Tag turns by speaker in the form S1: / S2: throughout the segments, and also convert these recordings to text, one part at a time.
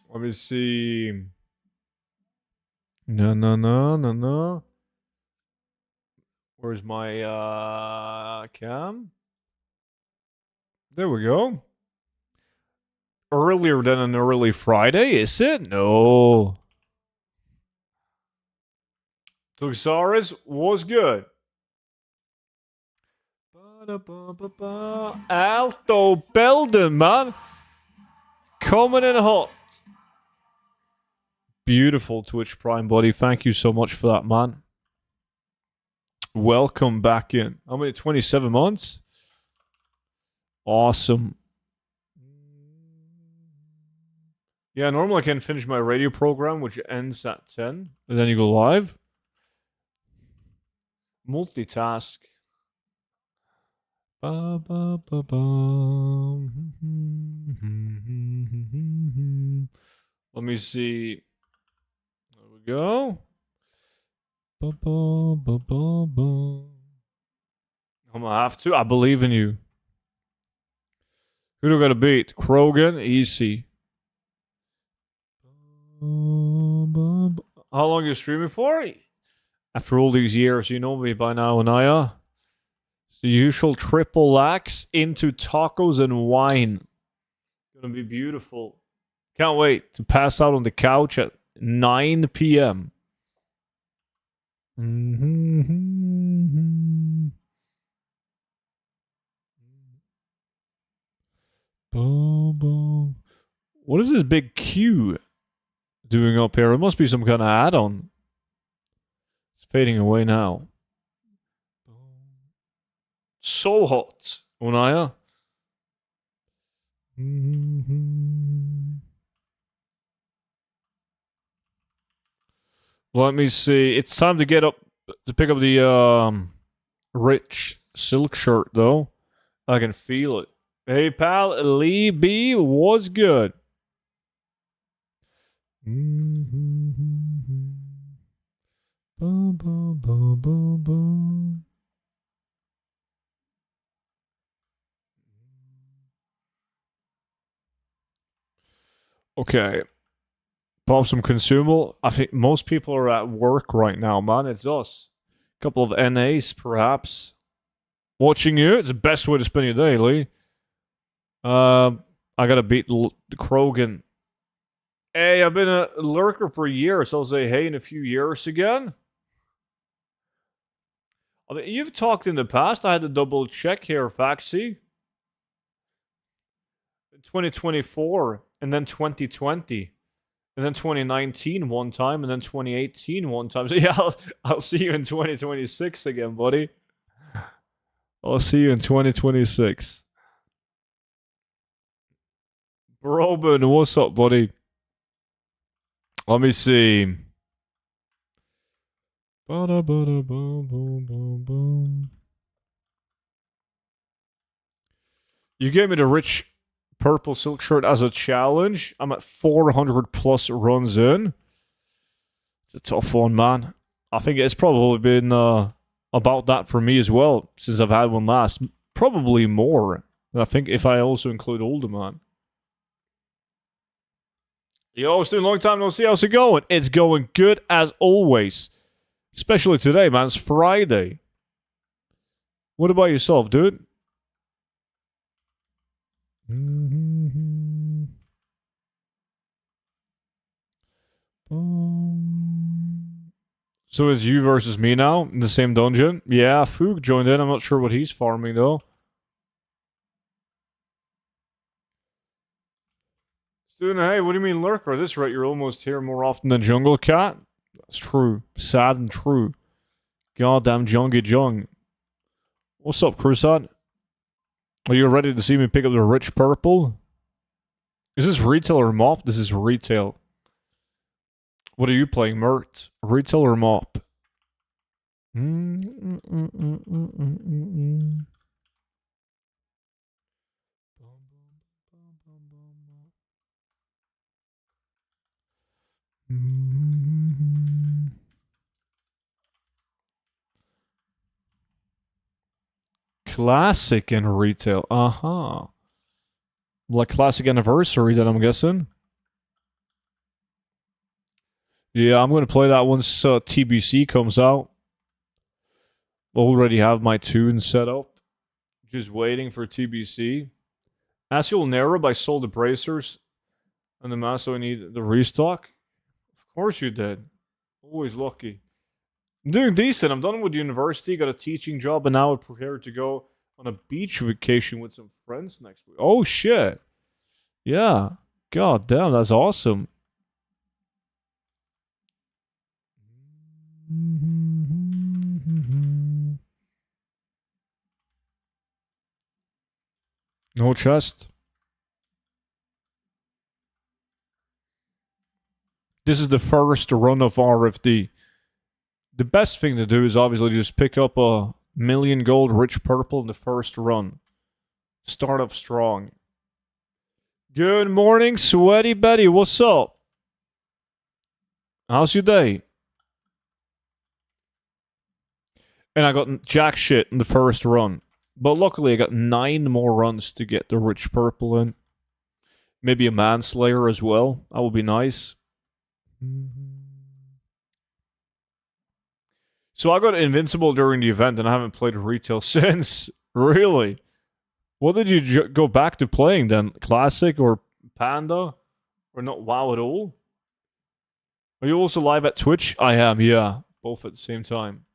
S1: Let me see. No. Where's my cam? There we go. Earlier than an early Friday, is it? No. Tuxaris was good. Alto Belden, man. Coming in hot. Beautiful Twitch Prime, buddy. Thank you so much for that, man. Welcome back in. How many? 27 months? Awesome. Yeah, normally I can finish my radio program, which ends at 10. And then you go live. Multitask. Let me see. There we go. I'm gonna have to. I believe in you. Who do I gotta beat? Krogan? Easy. How long are you streaming for? After all these years, you know me by now, Anaya. It's the usual triple lax into tacos and wine. Gonna be beautiful. Can't wait to pass out on the couch at 9 p.m. What is this big Q doing up here? It must be some kind of add-on. It's fading away now. So hot, Unaya. Let me see. It's time to get up to pick up the rich silk shirt, though. I can feel it. Hey, pal, Lee B was good. Okay. Pop some consumable. I think most people are at work right now, man. It's us. A couple of NAs, perhaps. Watching you. It's the best way to spend your day, Lee. I gotta beat Krogan. Hey, I've been a lurker for years, so I'll say hey in a few years again. I mean, you've talked in the past. I had to double check here, Faxi. 2024, and then 2020, and then 2019 one time, and then 2018 one time. So yeah, I'll see you in 2026 again, buddy. I'll see you in 2026. Robin, what's up, buddy? Let me see. You gave me the rich purple silk shirt as a challenge. I'm at 400 plus runs in. It's a tough one, man. I think it's probably been about that for me as well since I've had one last. Probably more. I think if I also include older, man. Yo, it's been a long time no see. How's it going? It's going good as always. Especially today, man. It's Friday. What about yourself, dude? So it's you versus me now in the same dungeon? Yeah, Foog joined in. I'm not sure what he's farming, though. Student, hey, what do you mean lurker? This right, you're almost here more often than Jungle Cat. That's true. Sad and true. Goddamn Jungy Jung. What's up, Crusade? Are you ready to see me pick up the rich purple? Is this retail or mop? This is retail. What are you playing, Mert? Retail or mop? Classic and retail. Uh-huh. Like classic anniversary, then I'm guessing. Yeah, I'm going to play that once TBC comes out. Already have my tune set up. Just waiting for TBC. As you'll narrow, I sold the bracers. And the masso, I need the restock. Of course you did. Always lucky. I'm doing decent. I'm done with university. Got a teaching job. And now I'm prepared to go on a beach vacation with some friends next week. Oh, shit. Yeah. God damn, that's awesome. No chest. This is the first run of RFD. The best thing to do is obviously just pick up a million gold rich purple in the first run. Start off strong. Good morning, Sweaty Betty. What's up? How's your day? And I got jack shit in the first run. But luckily I got 9 more runs to get the rich purple in. Maybe a manslayer as well. That would be nice. So I got invincible during the event and I haven't played retail since. Really? What did you go back to playing then? Classic or Panda? Or not WoW at all? Are you also live at Twitch? I am, yeah. Both at the same time.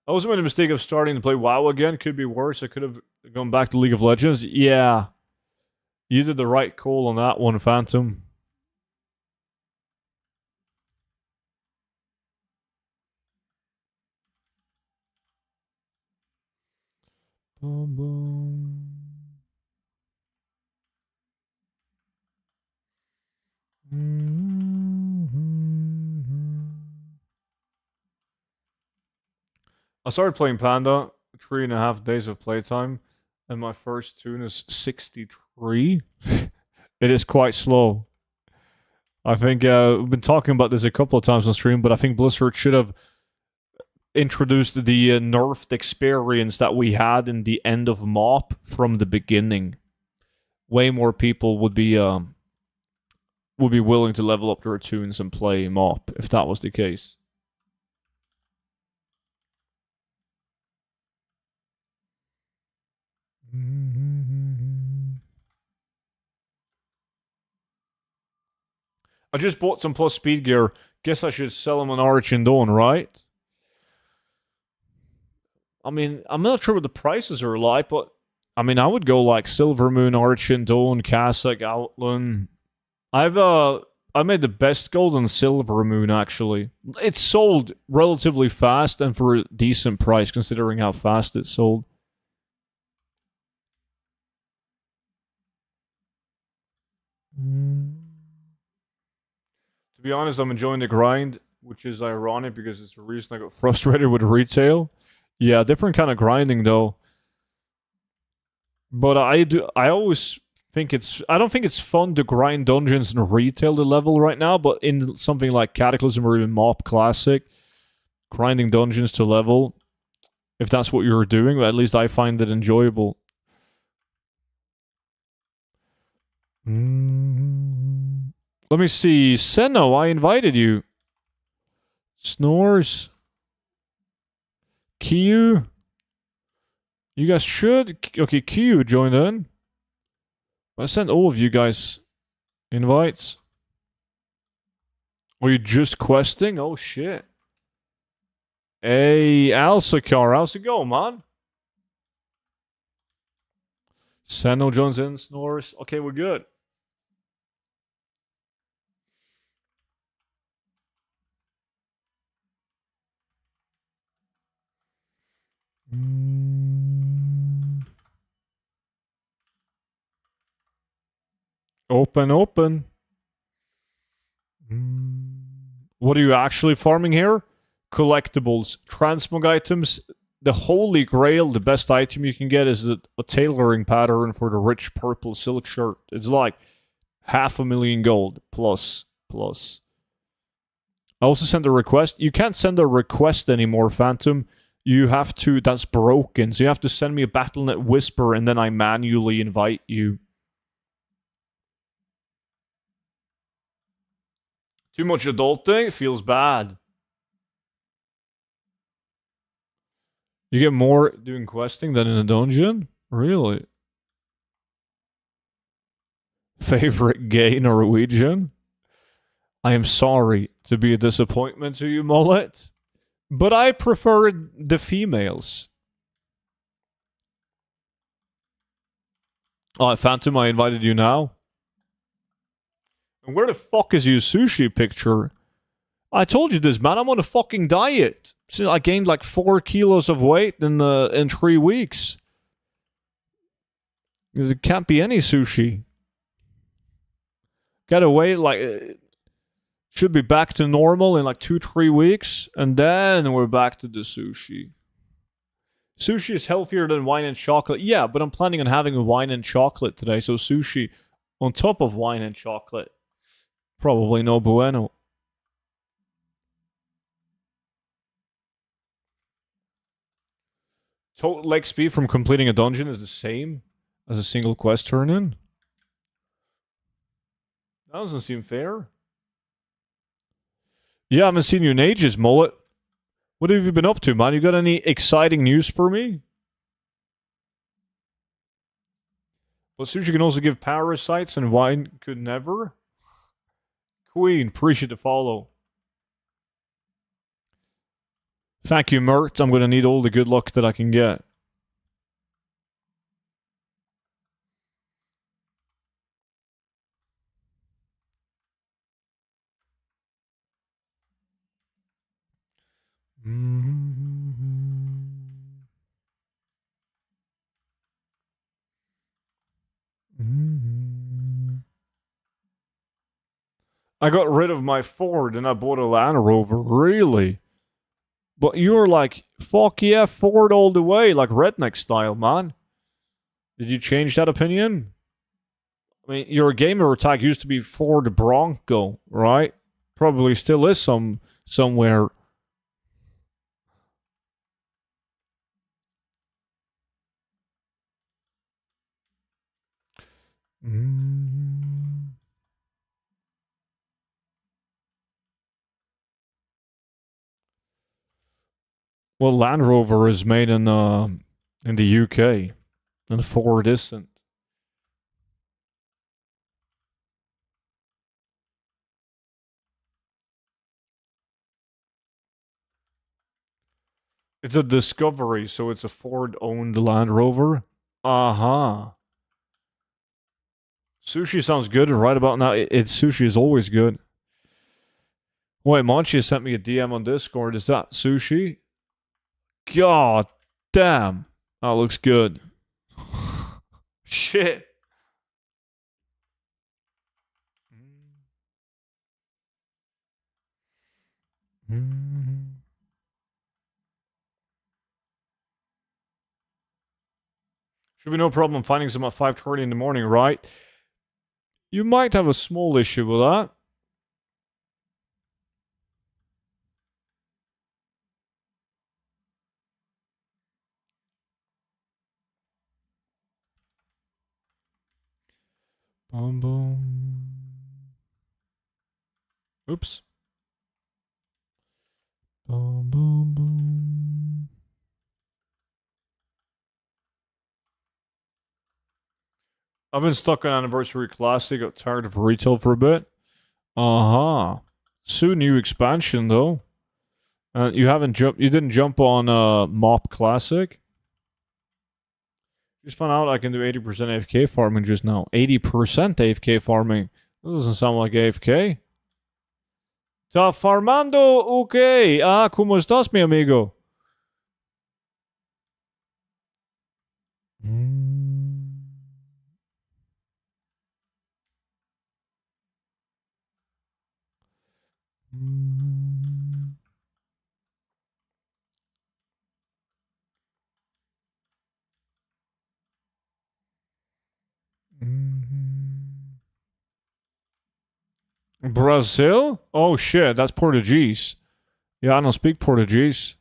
S1: I also made a mistake of starting to play WoW again. Could be worse. I could have gone back to League of Legends. Yeah. You did the right call on that one, Phantom. Boom, boom. I started playing Panda, 3.5 days of playtime, and my first tune is 63. It is quite slow. I think we've been talking about this a couple of times on stream, but I think Blizzard should have introduced the nerfed experience that we had in the end of MoP from the beginning. Way more people would be willing to level up their tunes and play MoP if that was the case. I just bought some plus speed gear. Guess I should sell them on Arch and Dawn, right? I mean, I'm not sure what the prices are like, but I mean, I would go like Silver Moon, Arch and Dawn, Cassock, Outland. I made the best gold on Silver Moon, actually. It sold relatively fast and for a decent price, considering how fast it sold. To be honest, I'm enjoying the grind, which is ironic because it's the reason I got frustrated with retail. Yeah, different kind of grinding though. But I always think I don't think it's fun to grind dungeons in retail to level right now, but in something like Cataclysm or even MoP Classic, grinding dungeons to level, if that's what you're doing, at least I find it enjoyable. Let me see. Senno, I invited you. Snores. Kiyu. You guys should... Okay, Kiyu joined in. I sent all of you guys invites. Are you just questing? Oh, shit. Hey, Alsacar, how's it going, man? Senno joins in, Snores. Okay, we're good. Open. What are you actually farming here? Collectibles, transmog items. The holy grail, the best item you can get is a tailoring pattern for the rich purple silk shirt. It's like 500,000 gold plus. I also sent a request. You can't send a request anymore, Phantom. You have to, that's broken. So you have to send me a Battle.net whisper and then I manually invite you. Too much adulting feels bad. You get more doing questing than in a dungeon? Really? Favorite gay Norwegian? I am sorry to be a disappointment to you, Mullet, but I prefer the females. Oh, Phantom, I invited you now. And where the fuck is your sushi picture? I told you this, man. I'm on a fucking diet. See, I gained like 4 kilos of weight in 3 weeks. Because it can't be any sushi. Gotta wait like should be back to normal in like 2-3 weeks, and then we're back to the sushi. Sushi is healthier than wine and chocolate. Yeah, but I'm planning on having a wine and chocolate today, so sushi on top of wine and chocolate. Probably no bueno. Total XP from completing a dungeon is the same as a single quest turn-in? That doesn't seem fair. Yeah, I haven't seen you in ages, Mullet. What have you been up to, man? You got any exciting news for me? Well, sushi can also give parasites and wine could never. Queen, appreciate the follow. Thank you, Mert. I'm going to need all the good luck that I can get. I got rid of my Ford and I bought a Land Rover. Really? But you're like, fuck yeah, Ford all the way, like redneck style, man. Did you change that opinion? I mean, your gamer tag used to be Ford Bronco, right? Probably still is somewhere. Well, Land Rover is made in the UK, and Ford isn't. It's a Discovery, so it's a Ford-owned Land Rover. Uh-huh. Sushi sounds good right about now. Sushi is always good. Wait, Monchi sent me a DM on Discord. Is that sushi? God damn. That looks good. Shit. Should be no problem finding some at 5:30 in the morning, right? You might have a small issue with that. Boom, boom. Oops. Boom, boom, boom. I've been stuck on Anniversary Classic. Got tired of retail for a bit. Uh-huh. Soon new expansion though. You didn't jump on Mop Classic. Just found out I can do 80% AFK farming just now. 80% AFK farming. That doesn't sound like AFK. Tá farmando o quê? Ah, como estás, mi amigo? Brazil? Oh shit, that's Portuguese. Yeah, I don't speak Portuguese.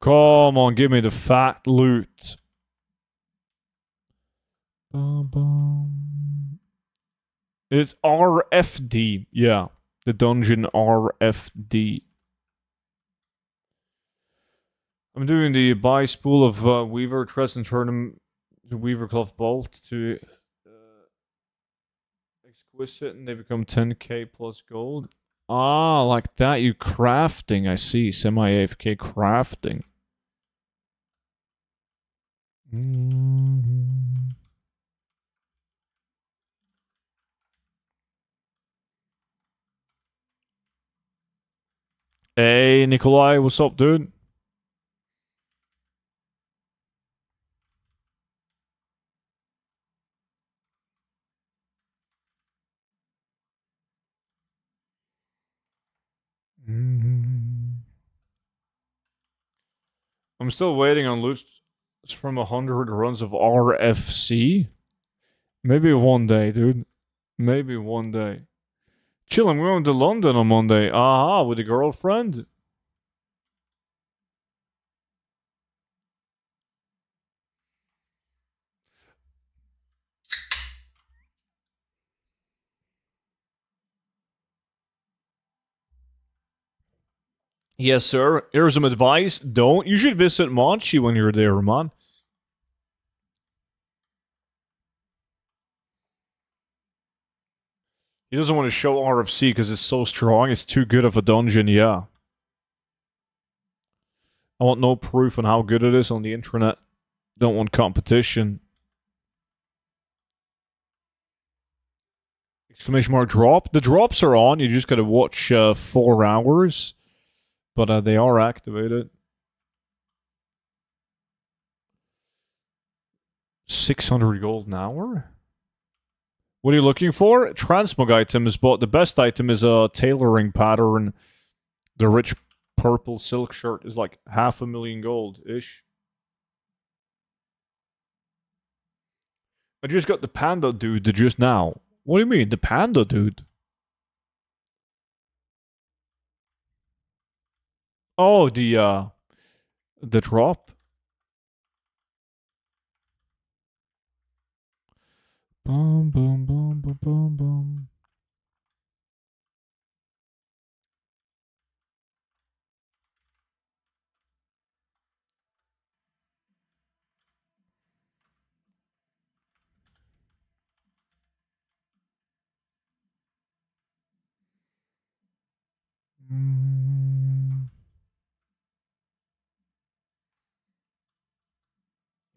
S1: Come on, give me the fat loot. It's RFD. Yeah, the dungeon RFD. I'm doing the buy spool of Weaver Trust and turn them to Weaver Cloth Bolt to Exquisite, and they become 10k plus gold. Ah, like that. You crafting. I see. Semi-AFK crafting. Hey, Nikolai. What's up, dude? I'm still waiting on loot from 100 runs of RFC. Maybe one day, dude. Maybe one day. Chill, I'm going to London on Monday. Aha, with a girlfriend. Yes, sir. Here's some advice. Don't. You should visit Monchi when you're there, man. He doesn't want to show RFC because it's so strong. It's too good of a dungeon, yeah. I want no proof on how good it is on the internet. Don't want competition. Exclamation mark drop. The drops are on. You just gotta watch 4 hours. But they are activated. 600 gold an hour? What are you looking for? Transmog items, but the best item is a tailoring pattern. The rich purple silk shirt is like 500,000 gold-ish. I just got the panda dude just now. What do you mean, the panda dude? Oh, the drop. Boom, boom, boom, boom, boom, boom.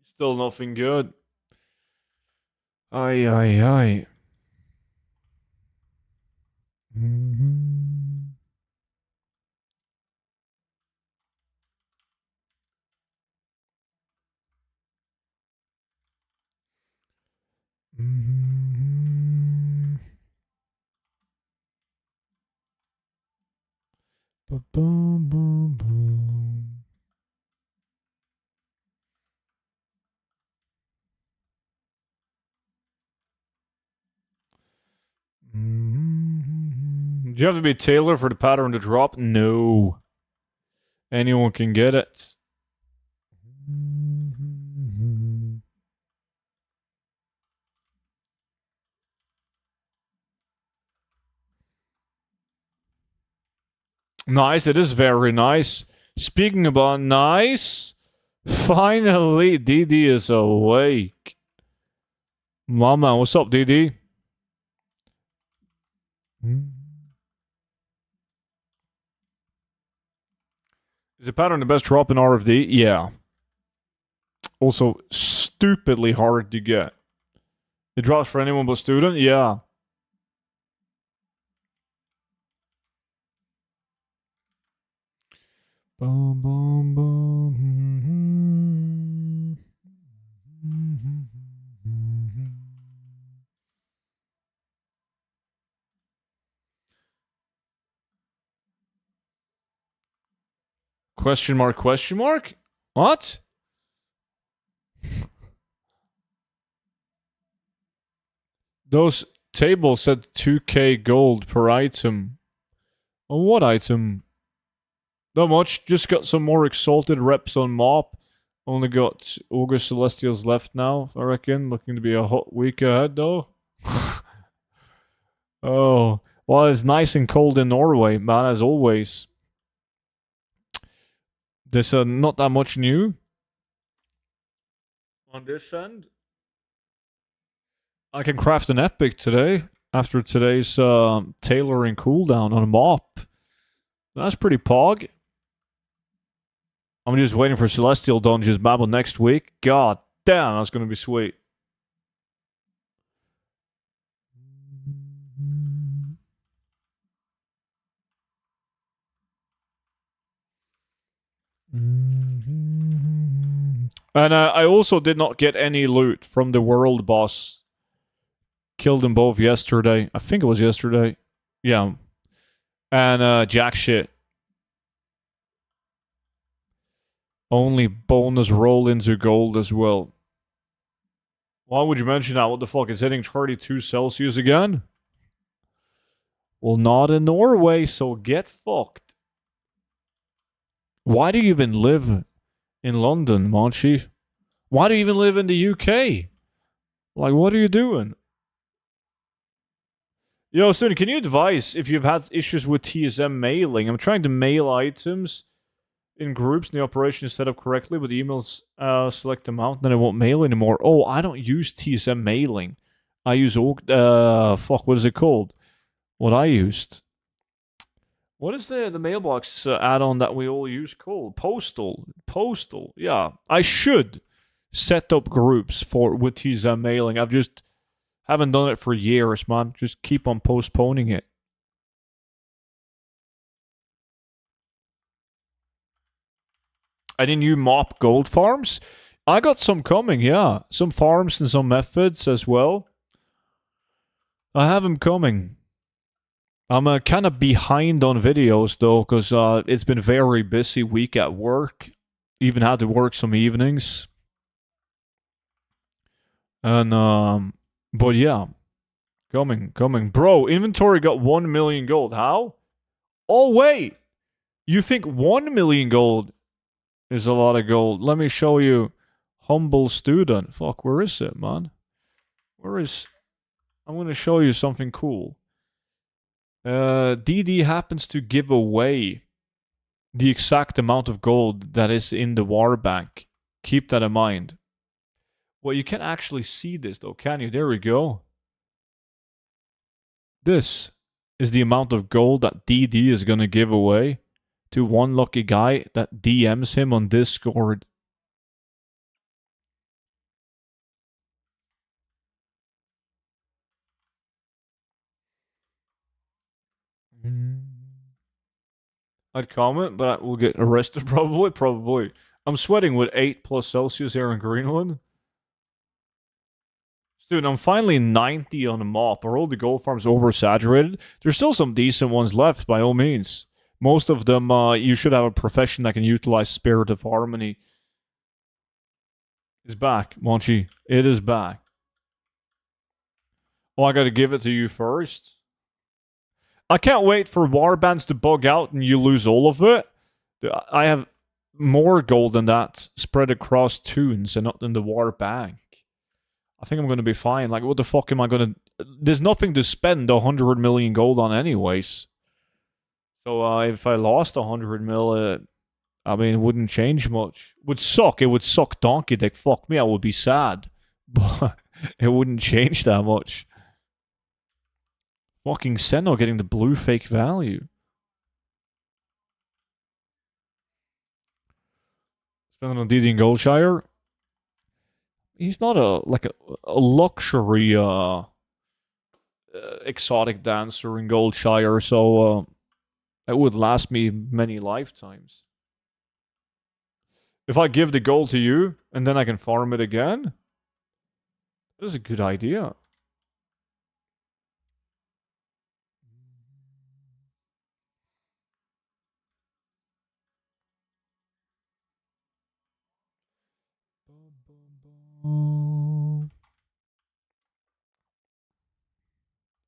S1: Still nothing good. Aye, aye, aye. Boom, boom, boom. Do you have to be Taylor for the pattern to drop? No. Anyone can get it. Nice, it is very nice. Speaking about nice, finally DD is awake. Mama, what's up, DD? Is the pattern the best drop in RFD? Yeah. Also, stupidly hard to get. It drops for anyone but student? Yeah. Boom, boom, boom. Question mark, question mark? What? Those Table said 2k gold per item. On what item? Not much. Just got some more exalted reps on mop. Only got August Celestials left now, I reckon. Looking to be a hot week ahead, though. Oh. Well, it's nice and cold in Norway, man, as always. There's not that much new on this end. I can craft an epic today after today's tailoring cooldown on a mop. That's pretty pog. I'm just waiting for Celestial Dungeons Babel next week. God damn, that's going to be sweet. And I also did not get any loot from the world boss. Killed them both yesterday. I think it was yesterday. Yeah. And jack shit. Only bonus roll into gold as well. Why would you mention that? What the fuck? It's hitting 32 Celsius again? Well, not in Norway, so get fucked. Why do you even live in London, Monchi? Why do you even live in the UK? Like, what are you doing? Yo, student, can you advise if you've had issues with TSM mailing? I'm trying to mail items in groups and the operation is set up correctly, but the emails select amount, then it won't mail anymore. Oh, I don't use TSM mailing. I use, fuck, what is it called? What I used. What is the mailbox add-on that we all use called? Postal. Postal. Yeah. I should set up groups with TSM mailing. I've just haven't done it for years, man. Just keep on postponing it. Any new mop Goldfarms? I got some coming, yeah. Some farms and some methods as well. I have them coming. I'm kind of behind on videos though, because it's been a very busy week at work. Even had to work some evenings. And but yeah, coming. Bro, inventory got 1 million gold. How? Oh wait, you think 1 million gold is a lot of gold? Let me show you. Humble student. Fuck, where is it, man? Where is? I'm gonna show you something cool. DD happens to give away the exact amount of gold that is in the war bank. Keep that in mind. Well, you can actually see this though, can you? There we go. This is the amount of gold that DD is gonna give away to one lucky guy that DMs him on Discord. I'd comment, but I will get arrested probably. I'm sweating with 8+ Celsius here in Greenland. Dude, I'm finally 90 on a mop. Are all the gold farms oversaturated? There's still some decent ones left, by all means. Most of them, you should have a profession that can utilize Spirit of Harmony. It's back, Monchi. It is back. Well, I gotta give it to you first. I can't wait for warbands to bug out and you lose all of it. I have more gold than that spread across tunes and not in the war bank. I think I'm going to be fine. Like, what the fuck am I going to... There's nothing to spend 100 million gold on anyways. So if I lost 100 mil, I mean, it wouldn't change much. It would suck. It would suck donkey dick. Fuck me, I would be sad. But it wouldn't change that much. Fucking Senno getting the blue fake value. Spending on DD and Goldshire. He's not a luxury exotic dancer in Goldshire, so it would last me many lifetimes. If I give the gold to you and then I can farm it again, that is a good idea.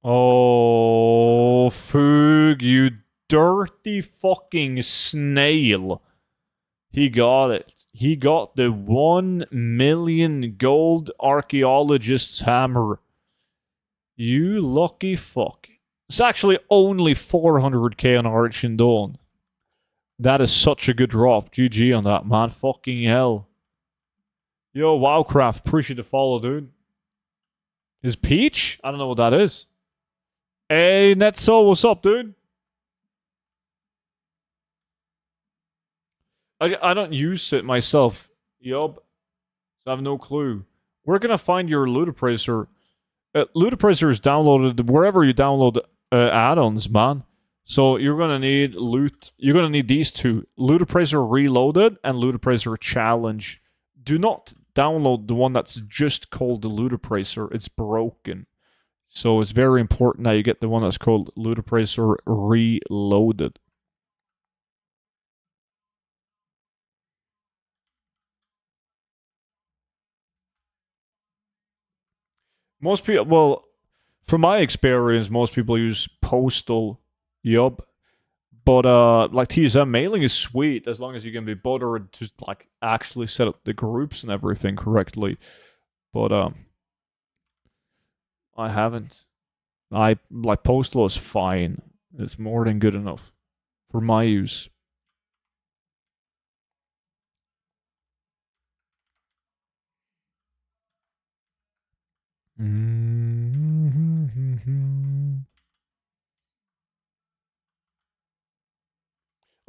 S1: Oh, Foog, you dirty fucking snail. He got it. He got the 1 million gold archaeologist's hammer. You lucky fuck. It's actually only 400k on Arch and Dawn. That is such a good drop. GG on that, man. Fucking hell. Yo, Wowcraft, appreciate the follow, dude. Is Peach? I don't know what that is. Hey, Netso, what's up, dude? I don't use it myself. Yup. I have no clue. We're gonna find your Ludaprazor. Ludaprazor is downloaded wherever you download add-ons, man. So you're gonna need loot. You're gonna need these two: Ludaprazor Reloaded and Ludaprazor Challenge. Do not download the one that's just called the Ludaprazor. It's broken. So it's very important that you get the one that's called Ludaprazor Reloaded. Most people, well, from my experience, most people use Postal. Yup. But like TSM mailing is sweet as long as you can be bothered to like actually set up the groups and everything correctly. But I haven't. I like Postal is fine. It's more than good enough for my use. I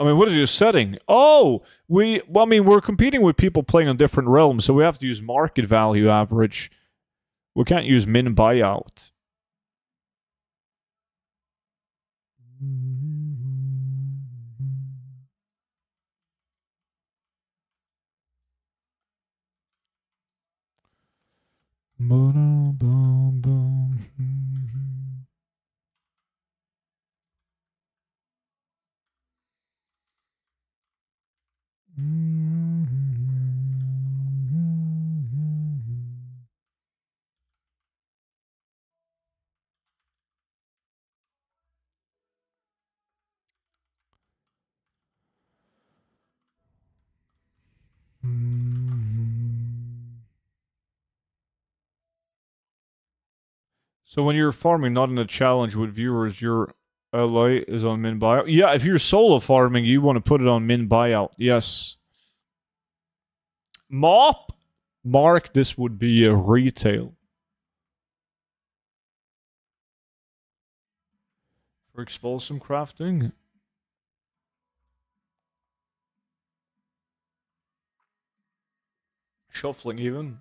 S1: mean, what is your setting? Oh, well, I mean, we're competing with people playing on different realms, so we have to use market value average. We can't use min buyout. So when you're farming, not in a challenge with viewers, your LA is on min buyout. Yeah, if you're solo farming, you want to put it on min buyout. Yes. Mop? Mark, this would be a retail. For expulsum crafting? Shuffling even.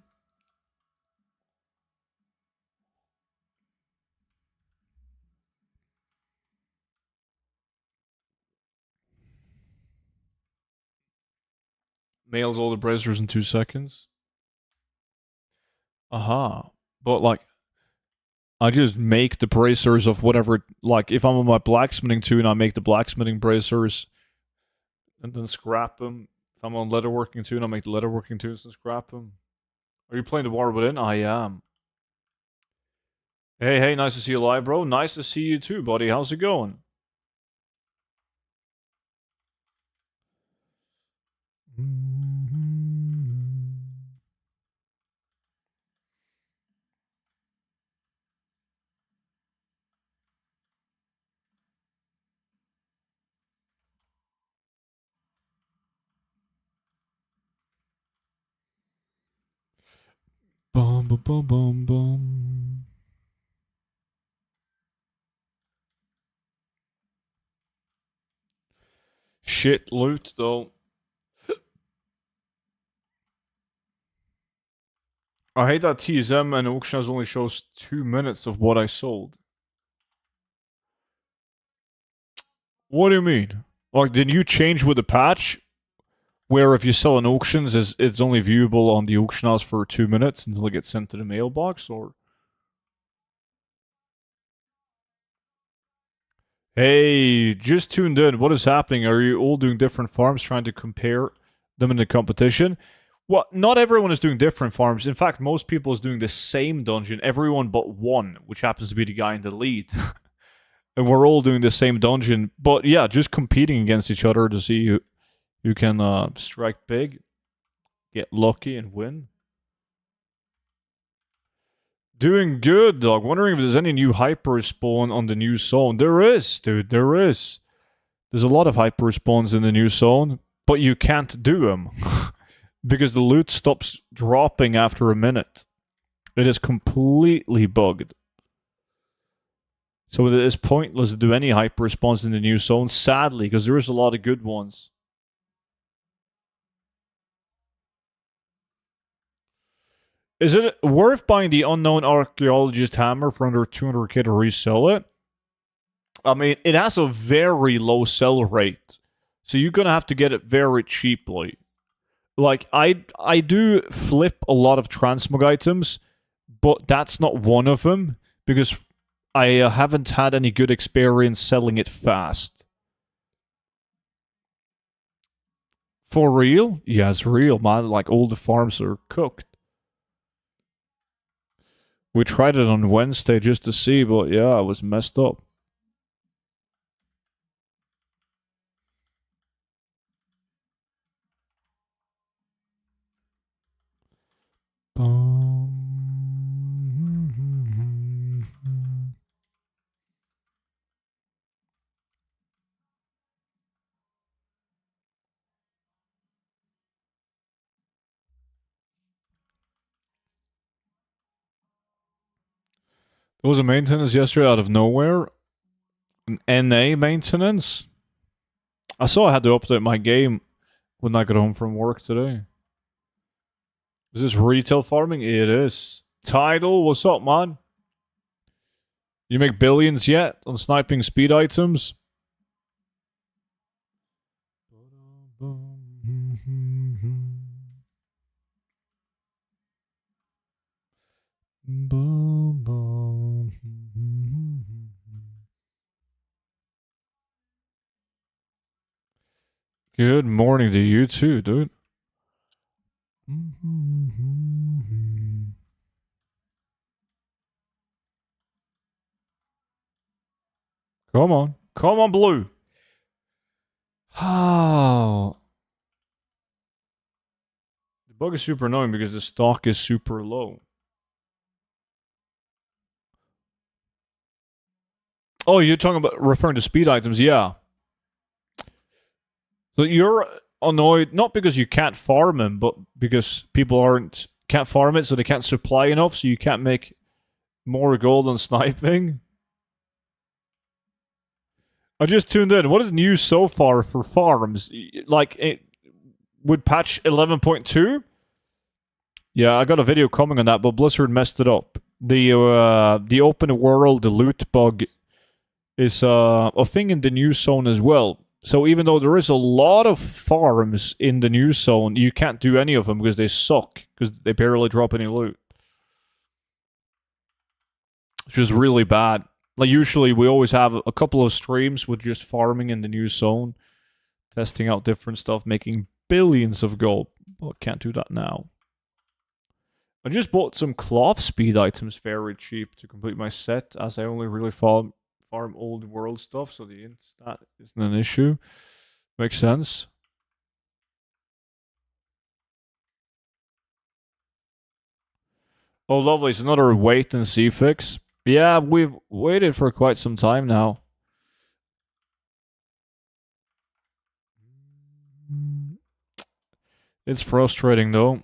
S1: Nails all the braziers in 2 seconds. Aha. But like, I just make the bracers of whatever. Like, if I'm on my blacksmithing toon, I make the blacksmithing bracers and then scrap them. If I'm on leatherworking toon, I make the leatherworking toons and scrap them. Are you playing the war within? I am. Hey, nice to see you live, bro. Nice to see you too, buddy. How's it going? Bum, bum, bum, bum, bum. Shit loot, though. I hate that TSM and auctions only shows 2 minutes of what I sold. What do you mean? Like, did you change with the patch? Where if you sell in auctions, it's only viewable on the auction house for 2 minutes until it gets sent to the mailbox, or? Hey, just tuned in. What is happening? Are you all doing different farms trying to compare them in the competition? Well, not everyone is doing different farms. In fact, most people is doing the same dungeon, everyone but one, which happens to be the guy in the lead. And we're all doing the same dungeon. But yeah, just competing against each other to see who can strike big, get lucky, and win. Doing good, dog. Wondering if there's any new hyper spawn on the new zone. There is, dude. There is. There's a lot of hyper spawns in the new zone, but you can't do them. Because the loot stops dropping after a minute. It is completely bugged. So it is pointless to do any hyper spawns in the new zone, sadly, because there is a lot of good ones. Is it worth buying the Unknown Archaeologist hammer for under 200k to resell it? I mean, it has a very low sell rate. So you're going to have to get it very cheaply. Like, I do flip a lot of transmog items, but that's not one of them, because I haven't had any good experience selling it fast. For real? Yeah, it's real, man. Like, all the farms are cooked. We tried it on Wednesday just to see, but yeah, it was messed up. There was a maintenance yesterday out of nowhere. An NA maintenance. I saw I had to update my game when I got home from work today. Is this retail farming? It is. Tidal, what's up, man? You make billions yet on sniping speed items? Good morning to you too, dude. Come on. Come on, blue. Oh. The bug is super annoying because the stock is super low. Oh, you're talking about referring to speed items? Yeah. So you're annoyed not because you can't farm them, but because people can't farm it, so they can't supply enough, so you can't make more gold on sniping. I just tuned in. What is new so far for farms? Like with patch 11.2? Yeah, I got a video coming on that, but Blizzard messed it up. The open world, the loot bug, is a thing in the new zone as well. So even though there is a lot of farms in the new zone, you can't do any of them because they suck, because they barely drop any loot. Which is really bad. Like, usually we always have a couple of streams with just farming in the new zone, testing out different stuff, making billions of gold. But can't do that now. I just bought some cloth speed items very cheap to complete my set, as I only really farm old world stuff, so the instat isn't an issue. Makes sense. Oh, lovely. It's another wait and see fix. Yeah, we've waited for quite some time now. It's frustrating, though.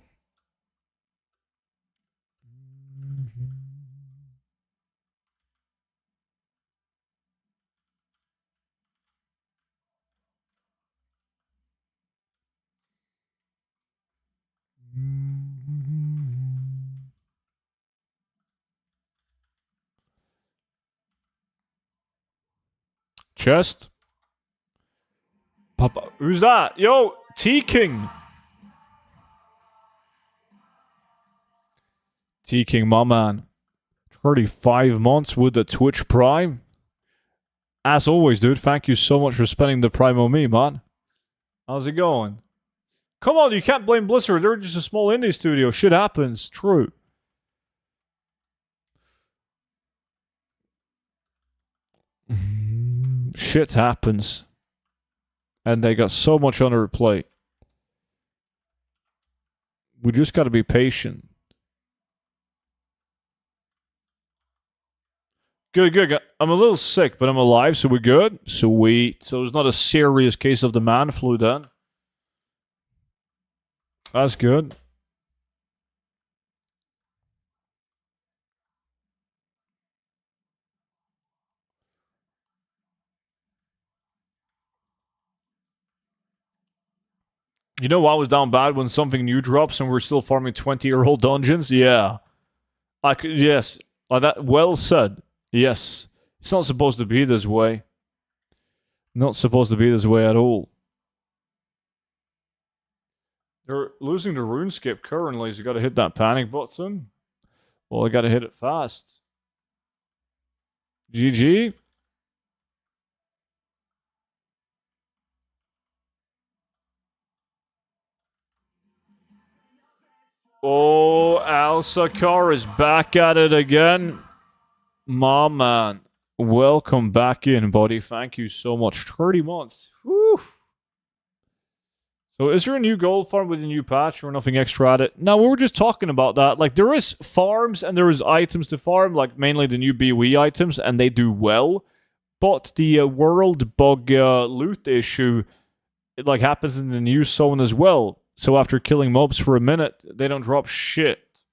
S1: Chest? Papa, who's that? Yo, T-King. T-King, my man. 35 months with the Twitch Prime. As always, dude, thank you so much for spending the Prime on me, man. How's it going? Come on, you can't blame Blizzard. They're just a small indie studio. Shit happens. True. Shit happens. And they got so much on their plate. We just gotta be patient. Good. I'm a little sick, but I'm alive, so we're good. Sweet. So it's not a serious case of the man flu then. That's good. You know what was down bad when something new drops and we're still farming 20-year-old dungeons? Yeah. Yes. Like that. Well said. Yes. It's not supposed to be this way. Not supposed to be this way at all. They're losing the RuneScape currently, so you gotta hit that panic button. Well, I gotta hit it fast. GG. Oh, Alsakar is back at it again. My man. Welcome back in, buddy. Thank you so much. 30 months. Whew. So is there a new gold farm with a new patch or nothing extra at it? No, we were just talking about that. Like, there is farms and there is items to farm, like mainly the new BOE items, and they do well. But the world bug loot issue, it like happens in the new zone as well. So after killing mobs for a minute, they don't drop shit.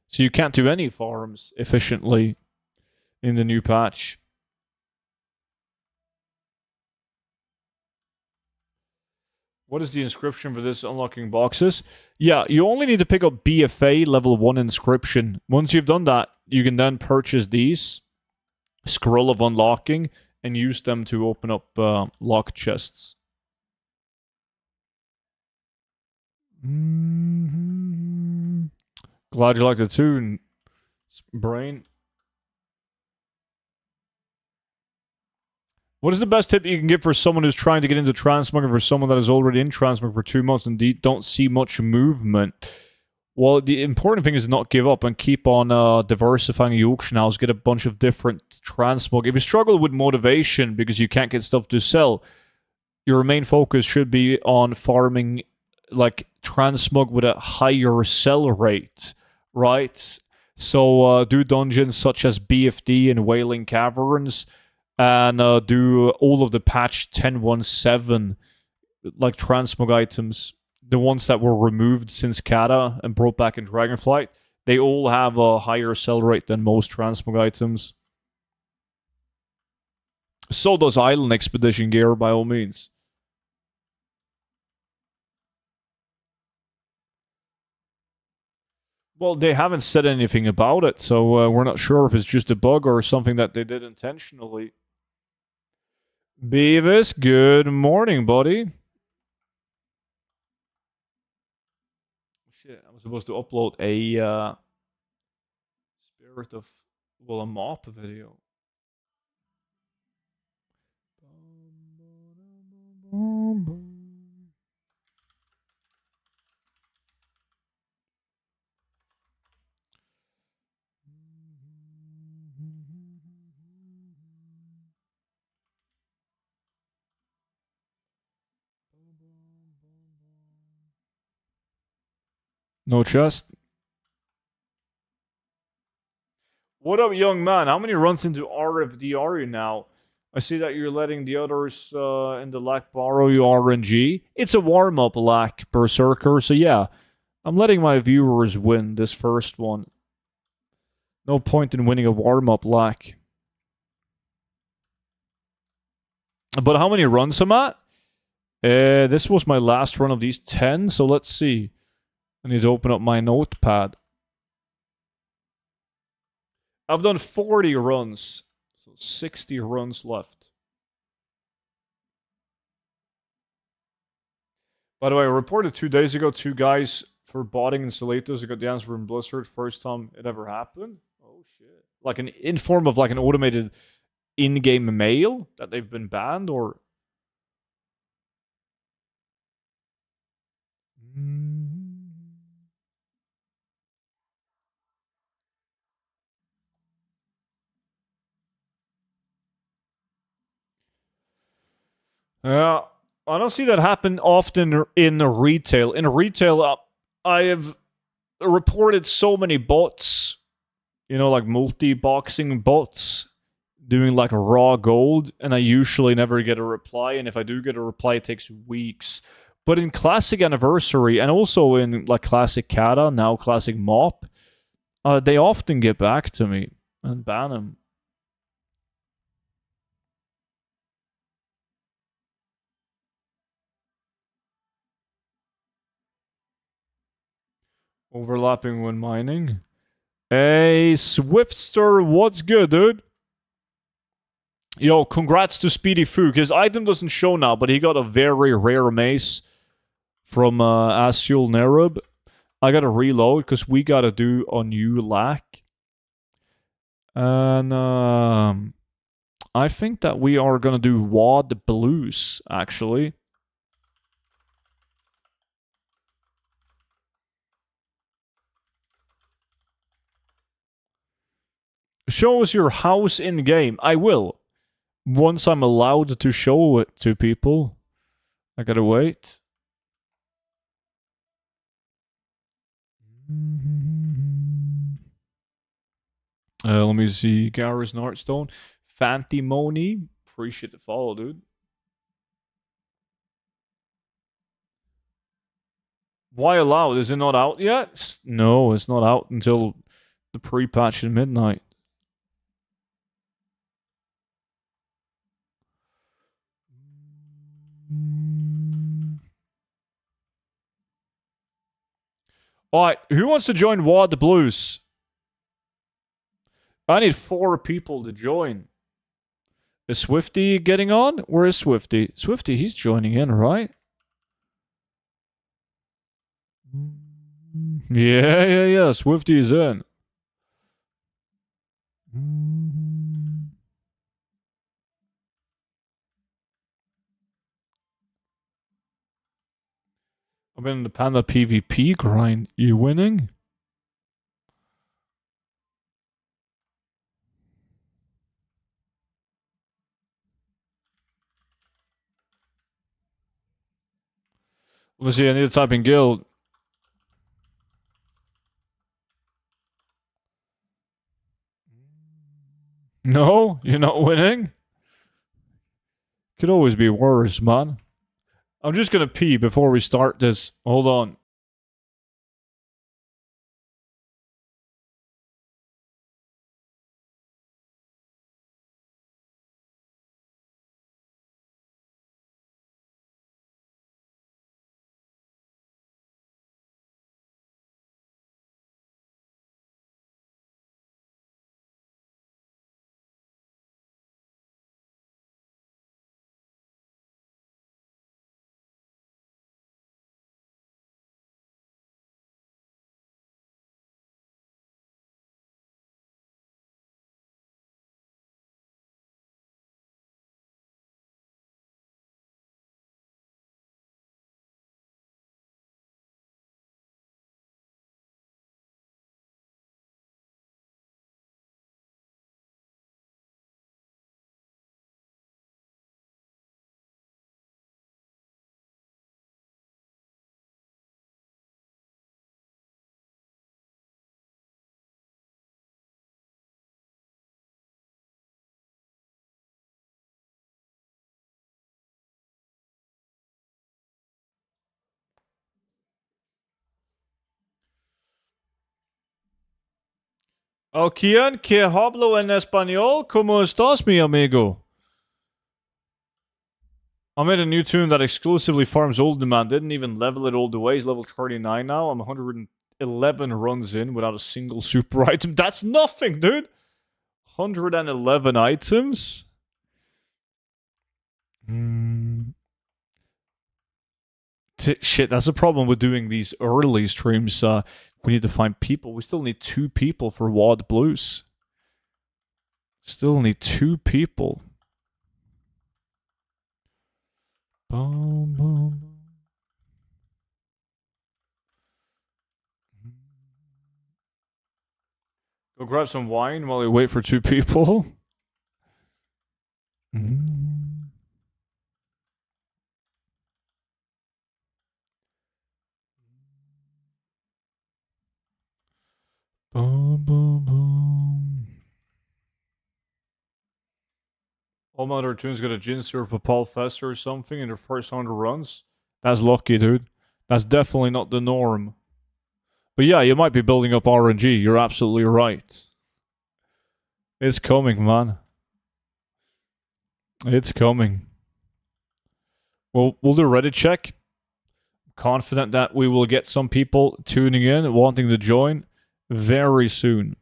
S1: So you can't do any farms efficiently in the new patch. What is the inscription for this unlocking boxes? Yeah, you only need to pick up BFA level 1 inscription. Once you've done that, you can then purchase these. Scroll of unlocking and use them to open up lock chests. Glad you like the tune, Brain. What is the best tip you can give for someone who's trying to get into Transmog and for someone that is already in Transmog for 2 months and don't see much movement? Well, the important thing is to not give up and keep on diversifying your auction house. Get a bunch of different Transmog. If you struggle with motivation because you can't get stuff to sell, your main focus should be on farming like Transmog with a higher sell rate, right? So do dungeons such as BFD and Wailing Caverns, and do all of the patch 10.17 like Transmog items, the ones that were removed since Kata and brought back in Dragonflight. They all have a higher sell rate than most Transmog items. So does Island Expedition gear, by all means. Well, they haven't said anything about it, so we're not sure if it's just a bug or something that they did intentionally. Beavis, good morning, buddy. Shit, I was supposed to upload a Spirit of, well, a mop video. No chest. What up, young man? How many runs into RFD are you now? I see that you're letting the others in the lack borrow you RNG. It's a warm-up lack, Berserker. So yeah, I'm letting my viewers win this first one. No point in winning a warm-up lack. But how many runs am I at? This was my last run of these 10, so let's see. I need to open up my notepad. I've done 40 runs, so 60 runs left. By the way, I reported 2 days ago 2 guys for botting insulators. I got the answer from Blizzard. First time it ever happened. Oh shit! Like in form of like an automated in-game mail that they've been banned, or Yeah, I don't see that happen often in retail. In retail, I have reported so many bots, you know, like multi-boxing bots doing like raw gold, and I usually never get a reply. And if I do get a reply, it takes weeks. But in Classic Anniversary and also in like Classic Kata, now Classic Mop, they often get back to me and ban them. Overlapping when mining. Hey, Swiftster, what's good, dude? Yo, congrats to Speedy Fook. His item doesn't show now, but he got a very rare mace from Asiul Nerub. I gotta reload because we gotta do a new lack. And I think that we are gonna do WoD Blues, actually. Show us your house in game. I will. Once I'm allowed to show it to people. I gotta wait. Let me see. Garrus Nartstone. Fantimony. Appreciate the follow, dude. Why allowed? Is it not out yet? No, it's not out until the pre-patch in midnight. Alright, who wants to join WoD Blues? I need 4 people to join. Is Swifty getting on? Where is Swifty? Swifty, he's joining in, right? Yeah. Swifty is in. I'm in the Panda PvP grind. You winning? Let's see, I need to type in guild. No, you're not winning? Could always be worse, man. I'm just gonna pee before we start this. Hold on. Kian, que hablo en español? ¿Cómo estás, mi amigo? I made a new tune that exclusively farms old demand. Didn't even level it all the way. He's level 39 now. I'm 111 runs in without a single super item. That's nothing, dude. 111 items? Shit, that's the problem with doing these early streams. We need to find people. We still need 2 people for WoD Blues. Still need 2 people. Boom, boom. Go grab some wine while we wait for 2 people. Boom, boom, boom. All my other tunes got a Jinsu or Papal Fester or something in their first 100 runs. That's lucky, dude. That's definitely not the norm. But yeah, you might be building up RNG. You're absolutely right. It's coming, man. It's coming. We'll do a Reddit check. Confident that we will get some people tuning in, wanting to join very soon.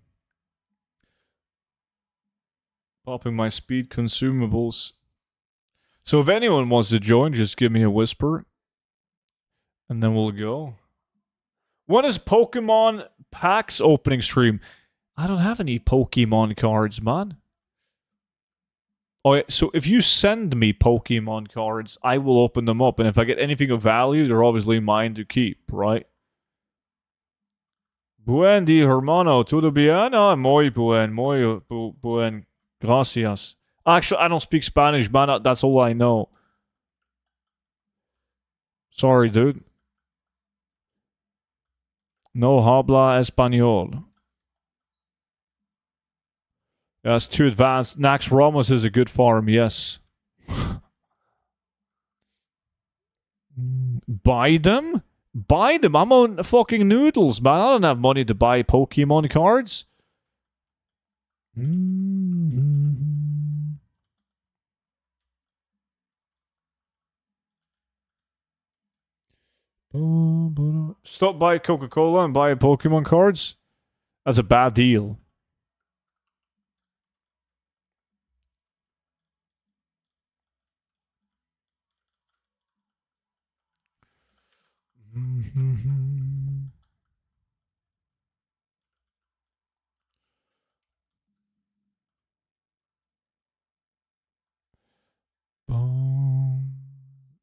S1: Popping my speed consumables. So if anyone wants to join, just give me a whisper. And then we'll go. When is Pokemon packs opening stream? I don't have any Pokemon cards, man. Oh, yeah, so if you send me Pokemon cards, I will open them up. And if I get anything of value, they're obviously mine to keep, right? Buen dia, hermano. Todo bien? Muy buen. Muy buen. Gracias. Actually, I don't speak Spanish, man. That's all I know. Sorry, dude. No habla español. That's too advanced. Nax Ramos is a good farm, yes. Buy them? Buy them? I'm on fucking noodles, man. I don't have money to buy Pokemon cards. Stop buying Coca-Cola and buy Pokemon cards? That's a bad deal.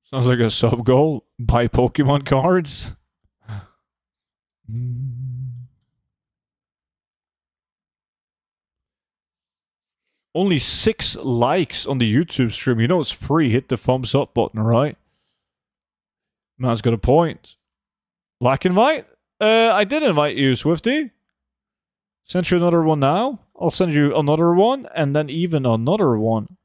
S1: Sounds like a sub goal. Buy Pokemon cards. Only 6 likes on the YouTube stream. You know it's free. Hit the thumbs up button, right? Man's got a point. Like invite? I did invite you, Swifty. Sent you another one now. I'll send you another one, and then even another one.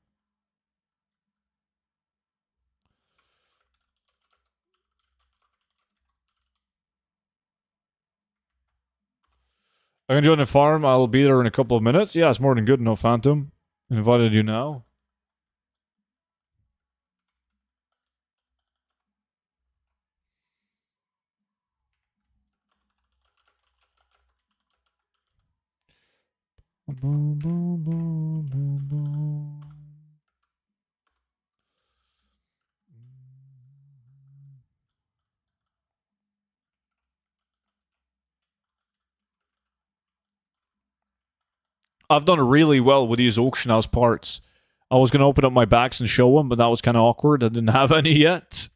S1: I can join the farm. I'll be there in a couple of minutes. Yeah, it's more than good enough, Phantom. Invited you now. Boom, boom, boom, boom, boom. I've done really well with these auction house parts. I was going to open up my bags and show them, but that was kind of awkward. I didn't have any yet.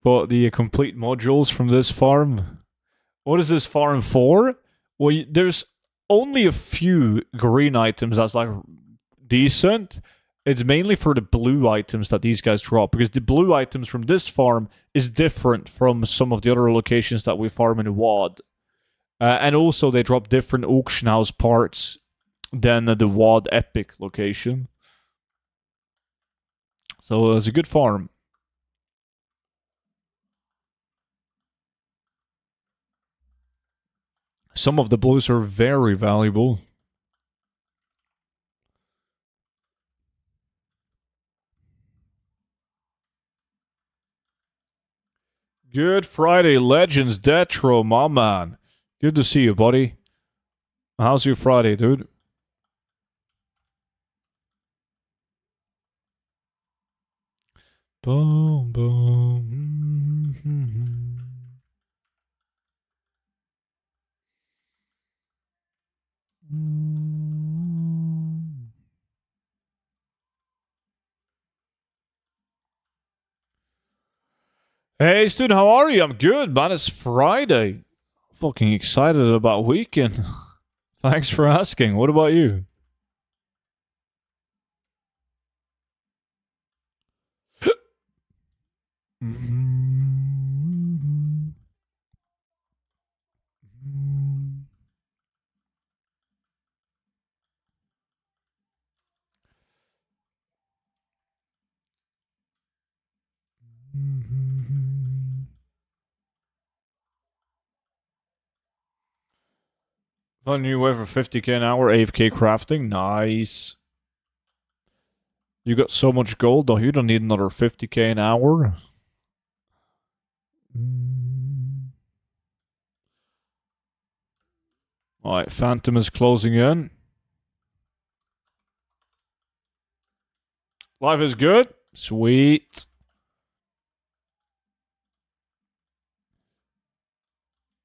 S1: But the complete modules from this farm. What is this farm for? Well, there's only a few green items that's like decent. It's mainly for the blue items that these guys drop, because the blue items from this farm is different from some of the other locations that we farm in WoD. And also they drop different auction house parts than the WoD Epic location. So it's a good farm. Some of the blues are very valuable. Good Friday, Legends, Detro, my man. Good to see you, buddy. How's your Friday, dude? Boom, boom. Hey, student, how are you? I'm good, man. It's Friday. Fucking excited about weekend. Thanks for asking. What about you? A new way for 50k an hour, AFK crafting. Nice. You got so much gold though, you don't need another 50k an hour. Alright, Phantom is closing in. Life is good. Sweet.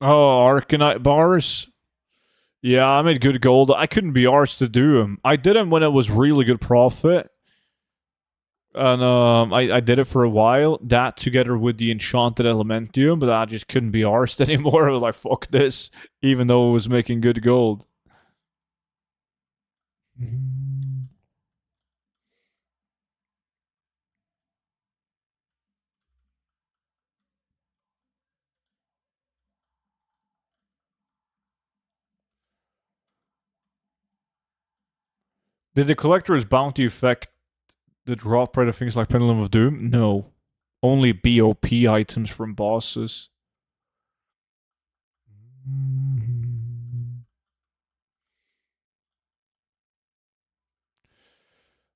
S1: Oh, Arcanite bars. Yeah, I made good gold. I couldn't be arsed to do them. I did them when it was really good profit. And I did it for a while. That together with the Enchanted Elementium, but I just couldn't be arsed anymore. I was like, fuck this. Even though it was making good gold. Did the Collector's Bounty affect the drop rate of things like Pendulum of Doom? No. Only BOP items from bosses.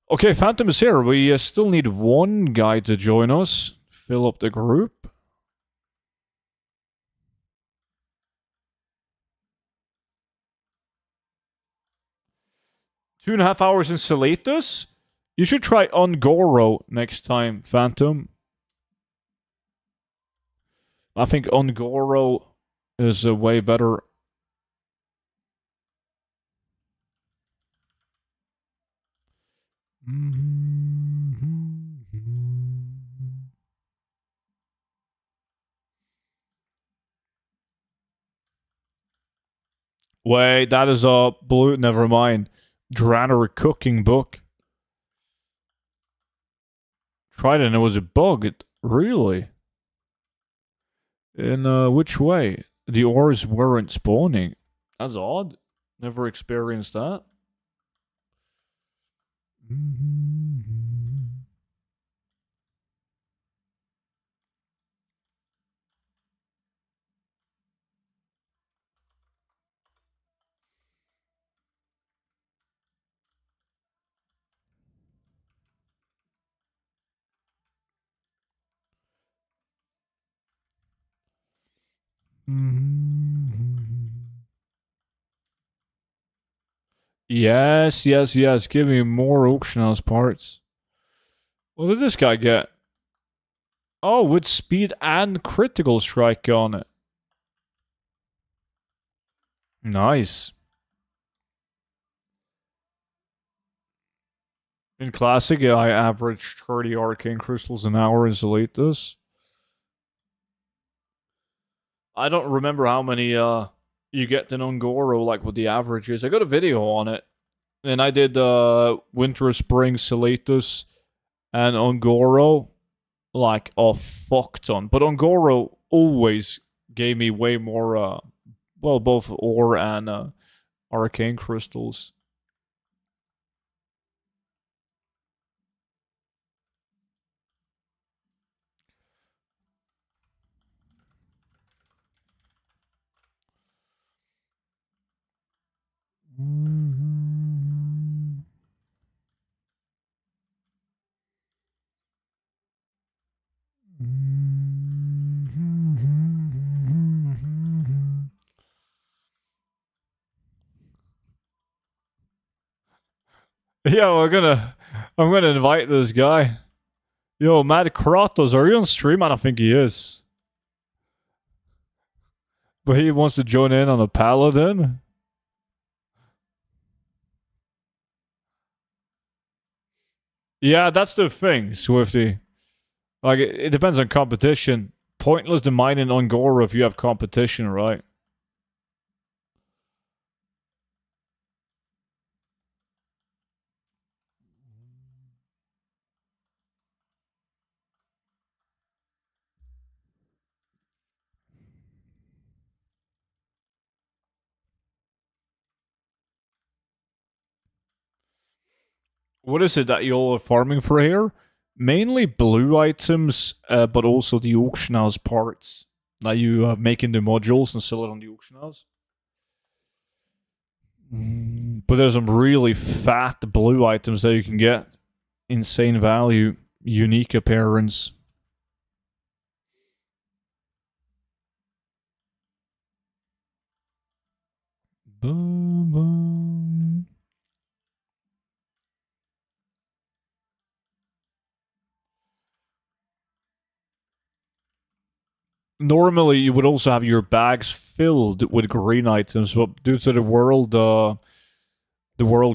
S1: Okay, Phantom is here. We still need one guy to join us. Fill up the group. Two and a half hours in Salatus? You should try Ungoro next time, Phantom. I think Ungoro is a way better. Wait, that is a blue. Never mind. Draenor cooking book. Tried it and it was a bug. Really? In which way? The ores weren't spawning. That's odd. Never experienced that. Yes, yes, yes. Give me more auction house parts. What did this guy get? Oh, with speed and critical strike on it. Nice. In Classic, yeah, I averaged 30 arcane crystals an hour in Salatus. I don't remember how many you get in Ungoro, like what the average is. I got a video on it. And I did Winter, Spring, Salatus, and Ungoro. Like a fuck ton. But Ungoro always gave me way more, well, both ore and arcane crystals. Yeah, I'm gonna invite this guy. Yo, Mad Kratos, are you on stream? I don't think he is. But he wants to join in on a paladin. Yeah, that's the thing, Swifty. Like, it depends on competition. Pointless to mine in Ungoro if you have competition, right? What is it that you're farming for here? Mainly blue items, but also the auction house parts that you make into modules and sell it on the auction house. But there's some really fat blue items that you can get. Insane value. Unique appearance. Boom, boom. Normally, you would also have your bags filled with green items, but due to the world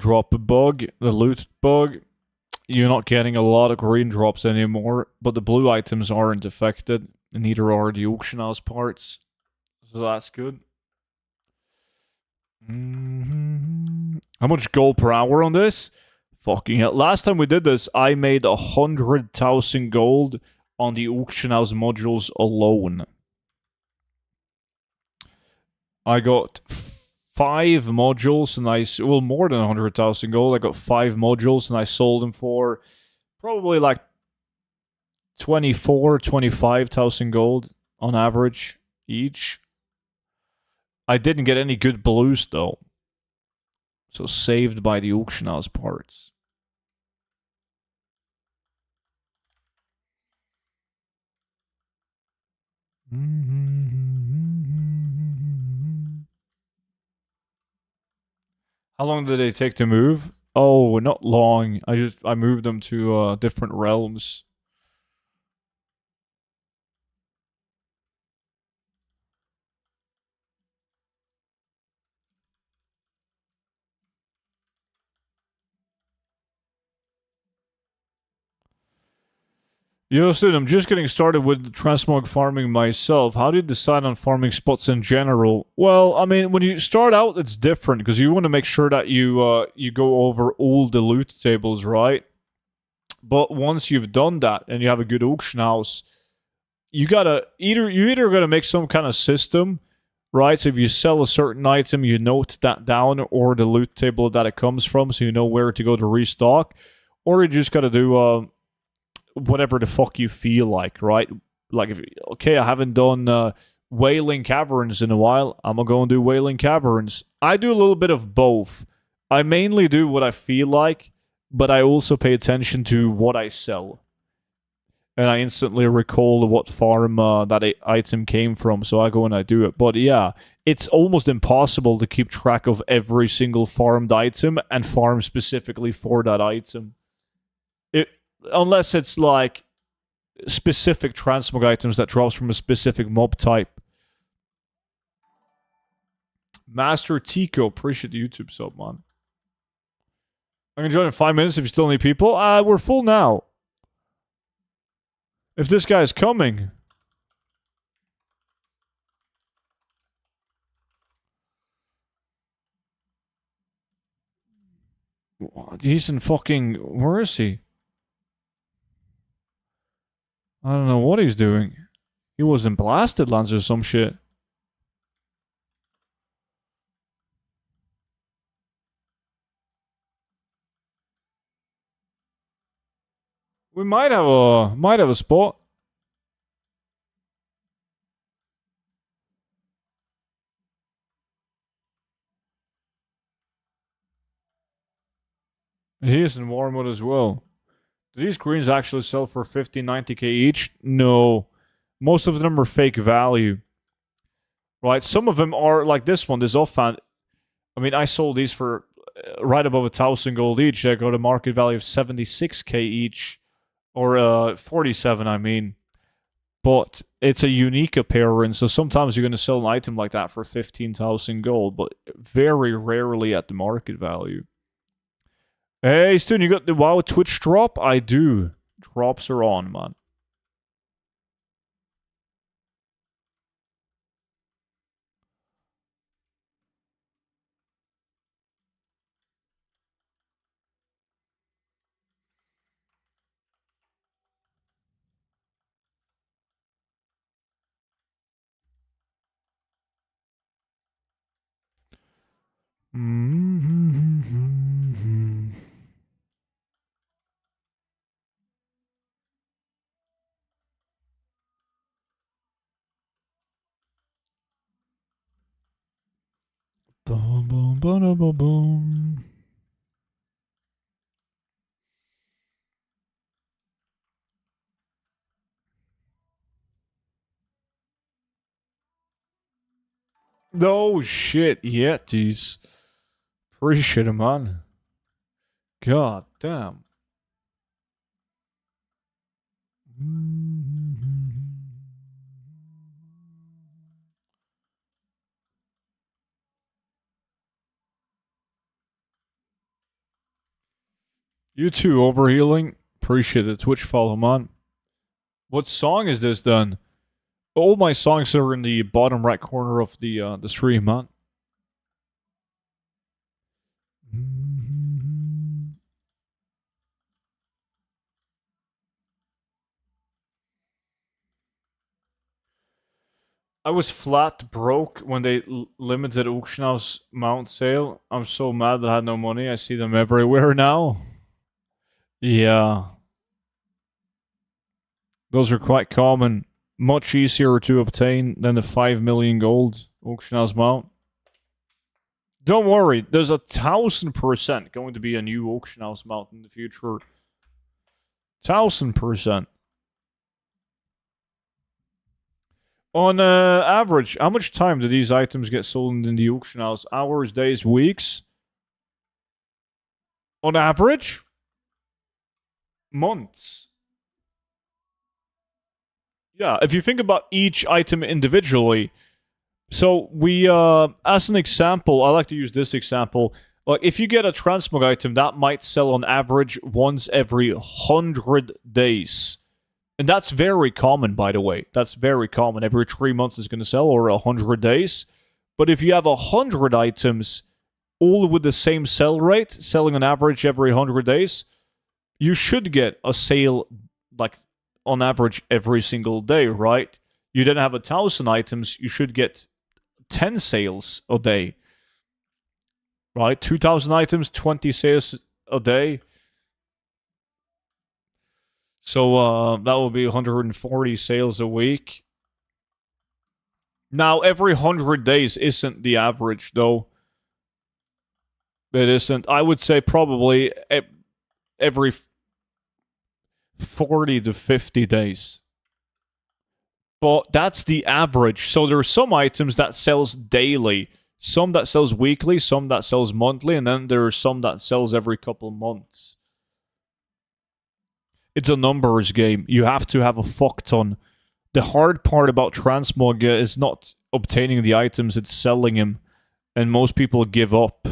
S1: drop bug, the loot bug, you're not getting a lot of green drops anymore. But the blue items aren't affected, and neither are the auction house parts, so that's good. How much gold per hour on this? Fucking hell! Last time we did this, I made 100,000 gold on the auction house modules alone. I got 5 modules and well, more than 100,000 gold. I got 5 modules and I sold them for probably like 25,000 gold on average each. I didn't get any good blues though. So saved by the auction house parts. How long did they take to move? Oh, not long. I moved them to different realms. Yo, Sid, I'm just getting started with transmog farming myself. How do you decide on farming spots in general? Well, I mean, when you start out, it's different because you want to make sure that you go over all the loot tables, right? But once you've done that and you have a good auction house, you either gotta make some kind of system, right? So if you sell a certain item, you note that down or the loot table that it comes from, so you know where to go to restock, or you just gotta do whatever the fuck you feel like, right? Like, I haven't done Wailing Caverns in a while. I'm gonna go and do Wailing Caverns. I do a little bit of both. I mainly do what I feel like, but I also pay attention to what I sell. And I instantly recall what farm that item came from, so I go and I do it. But yeah, it's almost impossible to keep track of every single farmed item and farm specifically for that item. Unless it's like specific transmog items that drops from a specific mob type. Master Tico, appreciate the YouTube sub, man. I'm gonna join in 5 minutes if you still need people. We're full now. If this guy's coming. He's in fucking... Where is he? I don't know what he's doing. He was in Blasted Lands or some shit. We might have a spot. He is in Warmwood as well. Do these greens actually sell for 50, 90k each? No. Most of them are fake value. Right? Some of them are like this one, this offhand. I mean, I sold these for right above 1,000 gold each. They got a market value of 76k each. Or 47, I mean. But it's a unique appearance, so sometimes you're going to sell an item like that for 15,000 gold, but very rarely at the market value. Hey, Stu, you got the WoW Twitch drop? I do. Drops are on, man. Boom, boom, boom, boom, boom. No shit, Yetis. Appreciate it, man. God damn. You too, overhealing. Appreciate the Twitch follow, man. What song is this then? All my songs are in the bottom right corner of the stream, man. I was flat broke when they limited auction house mount sale. I'm so mad that I had no money. I see them everywhere now. Yeah. Those are quite common. Much easier to obtain than the 5 million gold auction house mount. Don't worry, there's 1000% going to be a new auction house mount in the future. 1000%. On average, how much time do these items get sold in the auction house? Hours, days, weeks? On average? Months. Yeah, if you think about each item individually, so we, as an example, I like to use this example. Like, if you get a Transmog item, that might sell on average once every 100 days. And that's very common, by the way. That's very common. Every 3 months is going to sell, or 100 days. But if you have 100 items, all with the same sell rate, selling on average every 100 days, you should get a sale, like, on average every single day, right? You then have 1,000 items, you should get 10 sales a day. Right? 2,000 items, 20 sales a day. So that will be 140 sales a week. Now, every 100 days isn't the average, though. It isn't. I would say probably every 40 to 50 days. But that's the average. So there are some items that sells daily, some that sells weekly, some that sells monthly, and then there are some that sells every couple months. It's a numbers game. You have to have a fuck ton. The hard part about Transmog is not obtaining the items, it's selling them. And most people give up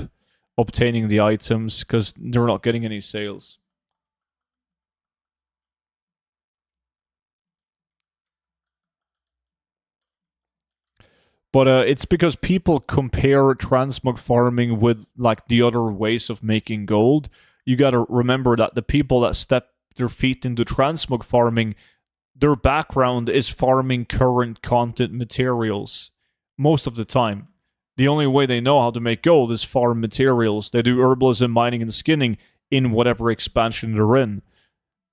S1: obtaining the items because they're not getting any sales. But it's because people compare Transmog farming with like the other ways of making gold. You gotta remember that the people that step their feet into Transmog farming, their background is farming current content materials most of the time. The only way they know how to make gold is farm materials. They do herbalism, mining, and skinning in whatever expansion they're in.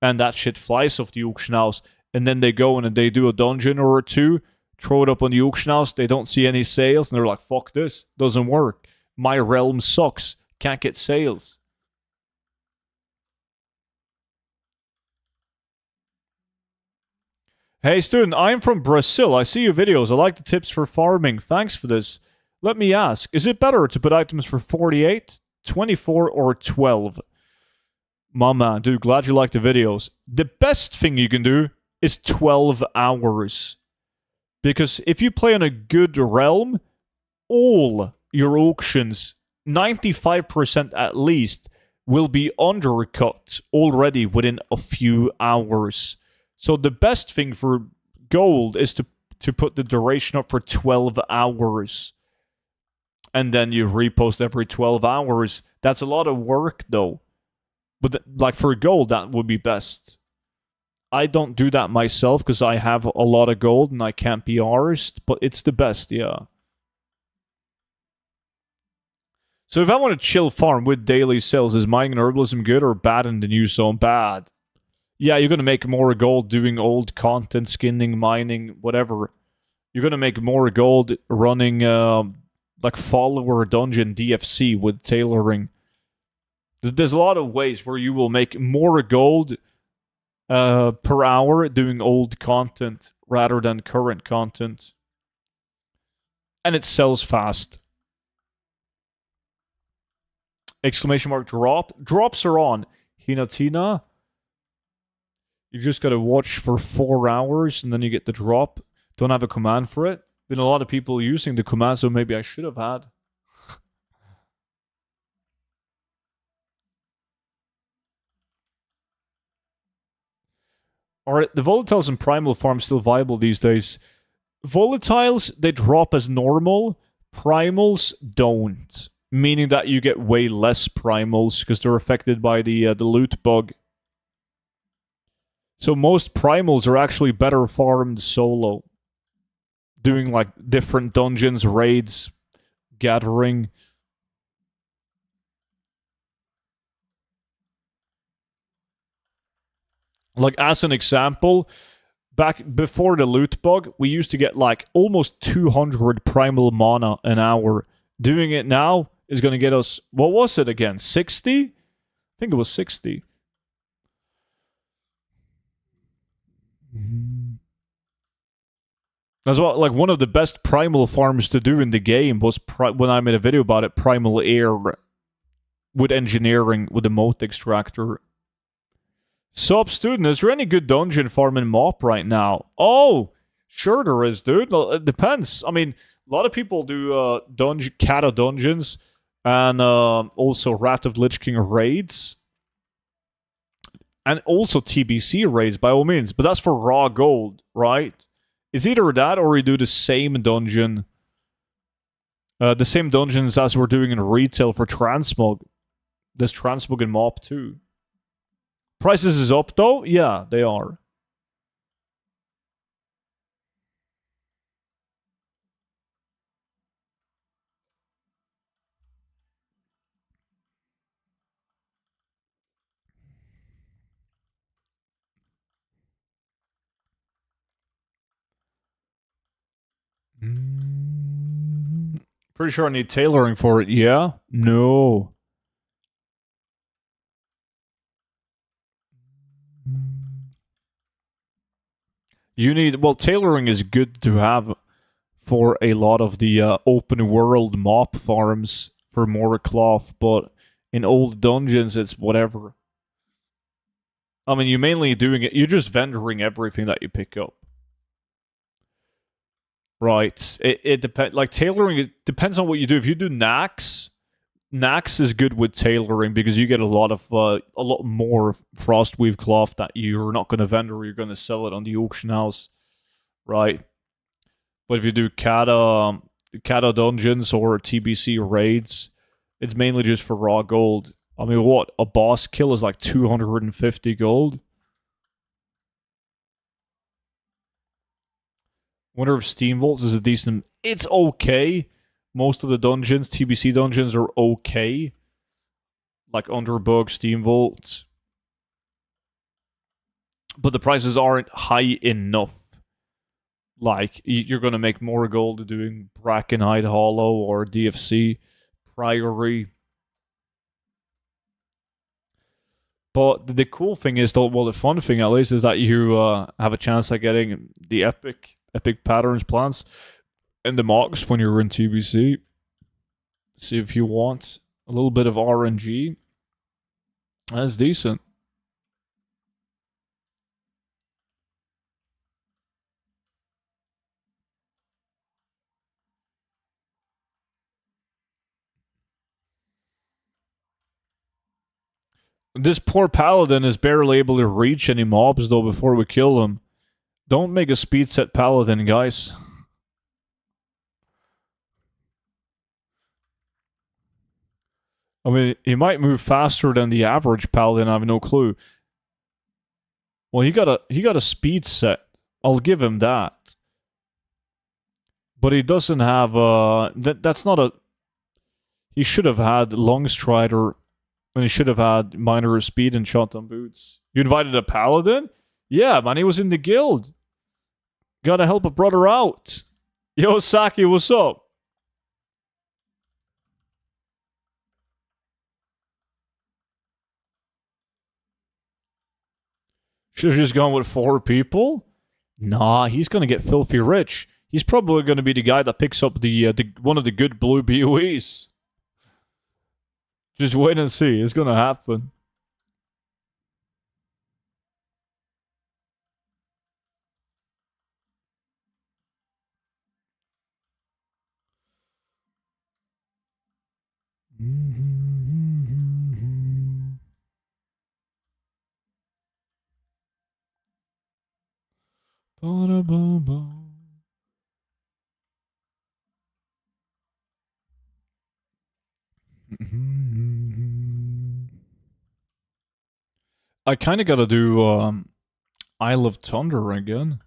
S1: And that shit flies off the auction house. And then they go and they do a dungeon or two, throw it up on the auction house, they don't see any sales, and they're like, fuck this, doesn't work. My realm sucks, can't get sales. Hey student, I'm from Brazil. I see your videos. I like the tips for farming. Thanks for this. Let me ask, is it better to put items for 48, 24, or 12? My man, dude, glad you like the videos. The best thing you can do is 12 hours. Because if you play on a good realm, all your auctions, 95% at least, will be undercut already within a few hours. So the best thing for gold is to put the duration up for 12 hours. And then you repost every 12 hours. That's a lot of work, though. But like for gold, that would be best. I don't do that myself because I have a lot of gold and I can't be arsed, but it's the best, yeah. So if I want to chill farm with daily sales, is mining and herbalism good or bad in the new zone? Bad. Yeah, you're going to make more gold doing old content, skinning, mining, whatever. You're going to make more gold running like follower dungeon DFC with tailoring. There's a lot of ways where you will make more gold per hour doing old content rather than current content. And it sells fast. Exclamation mark drop. Drops are on. Hinatina. You just gotta watch for 4 hours and then you get the drop. Don't have a command for it. Been a lot of people using the command, so maybe I should have had. Are the volatiles and primal farms still viable these days? Volatiles, they drop as normal. Primals don't. Meaning that you get way less primals because they're affected by the loot bug. So most primals are actually better farmed solo. Doing like different dungeons, raids, gathering. Like as an example, back before the loot bug, we used to get like almost 200 primal mana an hour. Doing it now is going to get us, what was it again? 60? I think it was 60. That's what, like, one of the best primal farms to do in the game was when I made a video about it, primal air with engineering with the moat extractor. Sup, student, is there any good dungeon farm in MoP right now? Oh, sure there is, dude. It depends. I mean, a lot of people do Kata dungeons and also Wrath of Lich King raids. And also TBC raids, by all means. But that's for raw gold, right? It's either that or you do the same dungeon. The same dungeons as we're doing in retail for Transmog. There's Transmog in MoP too. Prices is up though? Yeah, they are. Pretty sure I need tailoring for it. Yeah? No. You need, well, tailoring is good to have for a lot of the open world MoP farms for more cloth, but in old dungeons, it's whatever. I mean, you're mainly doing it, you're just vendoring everything that you pick up. Right. It depends, like tailoring, it depends on what you do. If you do Nax, Nax is good with tailoring because you get a lot more Frostweave cloth that you're not going to vendor, you're going to sell it on the auction house, right? But if you do Kata dungeons or TBC raids, it's mainly just for raw gold. I mean, what? A boss kill is like 250 gold? Wonder if Steam Vaults is a decent... It's okay. Most of the dungeons, TBC dungeons, are okay. Like Underbug, Steam Vaults. But the prices aren't high enough. Like, you're going to make more gold doing Brackenhide Hollow or DFC Priory. But the cool thing is, though, well, the fun thing at least is that you have a chance at getting the epic patterns plants in the mocks when you're in TBC. See if you want a little bit of RNG. That's decent. This poor paladin is barely able to reach any mobs, though, before we kill him. Don't make a speed set paladin, guys. I mean, he might move faster than the average paladin, I have no clue. Well, he got a speed set. I'll give him that. But he doesn't have that's not a... He should have had Longstrider, and he should have had minor speed and shotgun boots. You invited a paladin? Yeah, man, he was in the guild. Gotta help a brother out. Yo, Saki, what's up? Should have just gone with 4 people? Nah, he's gonna get filthy rich. He's probably going to be the guy that picks up the one of the good blue BOEs. Just wait and see. It's going to happen. I kind of got to do Isle of Thunder again.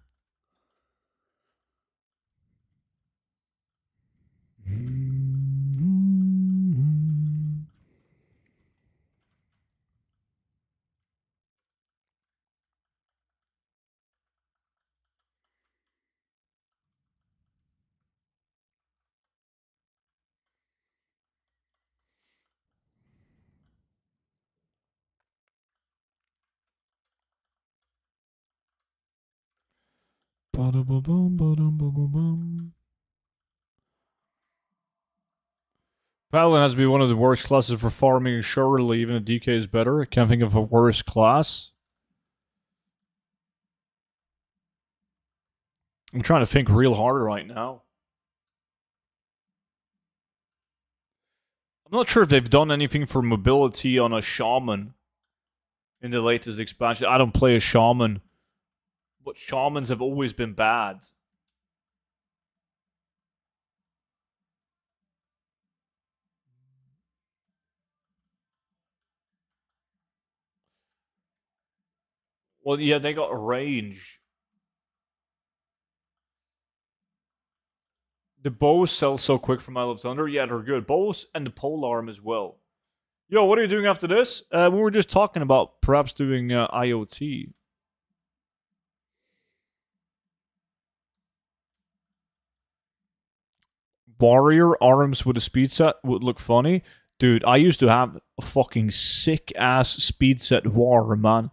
S1: Paladin has to be one of the worst classes for farming, surely even a DK is better. I can't think of a worse class. I'm trying to think real hard right now. I'm not sure if they've done anything for mobility on a shaman in the latest expansion. I don't play a shaman, but shamans have always been bad. Well, yeah, they got a range. The bows sell so quick from Isle of Thunder. Yeah, they're good. Bows and the polearm as well. Yo, what are you doing after this? We were just talking about perhaps doing IoT. Warrior arms with a speed set would look funny. Dude, I used to have a fucking sick ass speed set war, man.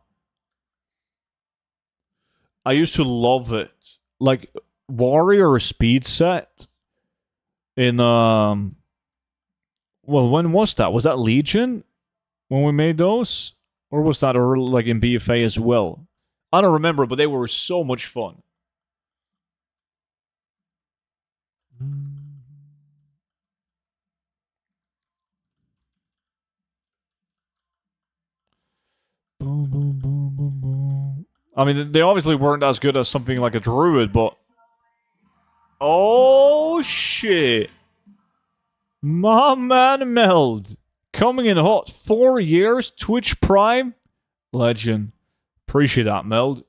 S1: I used to love it. Like warrior speed set in well, when was that? Was that Legion when we made those? Or was that early, like in BFA as well? I don't remember, but they were so much fun. Boom, boom, boom, boom, boom. I mean, they obviously weren't as good as something like a druid, but oh shit, my man Meld coming in hot. 4 years, Twitch Prime, legend. Appreciate that, Meld.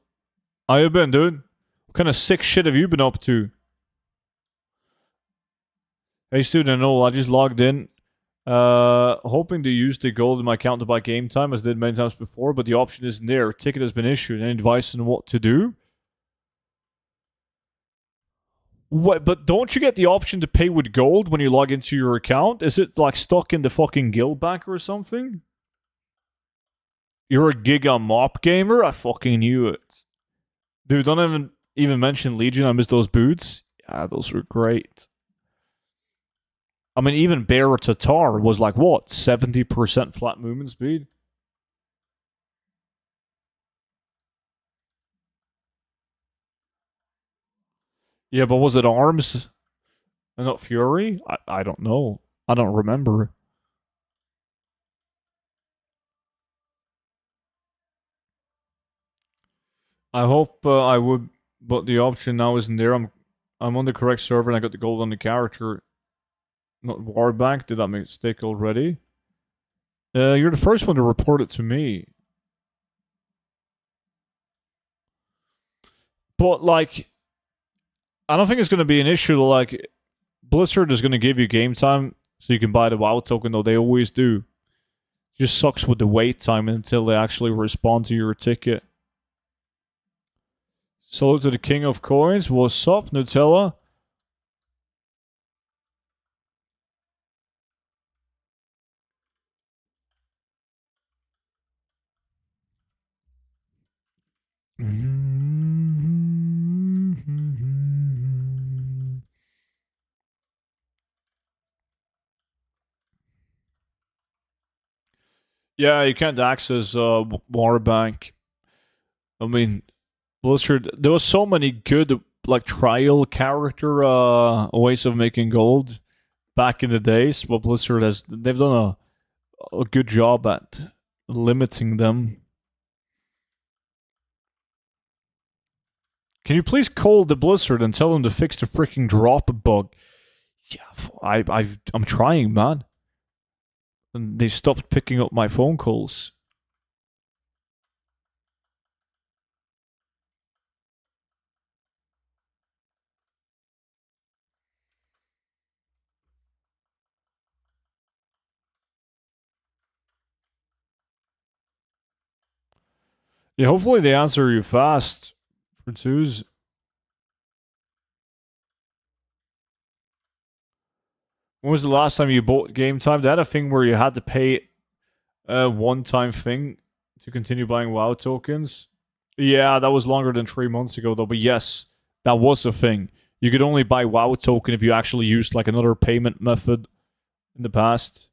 S1: How you been, dude? What kind of sick shit have you been up to? Hey, student, no, I just logged in. Hoping to use the gold in my account to buy game time, as I did many times before, but the option isn't there. Ticket has been issued. Any advice on what to do? What? But don't you get the option to pay with gold when you log into your account? Is it like stuck in the fucking guild bank or something? You're a Giga Mop gamer? I fucking knew it. Dude, don't even mention Legion. I miss those boots. Yeah, those were great. I mean, even Bear Tatar was like, what, 70% flat movement speed? Yeah, but was it arms and not fury? I don't know. I don't remember. I hope I would, but the option now isn't there. I'm on the correct server and I got the gold on the character. Not Warbank. Did that mistake already? You're the first one to report it to me. But like, I don't think it's going to be an issue. Like, Blizzard is going to give you game time so you can buy the WoW token, though they always do. It just sucks with the wait time until they actually respond to your ticket. Salute to the King of Coins. What's up, Nutella? Yeah, you can't access Warbank. I mean, Blizzard. There was so many good like trial character ways of making gold back in the days, but Blizzard has they've done a good job at limiting them. Can you please call the Blizzard and tell them to fix the freaking drop bug? Yeah, I'm trying, man. And they stopped picking up my phone calls. Yeah, hopefully they answer you fast for twos. When was the last time you bought Game Time? They had a thing where you had to pay a one-time thing to continue buying WoW tokens. Yeah, that was longer than 3 months ago, though. But yes, that was a thing. You could only buy WoW token if you actually used like another payment method in the past.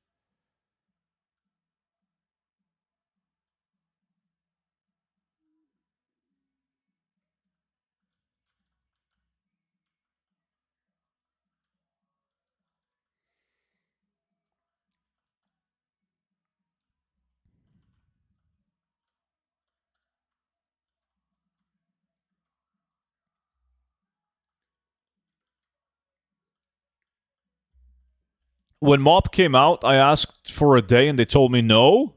S1: When Mob came out, I asked for a day and they told me no.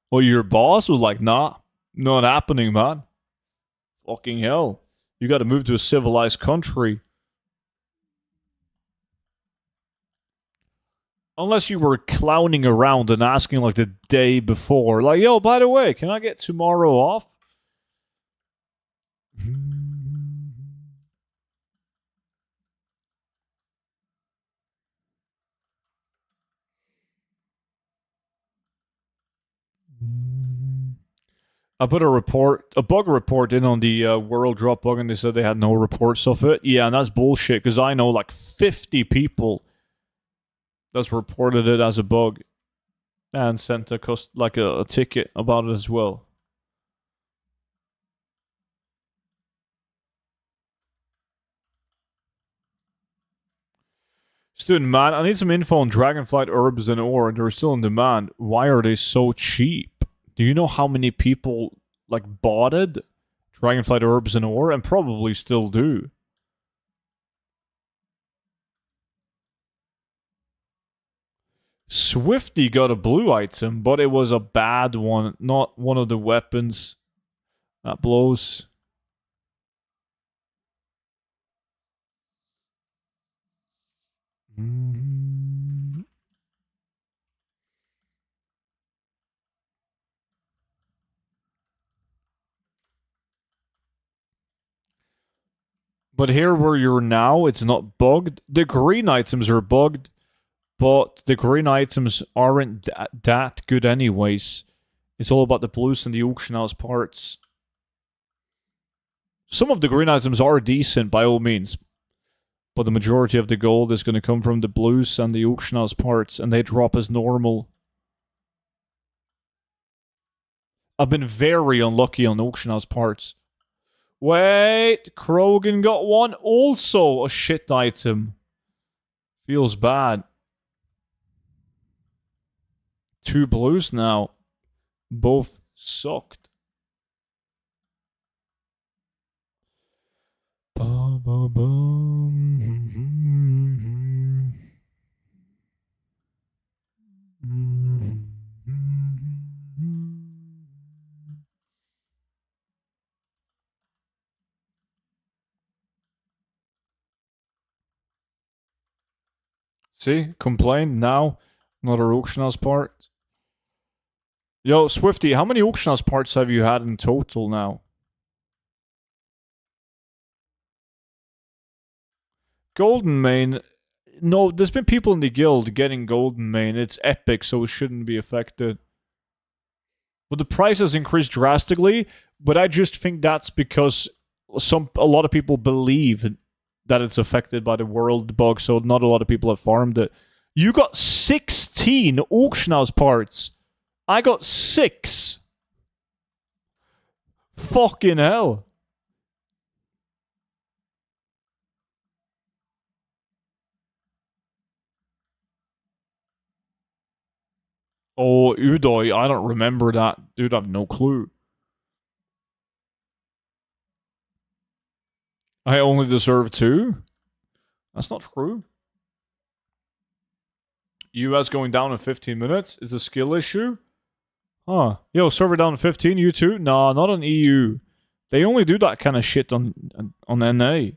S1: Well, your boss was like, nah, not happening, man. Fucking hell. You gotta move to a civilized country. Unless you were clowning around and asking like the day before, like, yo, by the way, can I get tomorrow off? I put a bug report in on the world drop bug, and they said they had no reports of it. Yeah, and that's bullshit because I know like 50 people that's reported it as a bug and sent a ticket about it as well. Student, man, I need some info on Dragonflight herbs and ore. They're still in demand. Why are they so cheap? Do you know how many people like bought it? Dragonflight herbs and ore, and probably still do. Swifty got a blue item, but it was a bad one, not one of the weapons that blows. But here where you're now, it's not bugged. The green items are bugged, but the green items aren't that good anyways. It's all about the blues and the auction house parts. Some of the green items are decent by all means, but the majority of the gold is going to come from the blues and the auction house parts, and they drop as normal. I've been very unlucky on auction house parts. Wait, Krogan got one. Also a shit item. Feels bad. 2 blues now. Both sucked. Ba, ba, See, complain now. Another auction house part. Yo, Swifty, how many auction house parts have you had in total now? Golden Main. No, there's been people in the guild getting Golden Main. It's epic, so it shouldn't be affected. But the price has increased drastically, but I just think that's because a lot of people believe that it's affected by the world bug, so not a lot of people have farmed it. You got 16 auction house parts. I got 6. Fucking hell. Oh, Udoy, I don't remember that. Dude, I have no clue. I only deserve 2? That's not true. US going down in 15 minutes? Is a skill issue? Huh. Yo, server down in 15, you too? Nah, not on EU. They only do that kind of shit on NA. They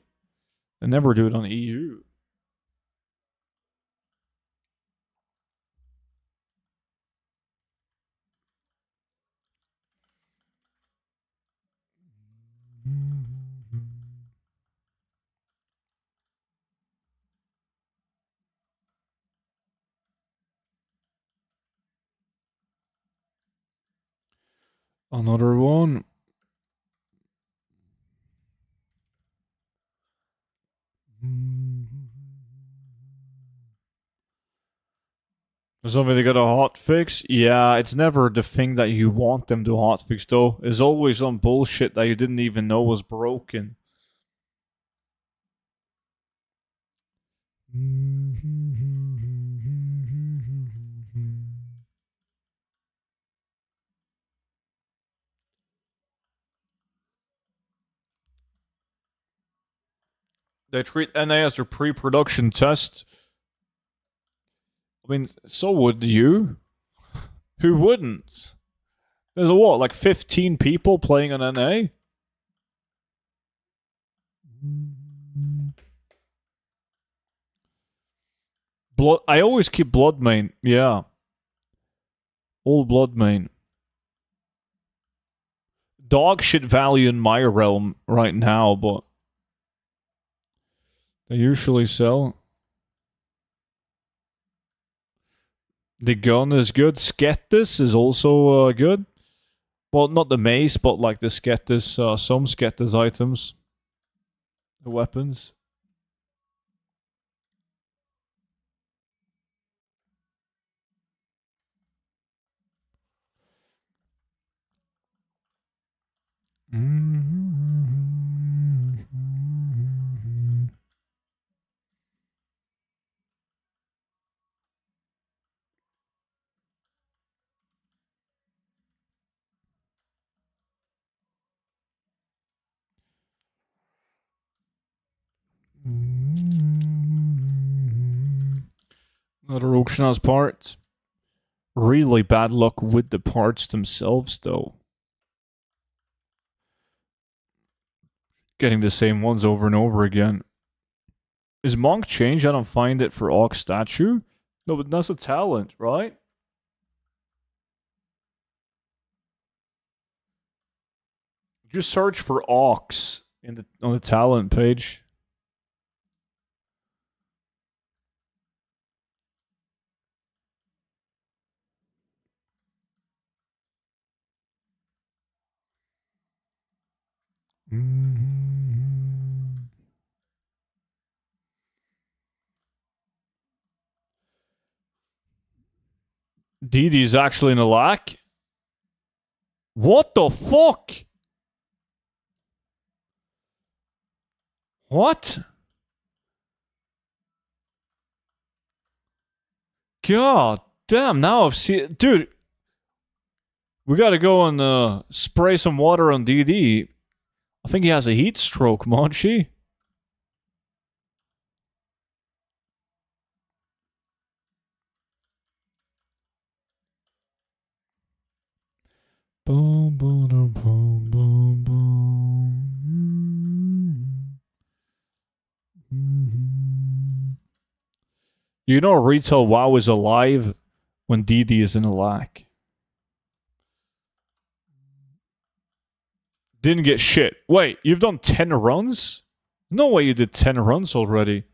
S1: never do it on EU. Another one. Somebody got a hotfix? Yeah, it's never the thing that you want them to hotfix though. It's always some bullshit that you didn't even know was broken. They treat NA as their pre-production test. I mean, so would you. Who wouldn't? There's what, like 15 people playing on NA? Blood. I always keep blood main. Yeah. All blood main. Dog shit value in my realm right now, but they usually sell. The gun is good. Skettis is also good. Well, not the mace, but like the Skettis, some Skettis items. The weapons. Another auction has parts. Really bad luck with the parts themselves, though. Getting the same ones over and over again. Is Monk changed? I don't find it for Ox statue. No, but that's a talent, right? Just search for Ox on the talent page. DD's actually in a lack? What the fuck? What? God damn, now I've seen... Dude, we gotta go and spray some water on DD. I think he has a heat stroke, Monchi. Boom, boom, boom, boom, boom. You know retail WoW is alive when DD is in a lack. Didn't get shit. Wait, you've done 10 runs? No way you did 10 runs already.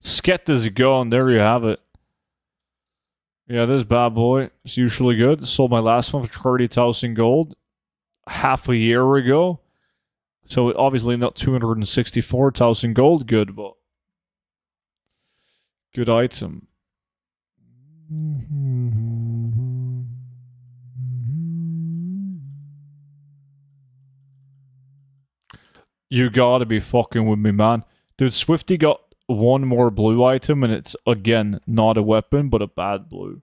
S1: Sket is gone. There you have it. Yeah, this bad boy is usually good. Sold my last one for 30,000 gold half a year ago. So obviously not 264,000 gold good, but good item. You gotta be fucking with me, man. Dude, Swifty got one more blue item, and it's, again, not a weapon, but a bad blue.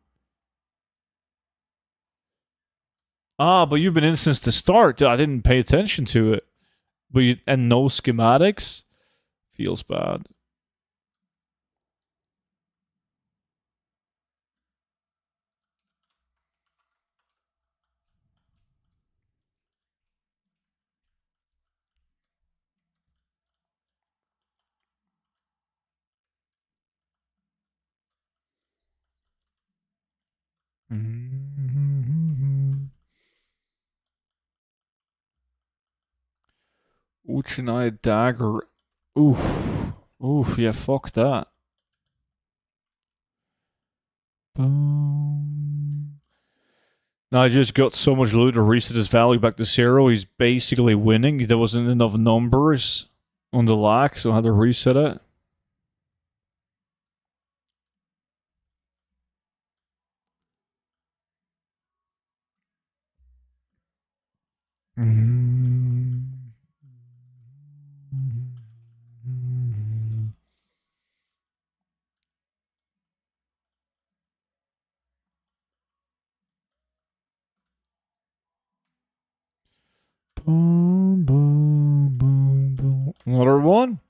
S1: Ah, but you've been in since the start. I didn't pay attention to it. But and no schematics? Feels bad. Uchinai dagger. Oof. Oof, yeah, fuck that. Boom. Now I just got so much loot to reset his value back to 0. He's basically winning. There wasn't enough numbers on the lock, so I had to reset it. Boom, boom, boom, boom. Another one?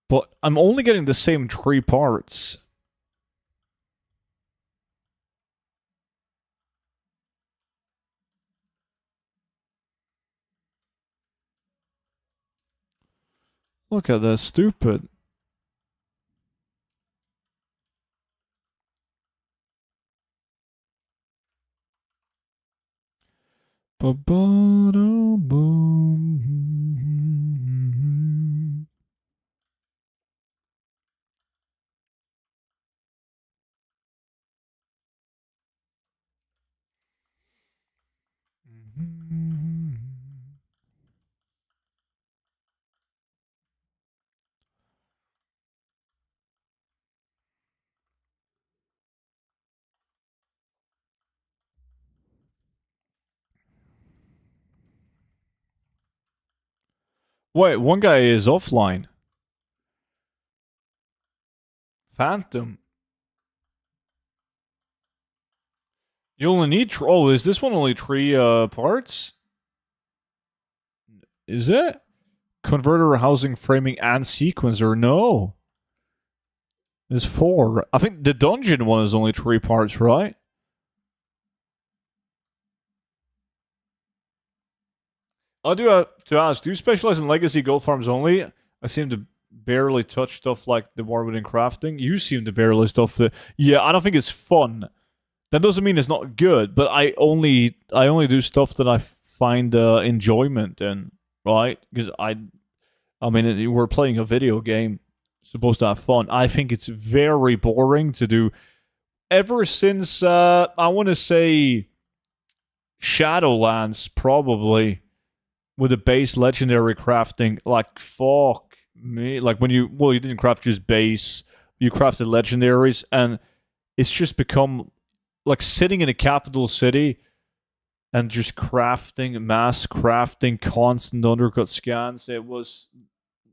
S1: But I'm only getting the same 3 parts. Look at that, stupid. Ba-ba-da-boom. Wait, one guy is offline. Phantom. You only need... Oh, is this one only 3 parts? Is it? Converter, housing, framing, and sequencer. No. There's 4. I think the dungeon one is only 3 parts, right? I do have to ask, do you specialize in legacy Goldfarms only? I seem to barely touch stuff like the Warwood and crafting. You seem to barely stuff the... Yeah, I don't think it's fun. That doesn't mean it's not good, but I only do stuff that I find enjoyment in, right? Because I mean, we're playing a video game, supposed to have fun. I think it's very boring to do. Ever since I want to say Shadowlands, probably, with the base legendary crafting, like fuck me. Like when you didn't craft just base, you crafted legendaries, and it's just become like sitting in a capital city and just crafting, mass crafting, constant undercut scans. It was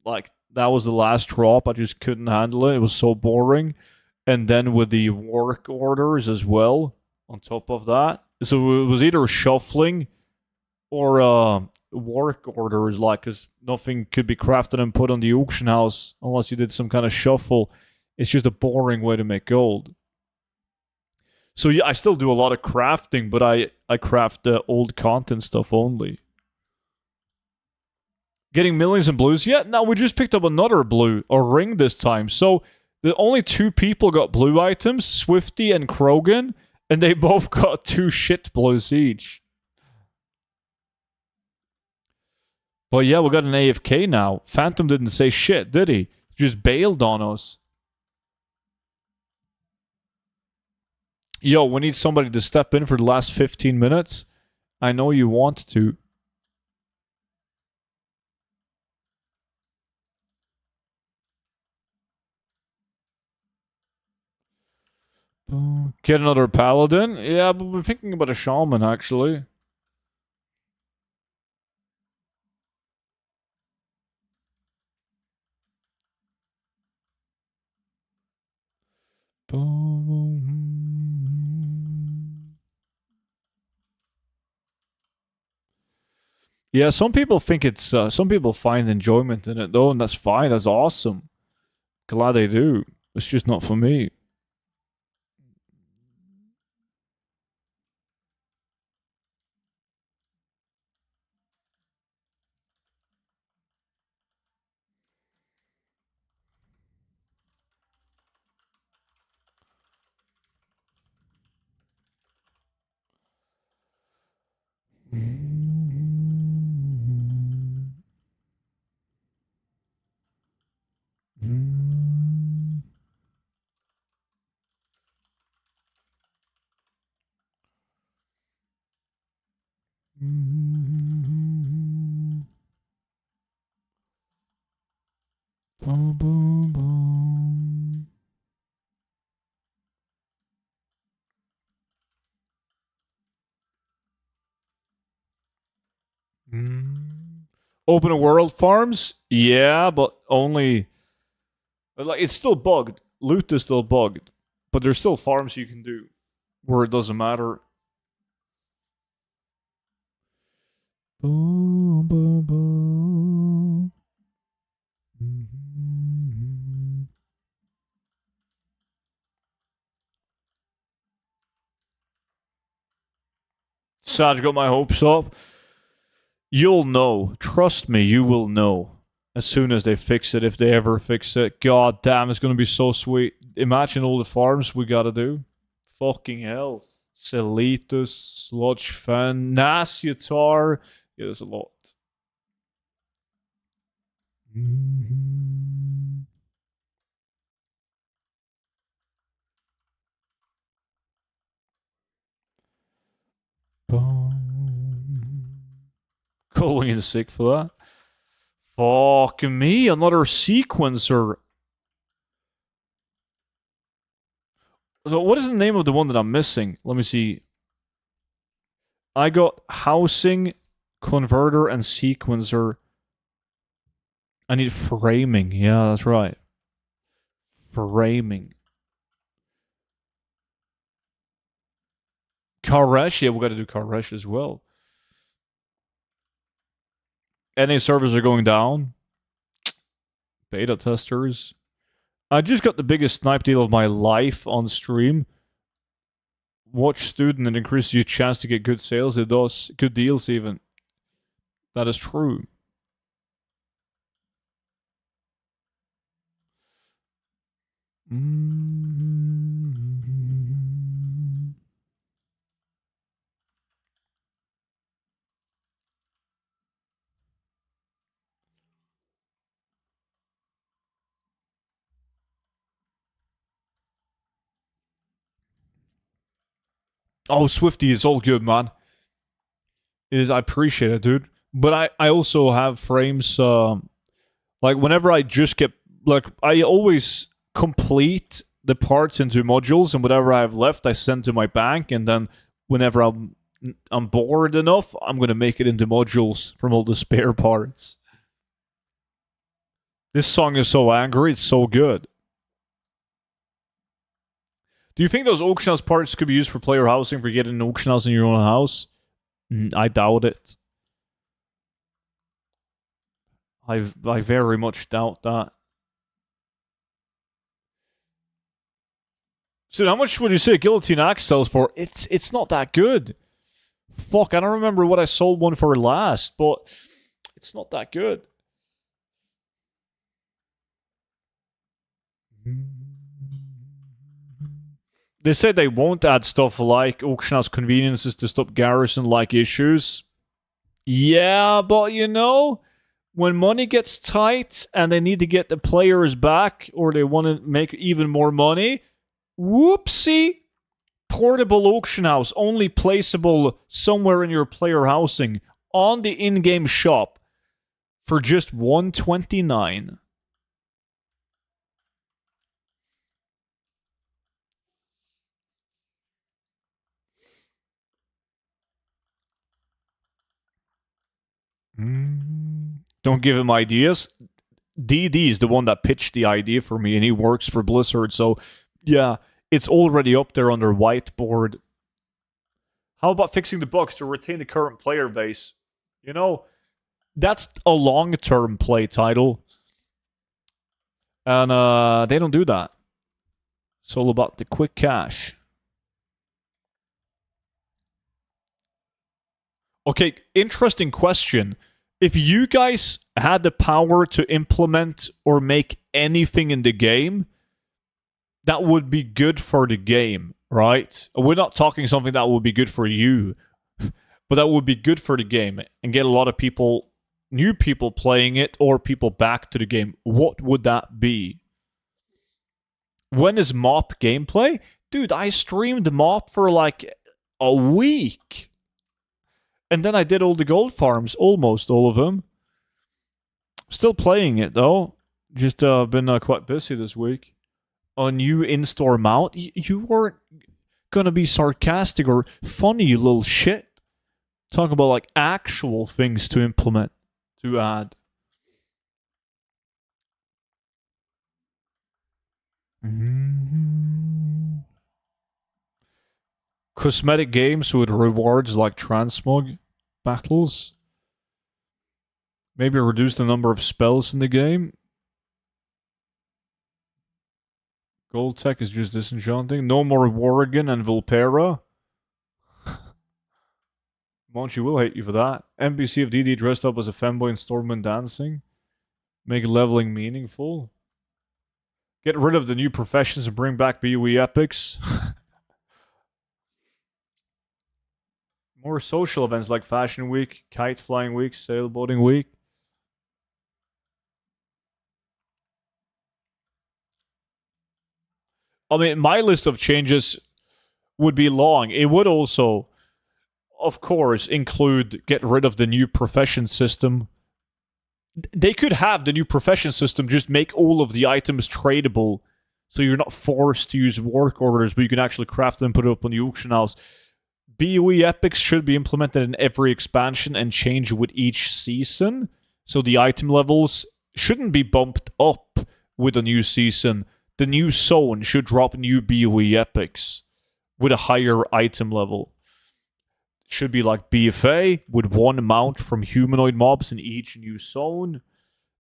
S1: like, that was the last drop. I just couldn't handle it. It was so boring. And then with the work orders as well, on top of that. So it was either shuffling or work orders, like, because nothing could be crafted and put on the auction house unless you did some kind of shuffle. It's just a boring way to make gold. So yeah, I still do a lot of crafting, but I craft old content stuff only. Getting millions in blues? Yeah, no, we just picked up another blue, a ring this time. So the only 2 people got blue items, Swifty and Krogan, and they both got 2 shit blues each. But yeah, we got an AFK now. Phantom didn't say shit, did he? Just bailed on us. Yo, we need somebody to step in for the last 15 minutes. I know you want to. Get another paladin? Yeah, but we're thinking about a shaman, actually. Yeah, some people think it's... some people find enjoyment in it, though, and that's fine. That's awesome. Glad they do. It's just not for me. Open world farms? Yeah, but only... Like, it's still bugged. Loot is still bugged. But there's still farms you can do where it doesn't matter. Boom, boom, boom. Saj got my hopes up. You'll know. Trust me, you will know. As soon as they fix it, if they ever fix it. God damn, it's gonna be so sweet. Imagine all the farms we gotta do. Fucking hell. Celitus, Sludge Fan, Nasiatar. Yeah, there's a lot. Calling in sick for that. Fuck me, another sequencer. So what is the name of the one that I'm missing? Let me see. I got housing, converter, and sequencer. I need framing. Yeah, that's right. Framing. Karesh, yeah, we gotta do Karesh as well. NA servers are going down. Beta testers. I just got the biggest snipe deal of my life on stream. Watch student, it increases your chance to get good sales. It does. Good deals even. That is true. Oh, Swifty is all good, man. It is. I appreciate it, dude. But I also have frames. Like whenever I just get like I always complete the parts into modules, and whatever I have left, I send to my bank, and then whenever I'm bored enough, I'm gonna make it into modules from all the spare parts. This song is so angry. It's so good. Do you think those auction house parts could be used for player housing for getting an auction house in your own house? I doubt it. I very much doubt that. So how much would you say a guillotine axe sells for? It's not that good. Fuck, I don't remember what I sold one for last, but it's not that good. They said they won't add stuff like auction house conveniences to stop garrison-like issues. Yeah, but you know, when money gets tight and they need to get the players back or they want to make even more money, whoopsie, portable auction house, only placeable somewhere in your player housing on the in-game shop for just $129. Don't give him ideas. DD is the one that pitched the idea for me, and he works for Blizzard, so yeah, it's already up there on their whiteboard. How about fixing the bugs to retain the current player base? You know, that's a long-term play title. And they don't do that. It's all about the quick cash. Okay, interesting question. If you guys had the power to implement or make anything in the game, that would be good for the game, right? We're not talking something that would be good for you, but that would be good for the game and get a lot of people, new people playing it or people back to the game. What would that be? When is MOP gameplay? Dude, I streamed MOP for like a week. And then I did all the gold farms, almost all of them. Still playing it though. Just been quite busy this week. A new in-store mount? You weren't gonna be sarcastic or funny, you little shit. Talk about like actual things to implement, to add. Cosmetic games with rewards like Transmog battles. Maybe reduce the number of spells in the game. Gold tech is just disenchanting. No more Worrigan and Vulpera. Monchi will hate you for that. NPC of DD dressed up as a femboy and Stormwind dancing. Make leveling meaningful. Get rid of the new professions and bring back BOE epics. More social events like Fashion Week, Kite Flying Week, Sailboating Week. I mean, my list of changes would be long. It would also, of course, include get rid of the new profession system. They could have the new profession system just make all of the items tradable, so you're not forced to use work orders, but you can actually craft them and put it up on the auction house. BOE epics should be implemented in every expansion and change with each season, so the item levels shouldn't be bumped up with a new season. The new zone should drop new BOE epics with a higher item level. It should be like BFA with one mount from humanoid mobs in each new zone.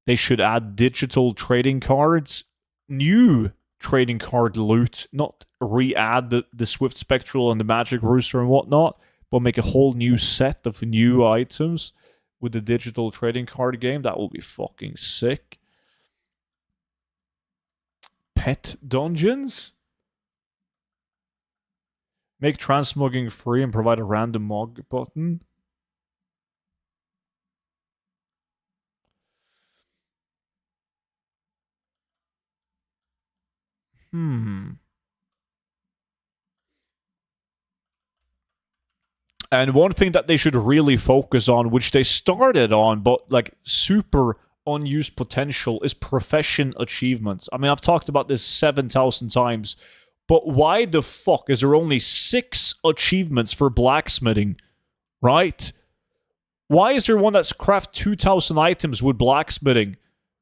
S1: They should add digital trading cards, new trading card loot, not re-add the Swift Spectral and the Magic Rooster and whatnot, but make a whole new set of new items with the digital trading card game. That will be fucking sick. Pet dungeons? Make transmogging free and provide a random mog button. And one thing that they should really focus on, which they started on, but like super unused potential, is profession achievements. I mean, I've talked about this 7,000 times, but why the fuck is there only 6 achievements for blacksmithing, right? Why is there one that's craft 2,000 items with blacksmithing?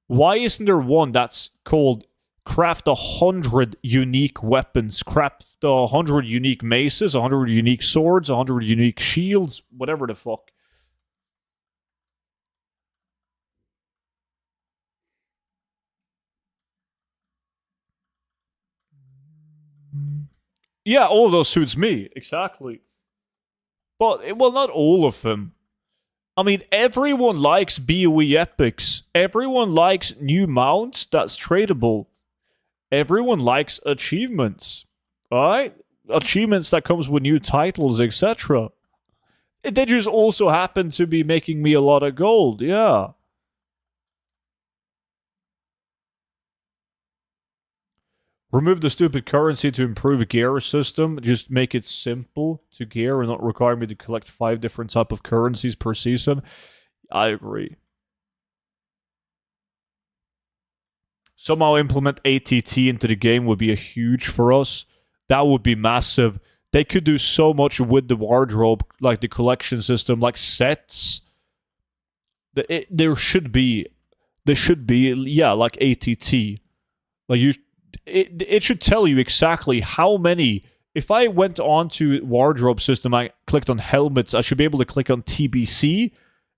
S1: Why isn't there one that's called craft 100 unique weapons, craft 100 unique maces, 100 unique swords, 100 unique shields, whatever the fuck? Yeah, all of those suits me, exactly. But, well, not all of them. I mean, everyone likes BOE epics. Everyone likes new mounts that's tradable. Everyone likes achievements, right? Achievements that comes with new titles, etc. They just also happen to be making me a lot of gold, yeah. Remove the stupid currency to improve gear system. Just make it simple to gear and not require me to collect 5 different type of currencies per season. I agree. Somehow implement ATT into the game would be a huge for us. That would be massive. They could do so much with the wardrobe, like the collection system, like sets. There should be, yeah, like ATT. Like it should tell you exactly how many. If I went on to wardrobe system, I clicked on helmets, I should be able to click on TBC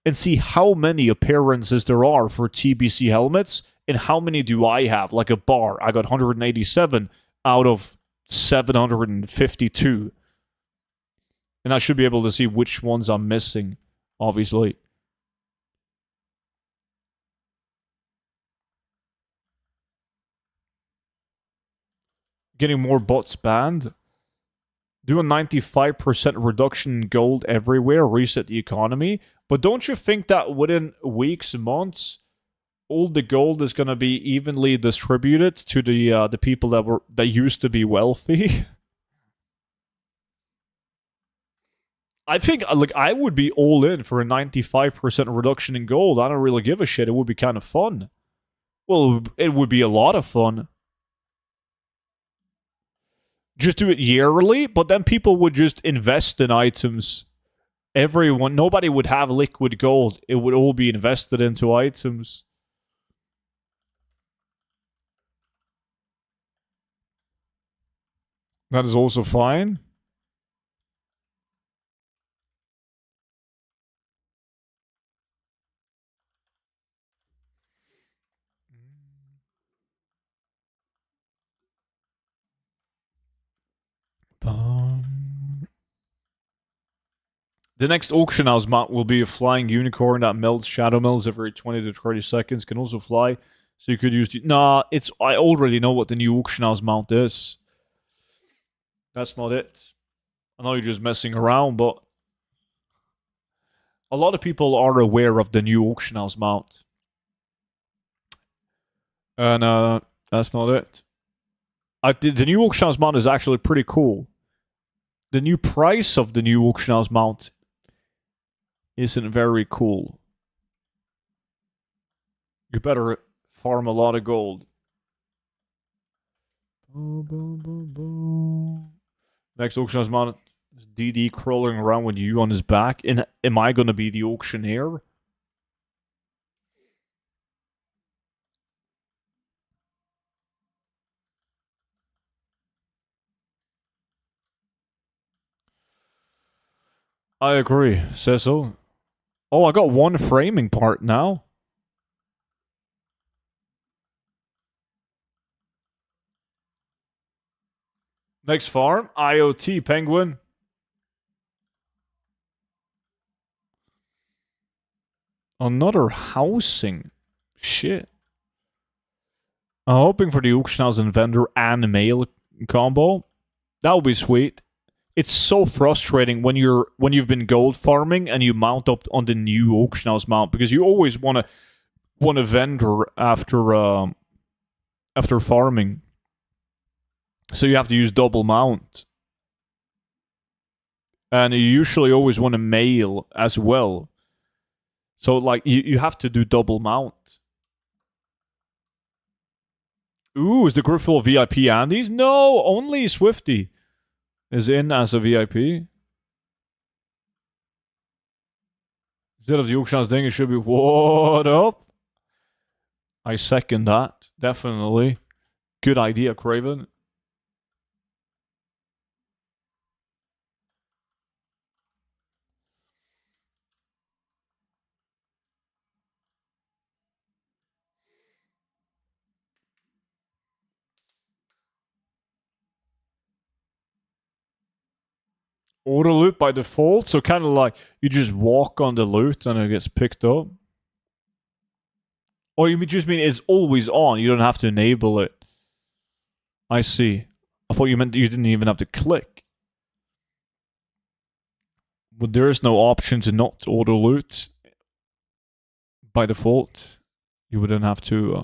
S1: and see how many appearances there are for TBC helmets and how many do I have. Like a bar, I got 187 out of 752. And I should be able to see which ones I'm missing, obviously. Getting more bots banned. Do a 95% reduction in gold everywhere, reset the economy. But don't you think that within weeks, months, all the gold is going to be evenly distributed to the people that used to be wealthy? I think like I would be all in for a 95% reduction in gold. I don't really give a shit. It would be kind of fun. Well, it would be a lot of fun. Just do it yearly, but then people would just invest in items. Nobody would have liquid gold. It would all be invested into items. That is also fine. The next auction house mount will be a flying unicorn that melts shadow mills every 20 to 30 seconds. Can also fly, so you could use the... Nah, I already know what the new auction house mount is. That's not it. I know you're just messing around, but a lot of people are aware of the new auction house mount. And that's not it. The new auction house mount is actually pretty cool. The new price of the new auction house mount isn't very cool. You better farm a lot of gold. Next auction house mount is DD crawling around with you on his back. And am I gonna be the auctioneer? I agree, Cecil. Oh, I got one framing part now. Next farm, IoT Penguin. Another housing. Shit. I'm hoping for the auction house and vendor and mail combo. That would be sweet. It's so frustrating when you've been gold farming and you mount up on the new auction house mount because you always want a vendor after farming. So you have to use double mount. And you usually always want to mail as well. So like you have to do double mount. Ooh, is the group full of VIP Andes? No, only Swifty is in as a VIP. Instead of the auction house thing, it should be what up? I second that. Definitely. Good idea, Craven. Auto loot by default, so kind of like you just walk on the loot and it gets picked up. Or you just mean it's always on, you don't have to enable it. I see. I thought you meant you didn't even have to click. But there is no option to not auto loot by default. You wouldn't have to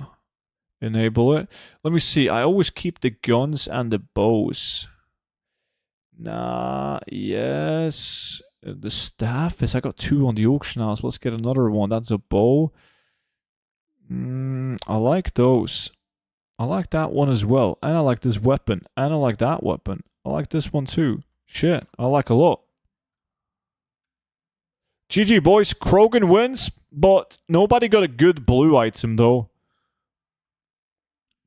S1: enable it. Let me see. I always keep the guns and the bows. Nah, yes. The staff is, I got 2 on the auction house. Let's get another one. That's a bow. I like those. I like that one as well. And I like this weapon. And I like that weapon. I like this one too. Shit, I like a lot. GG boys, Krogan wins, but nobody got a good blue item though.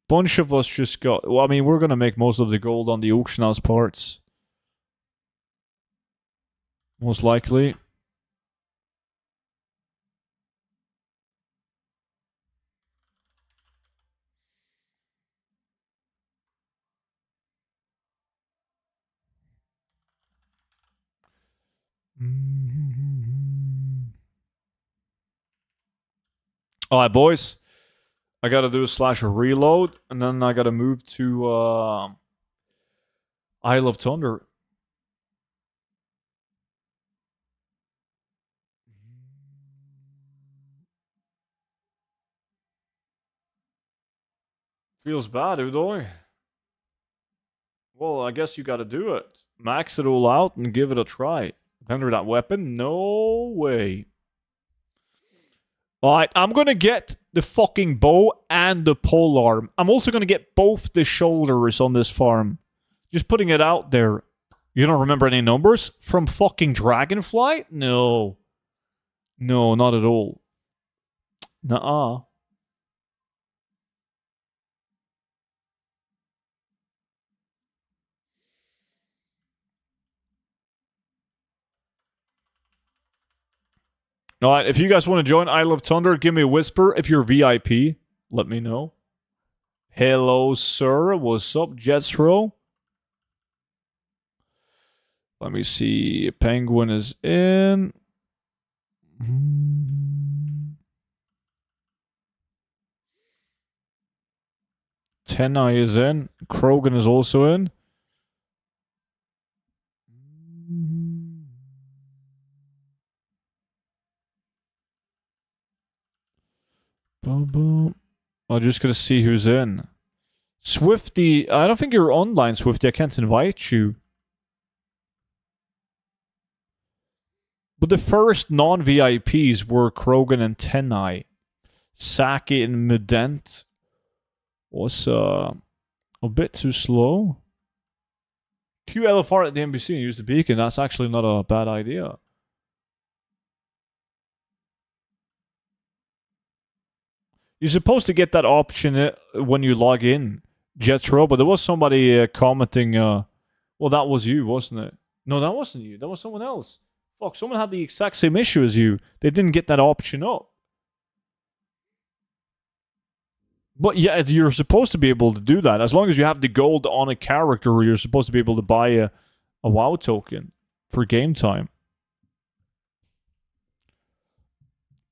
S1: Bunch of us just got... Well, I mean, we're gonna make most of the gold on the auction house parts. Most likely. Alright, boys. I gotta do a /reload, and then I gotta move to Isle of Thunder. Feels bad, Udoy. Well, I guess you gotta do it. Max it all out and give it a try. Enter that weapon? No way. Alright, I'm gonna get the fucking bow and the polearm. I'm also gonna get both the shoulders on this farm. Just putting it out there. You don't remember any numbers? From fucking Dragonflight? No. No, not at all. Nuh-uh. Alright, if you guys want to join Isle of Thunder, give me a whisper. If you're VIP, let me know. Hello, sir. What's up, Jethro? Let me see. Penguin is in. Tenai is in. Krogan is also in. Boom, boom. I'm just gonna see who's in. Swifty, I don't think you're online, Swifty. I can't invite you. But the first non-VIPs were Krogan and Tenai. Saki and Mudent was a bit too slow. QLFR at the NBC and use the beacon. That's actually not a bad idea. You're supposed to get that option when you log in, Jethro, but there was somebody commenting, well, that was you, wasn't it? No, that wasn't you. That was someone else. Fuck, someone had the exact same issue as you. They didn't get that option up. But yeah, you're supposed to be able to do that. As long as you have the gold on a character, you're supposed to be able to buy a WoW token for game time.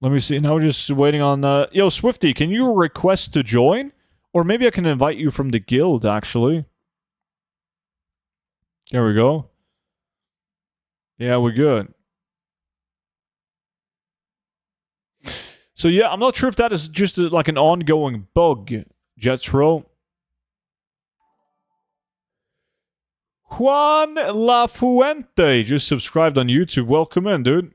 S1: Let me see. Now we're just waiting on... Yo, Swifty, can you request to join? Or maybe I can invite you from the guild, actually. There we go. Yeah, we're good. So yeah, I'm not sure if that is just like an ongoing bug, Jethro. Juan Lafuente just subscribed on YouTube. Welcome in, dude.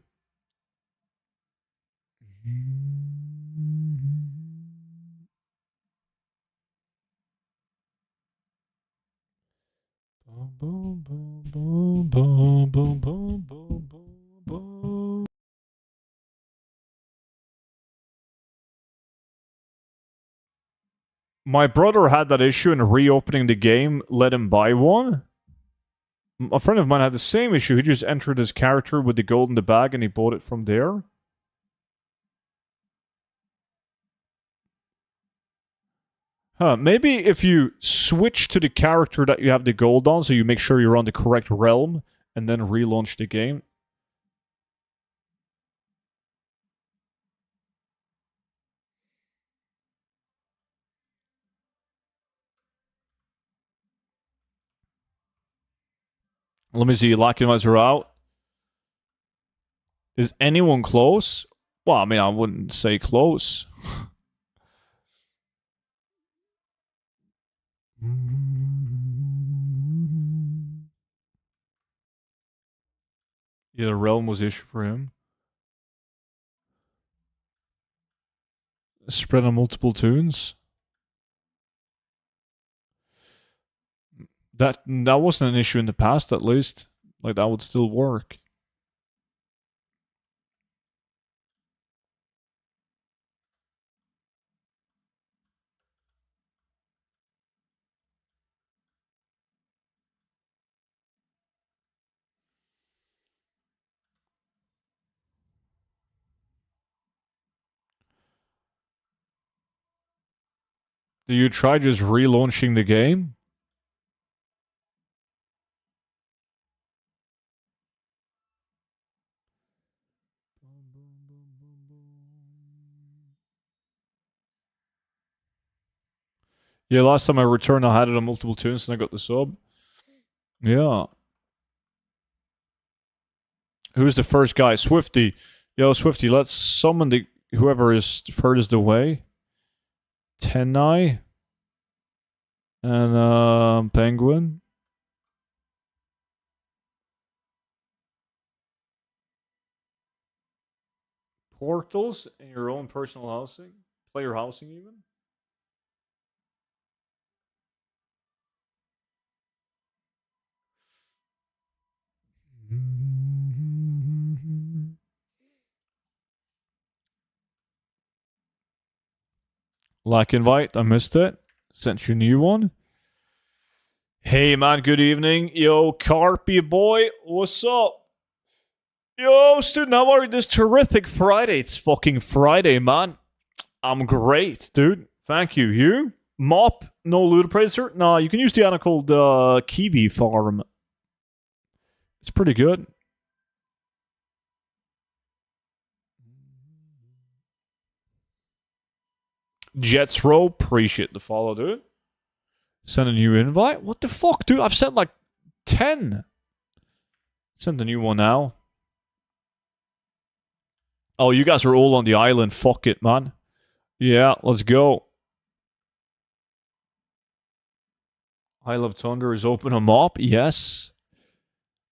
S1: My brother had that issue and reopening the game let him buy one. A friend of mine had the same issue. He just entered his character with the gold in the bag and he bought it from there. Huh, maybe if you switch to the character that you have the gold on, so you make sure you're on the correct realm, and then relaunch the game. Let me see, Lacumizer out. Is anyone close? Well, I mean, I wouldn't say close. Yeah, the realm was issued for him. Spread on multiple tunes. That wasn't an issue in the past, at least. Like, that would still work. Do you try just relaunching the game? Yeah, last time I returned, I had it on multiple tunes and I got the sub. Yeah. Who's the first guy? Swifty. Yo, Swifty, let's summon the whoever is furthest away. Tenai. And Penguin. Portals in your own personal housing? Player housing even? Like invite, I missed it. Sent you a new one. Hey man, good evening. Yo, Carpy boy, what's up? Yo, student, how are you this terrific Friday? It's fucking Friday, man. I'm great, dude. Thank you. You? Mop? No Ludopraiser? Nah, you can use the anna called Kiwi Farm. It's pretty good. Jets Row, appreciate the follow, dude. Send a new invite? What the fuck, dude? I've sent like 10. Send a new one now. Oh, you guys are all on the island. Fuck it, man. Yeah, let's go. Isle of Thunder is open a mop? Yes.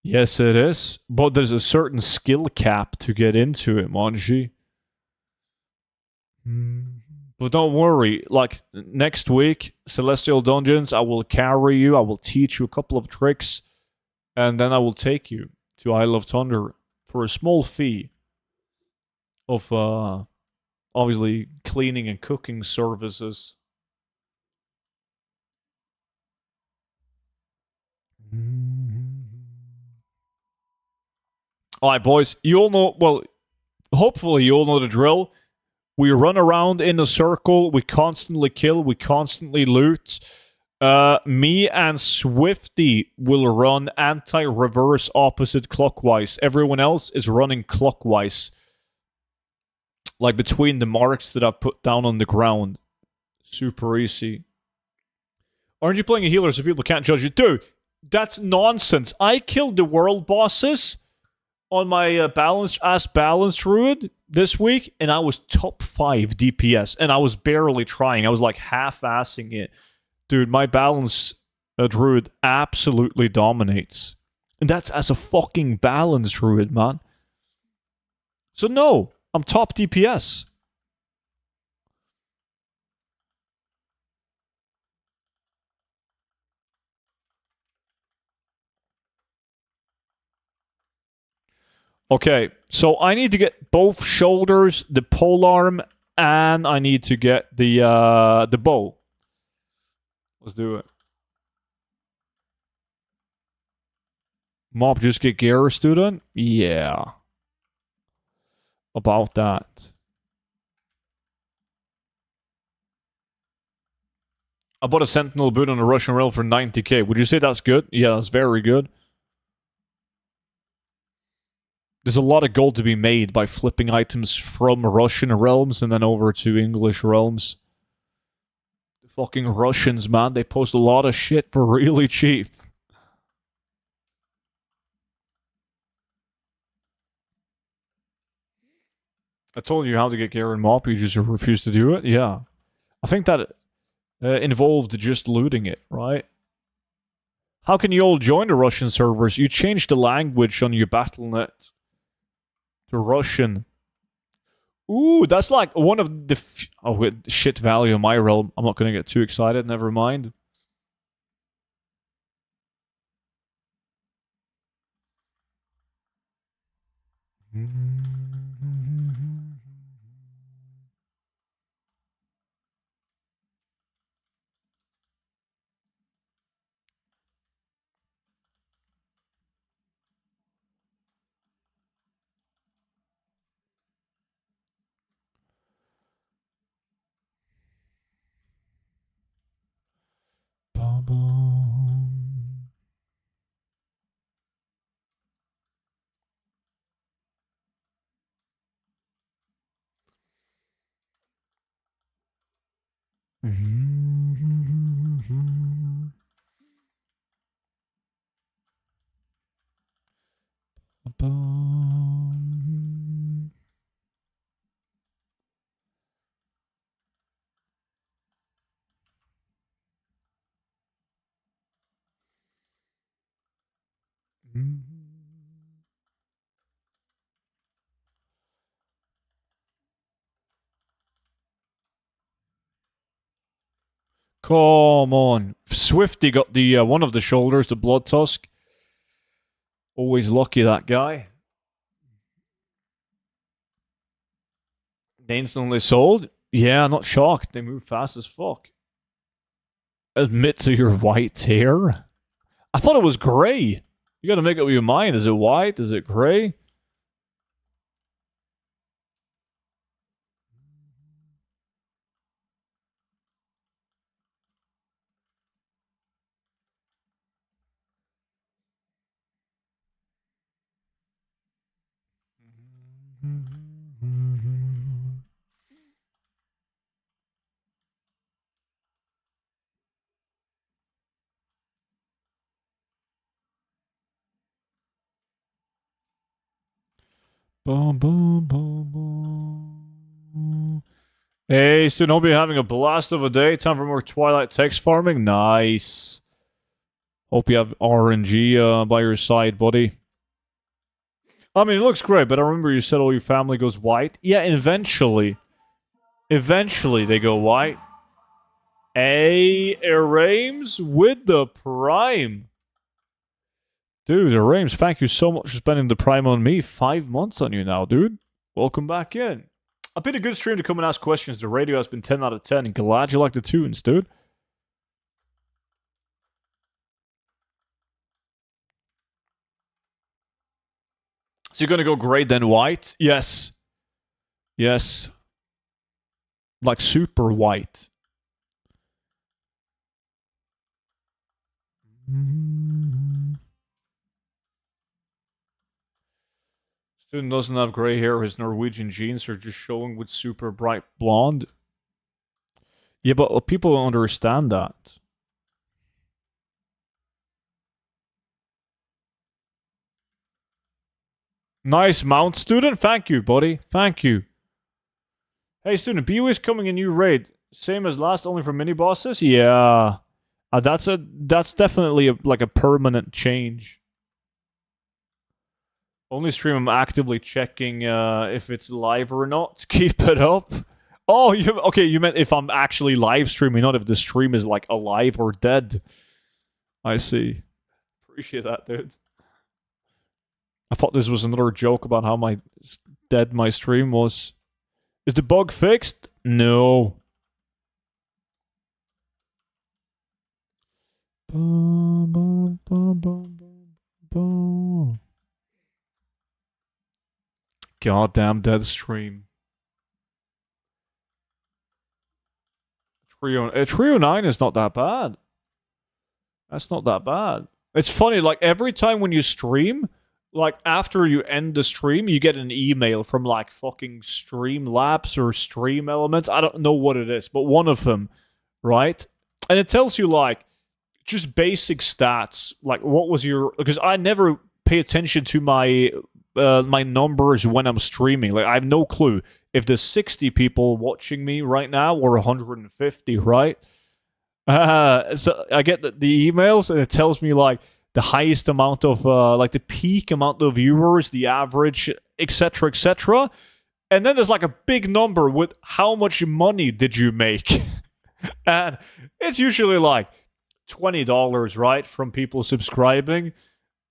S1: Yes, it is. But there's a certain skill cap to get into it, Manji. But don't worry. Like, next week, Celestial Dungeons, I will carry you. I will teach you a couple of tricks. And then I will take you to Isle of Thunder for a small fee of, obviously, cleaning and cooking services. Alright, boys. You all know, well, hopefully you all know the drill. We run around in a circle. We constantly kill. We constantly loot. Me and Swifty will run anti-reverse opposite clockwise. Everyone else is running clockwise. Like between the marks that I've put down on the ground. Super easy. Aren't you playing a healer so people can't judge you? Dude, that's nonsense. I killed the world bosses on my balanced druid this week, and I was top 5 DPS, and I was barely trying. I was like half-assing it. Dude, my balanced druid absolutely dominates. And that's as a fucking balanced druid, man. So no, I'm top DPS. Okay, so I need to get both shoulders, the polearm, and I need to get the bow. Let's do it. Mob just get gear, student? Yeah. About that. I bought a Sentinel boot on a Russian Rail for 90k. Would you say that's good? Yeah, that's very good. There's a lot of gold to be made by flipping items from Russian realms and then over to English realms. The fucking Russians, man, they post a lot of shit for really cheap. I told you how to get Garen Mop, you just refused to do it? Yeah. I think that involved just looting it, right? How can you all join the Russian servers? You change the language on your BattleNet to Russian. Ooh, that's like one of the... oh, wait, shit value in my realm. I'm not going to get too excited. Never mind. Come on. Swifty got the one of the shoulders, the Blood Tusk. Always lucky, that guy. They instantly sold? Yeah, not shocked. They move fast as fuck. Admit to your white hair? I thought it was grey. You gotta make up your mind. Is it white? Is it grey? Boom, boom, boom, boom. Hey, student, hope you're having a blast of a day. Time for more Twilight text farming. Nice. Hope you have RNG by your side, buddy. I mean, it looks great, but I remember you said all your family goes white. Yeah, eventually. Eventually they go white. Hey, Arames with the Prime. Dude, Arames, thank you so much for spending the Prime on me. 5 months on you now, dude. Welcome back in. I've been a good stream to come and ask questions. The radio has been 10 out of 10. Glad you like the tunes, dude. So you're gonna go grey then white? Yes. Yes. Like super white. Student doesn't have grey hair. His Norwegian genes are just showing with super bright blonde. Yeah, but people don't understand that. Nice mount, student. Thank you, buddy. Thank you. Hey, student. BU is coming a new raid. Same as last, only for mini bosses. Yeah, that's definitely like a permanent change. Only stream I'm actively checking if it's live or not. Keep it up. Oh, okay. You meant if I'm actually live streaming, not if the stream is like alive or dead. I see. Appreciate that, dude. I thought this was another joke about how dead my stream was. Is the bug fixed? No. Goddamn dead stream. Trio 9 is not that bad. That's not that bad. It's funny, like every time when you stream, like after you end the stream, you get an email from like fucking Streamlabs or Stream Elements. I don't know what it is, but one of them, right? And it tells you like just basic stats, like what was your... Because I never pay attention to my my numbers when I'm streaming. Like I have no clue if there's 60 people watching me right now or 150, right? So I get the emails and it tells me like the highest amount of like the peak amount of viewers, the average, etc., etc. And then there's like a big number with how much money did you make? And it's usually like $20, right, from people subscribing.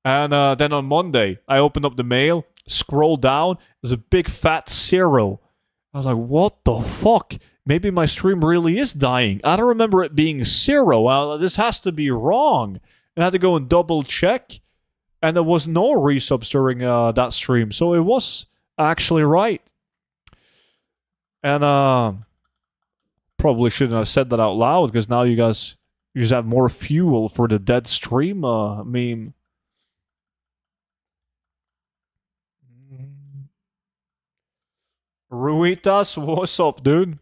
S1: And then on Monday, I opened up the mail, scroll down, there's a big fat 0. I was like, what the fuck? Maybe my stream really is dying. I don't remember it being 0. This has to be wrong. And I had to go and double check. And there was no resubs during that stream. So it was actually right. And probably shouldn't have said that out loud because now you just have more fuel for the dead stream meme. Ruitas, what's up, dude?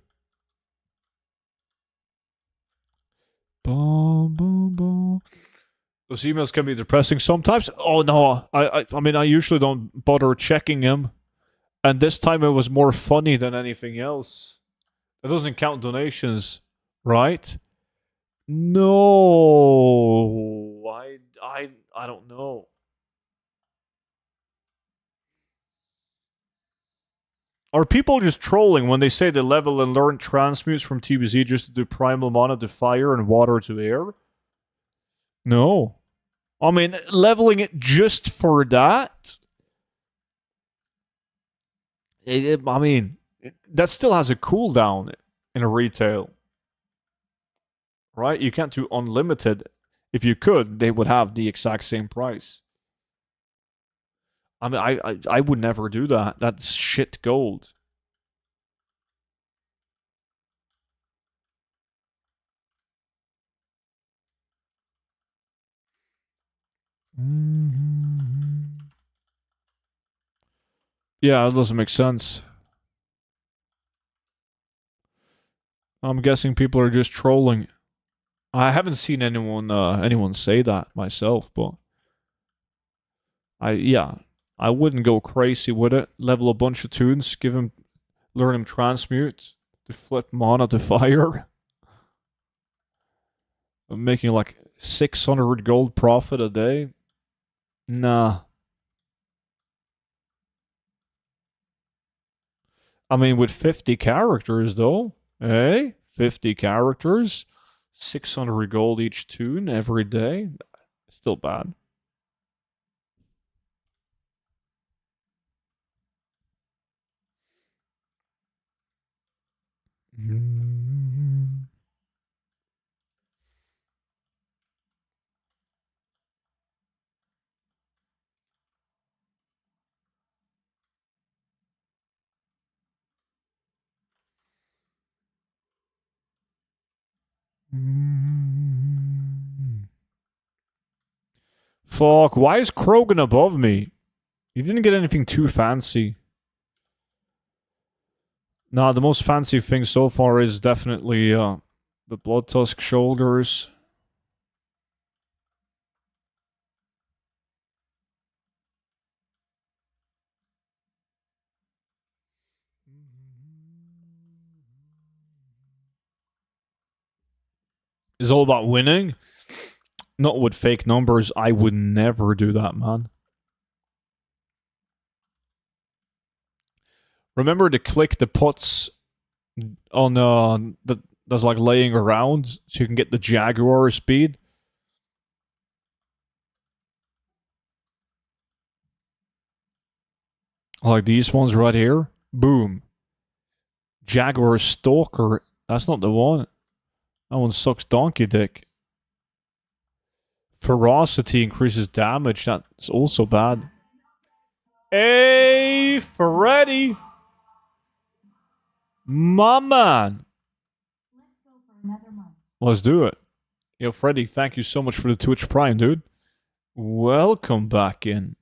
S1: Boom, boom, boom. Those emails can be depressing sometimes. Oh no, I mean I usually don't bother checking them, and this time it was more funny than anything else. That doesn't count donations, right? No, I don't know. Are people just trolling when they say they level and learn transmutes from TBZ just to do primal mana to fire and water to air? No. I mean, leveling it just for that? That still has a cooldown in a retail. Right? You can't do unlimited. If you could, they would have the exact same price. I mean, I would never do that. That's shit gold. Yeah, it doesn't make sense. I'm guessing people are just trolling. I haven't seen anyone say that myself, but I wouldn't go crazy with it. Level a bunch of tunes, learn him transmute to flip mana to fire. I'm making like 600 gold profit a day. Nah. I mean, with 50 characters though, hey, 50 characters, 600 gold each tune every day. Still bad. Fuck, why is Krogan above me? You didn't get anything too fancy. Nah, the most fancy thing so far is definitely the Blood Tusk shoulders. It's all about winning. Not with fake numbers. I would never do that, man. Remember to click the puts on that's like laying around so you can get the Jaguar speed. Like these ones right here. Boom. Jaguar Stalker. That's not the one. That one sucks donkey dick. Ferocity increases damage. That's also bad. Hey, Freddy. My man. Let's do it. Yo, Freddy, thank you so much for the Twitch Prime, dude. Welcome back in.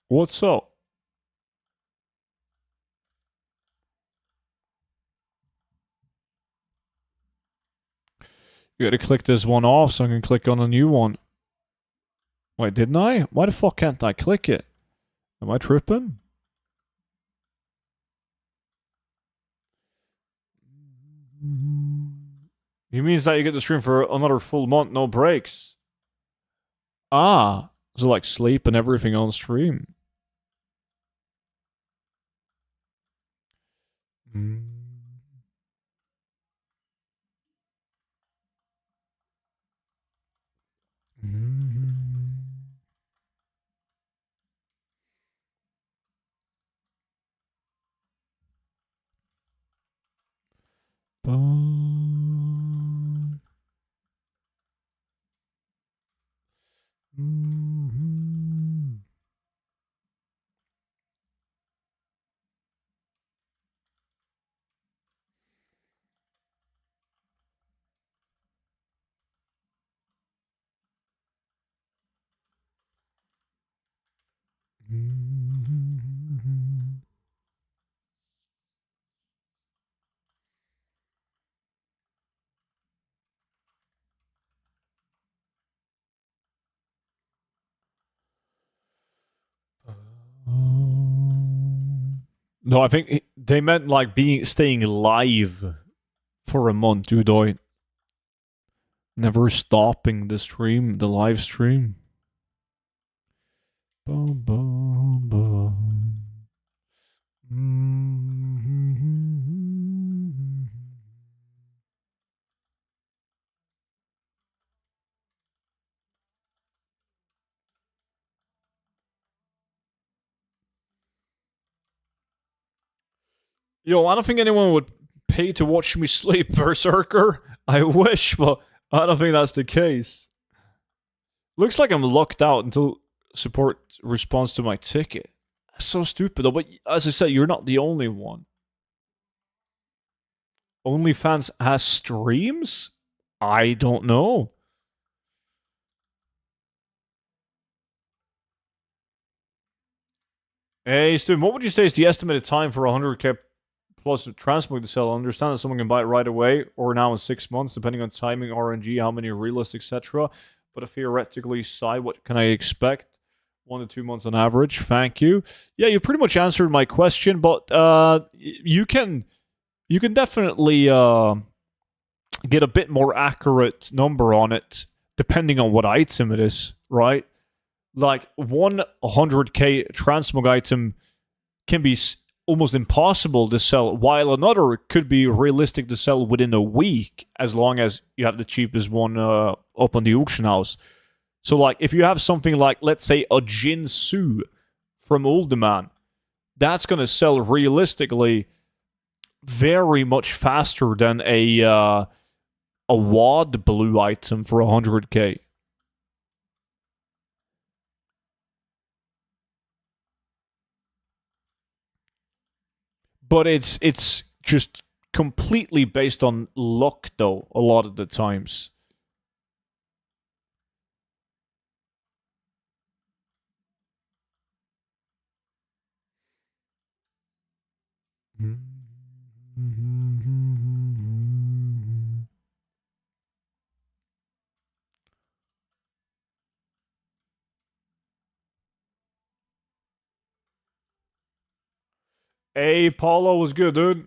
S1: What's up? You gotta click this one off so I can click on a new one. Wait, didn't I? Why the fuck can't I click it? Am I tripping? He means that you get to stream for another full month, no breaks. Ah, so like sleep and everything on stream. Mm. No, I think they meant like staying live for a month, dude. Never stopping the stream, the live stream. Boom, boom, boom. Yo, I don't think anyone would pay to watch me sleep, Berserker. I wish, but I don't think that's the case. Looks like I'm locked out until support responds to my ticket. That's so stupid, though. But as I said, you're not the only one. OnlyFans has streams? I don't know. Hey, Stu, what would you say is the estimated time for 100k plus Transmog to sell? I understand that someone can buy it right away or now in 6 months, depending on timing, RNG, how many realists, etc. But a theoretically side, what can I expect? 1 to 2 months on average. Thank you. Yeah, you pretty much answered my question, but you can definitely get a bit more accurate number on it depending on what item it is, right? Like 100k transmog item can be almost impossible to sell, while another could be realistic to sell within a week as long as you have the cheapest one up on the auction house. So, like, if you have something like, let's say, a Jinsu from Uldaman, that's going to sell realistically very much faster than a WAD blue item for 100k. But it's just completely based on luck, though, a lot of the times. Hey, Paulo was good, dude.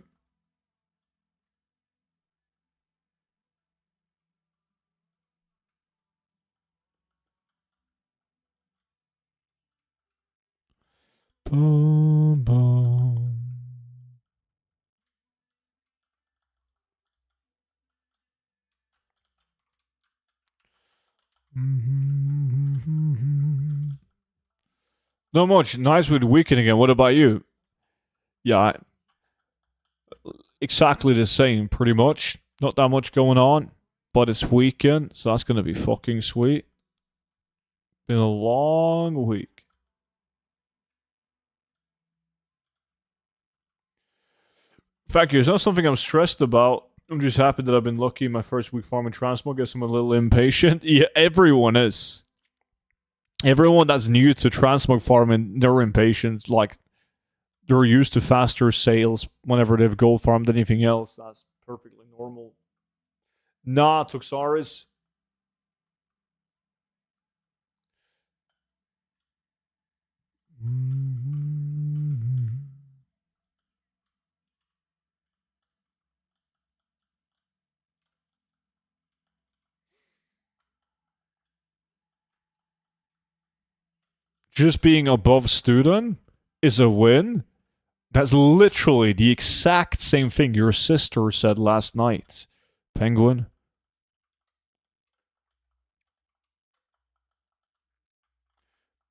S1: Boom, boom. Not much. Nice with weekend again. What about you? Yeah, exactly the same, pretty much. Not that much going on, but it's weekend, so that's gonna be fucking sweet. Been a long week. Thank you. It's not something I'm stressed about. I'm just happy that I've been lucky in my first week farming Transmog. Guess I'm a little impatient. Yeah, everyone is. Everyone that's new to Transmog farming, they're impatient. Like, they're used to faster sales whenever they've gold farmed anything else. That's perfectly normal. Nah, Toxaris. just being above student is a win. That's literally the exact same thing your sister said last night. Penguin.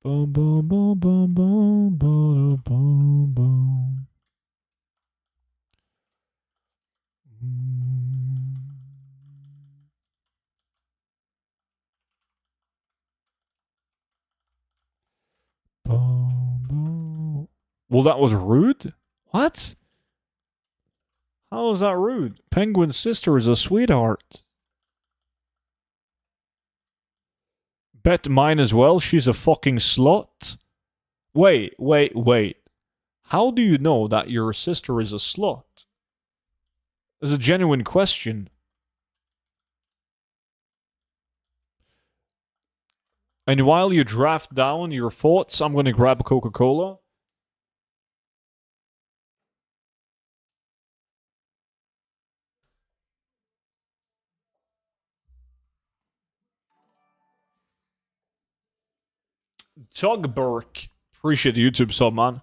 S1: Boom, boom, boom, boom, boom, boom, boom, boom. Boom, boom. Well, that was rude? What? How is that rude? Penguin's sister is a sweetheart. Bet mine as well, she's a fucking slut. Wait. How do you know that your sister is a slut? It's a genuine question. And while you draft down your thoughts, I'm gonna grab a Coca-Cola. Tugberk. Appreciate the YouTube sub, man.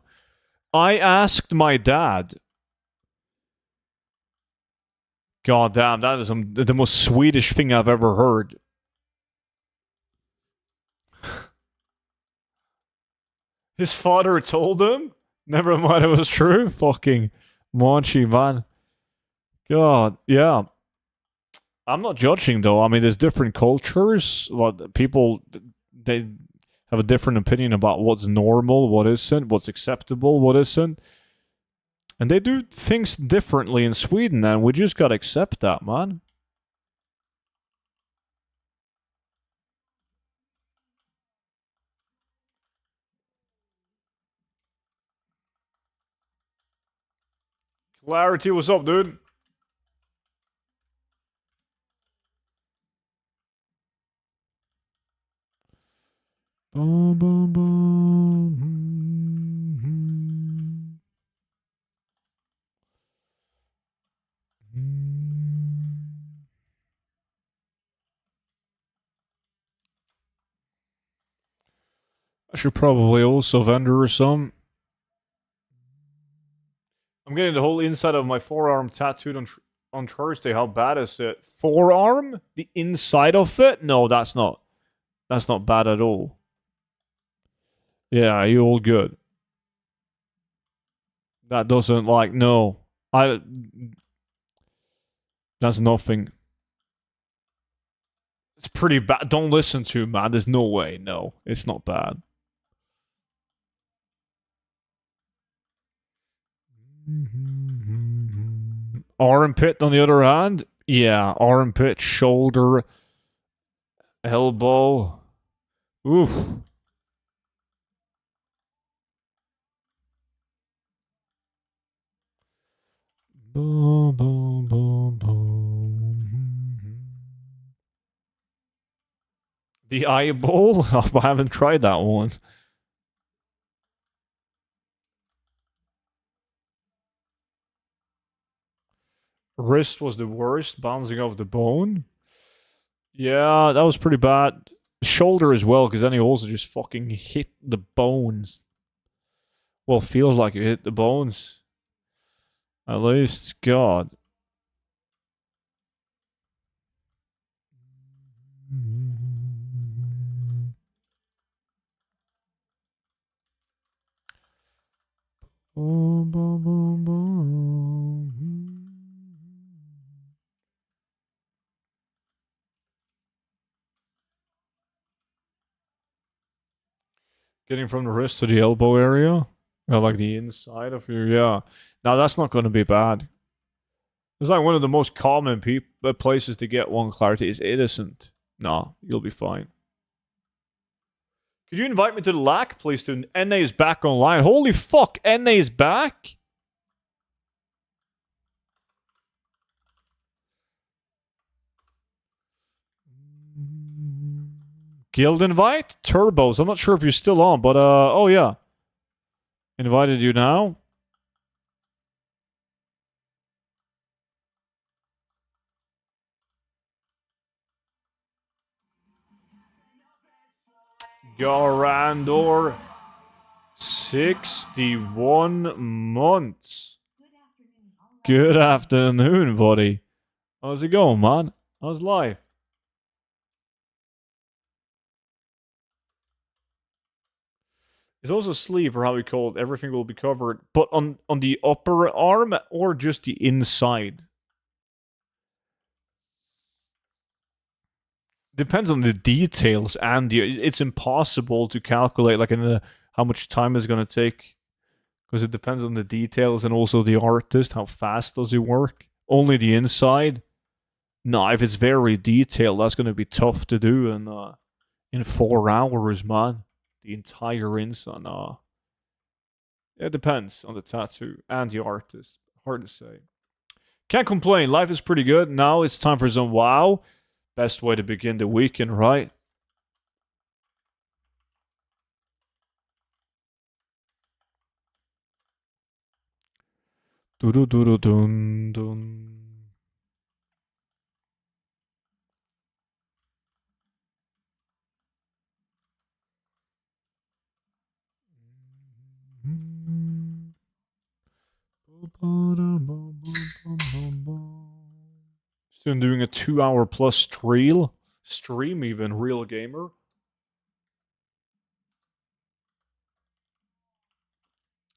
S1: I asked my dad. God damn, that is the most Swedish thing I've ever heard. His father told him? Never mind, it was true. Fucking Monchi, man. God, yeah. I'm not judging, though. I mean, there's different cultures. People, they have a different opinion about what's normal, what isn't, what's acceptable, what isn't. And they do things differently in Sweden, and we just gotta accept that, man. Clarity, what's up, dude? Boom, boom, boom. I should probably also vendor some. I'm getting the whole inside of my forearm tattooed on Thursday. How bad is it? Forearm? The inside of it? No, that's not bad at all. Yeah, you all good. That doesn't no. That's nothing. It's pretty bad. Don't listen to him, man. There's no way. No, it's not bad. Armpit, on the other hand, yeah, armpit, shoulder, elbow. Oof. Boom, boom, boom, boom. The eyeball? I haven't tried that one. Wrist was the worst, bouncing off the bone. Yeah, that was pretty bad. Shoulder as well, because then he also just fucking hit the bones. Well, feels like you hit the bones. At least, God. Boom, boom, boom, boom. Getting from the wrist to the elbow area? Or like the inside of your, yeah. Now that's not going to be bad. It's like one of the most common places to get one clarity is innocent. No, you'll be fine. Could you invite me to the LAC, please, student? NA is back online. Holy fuck, NA is back? Guild invite? Turbos. I'm not sure if you're still on, but oh yeah. Invited you now. Garandor. 61 months. Good afternoon, buddy. How's it going, man? How's life? It's also sleeve, or how we call it. Everything will be covered, but on the upper arm or just the inside. Depends on the details, and it's impossible to calculate like how much time it's gonna take, because it depends on the details and also the artist. How fast does it work? Only the inside. No, if it's very detailed, that's gonna be tough to do in 4 hours, man. The entire inside. Nah. It depends on the tattoo and the artist. Hard to say. Can't complain. Life is pretty good. Now it's time for some WoW. Best way to begin the weekend, right? Dun dun. Still doing a 2 hour plus stream even, real gamer.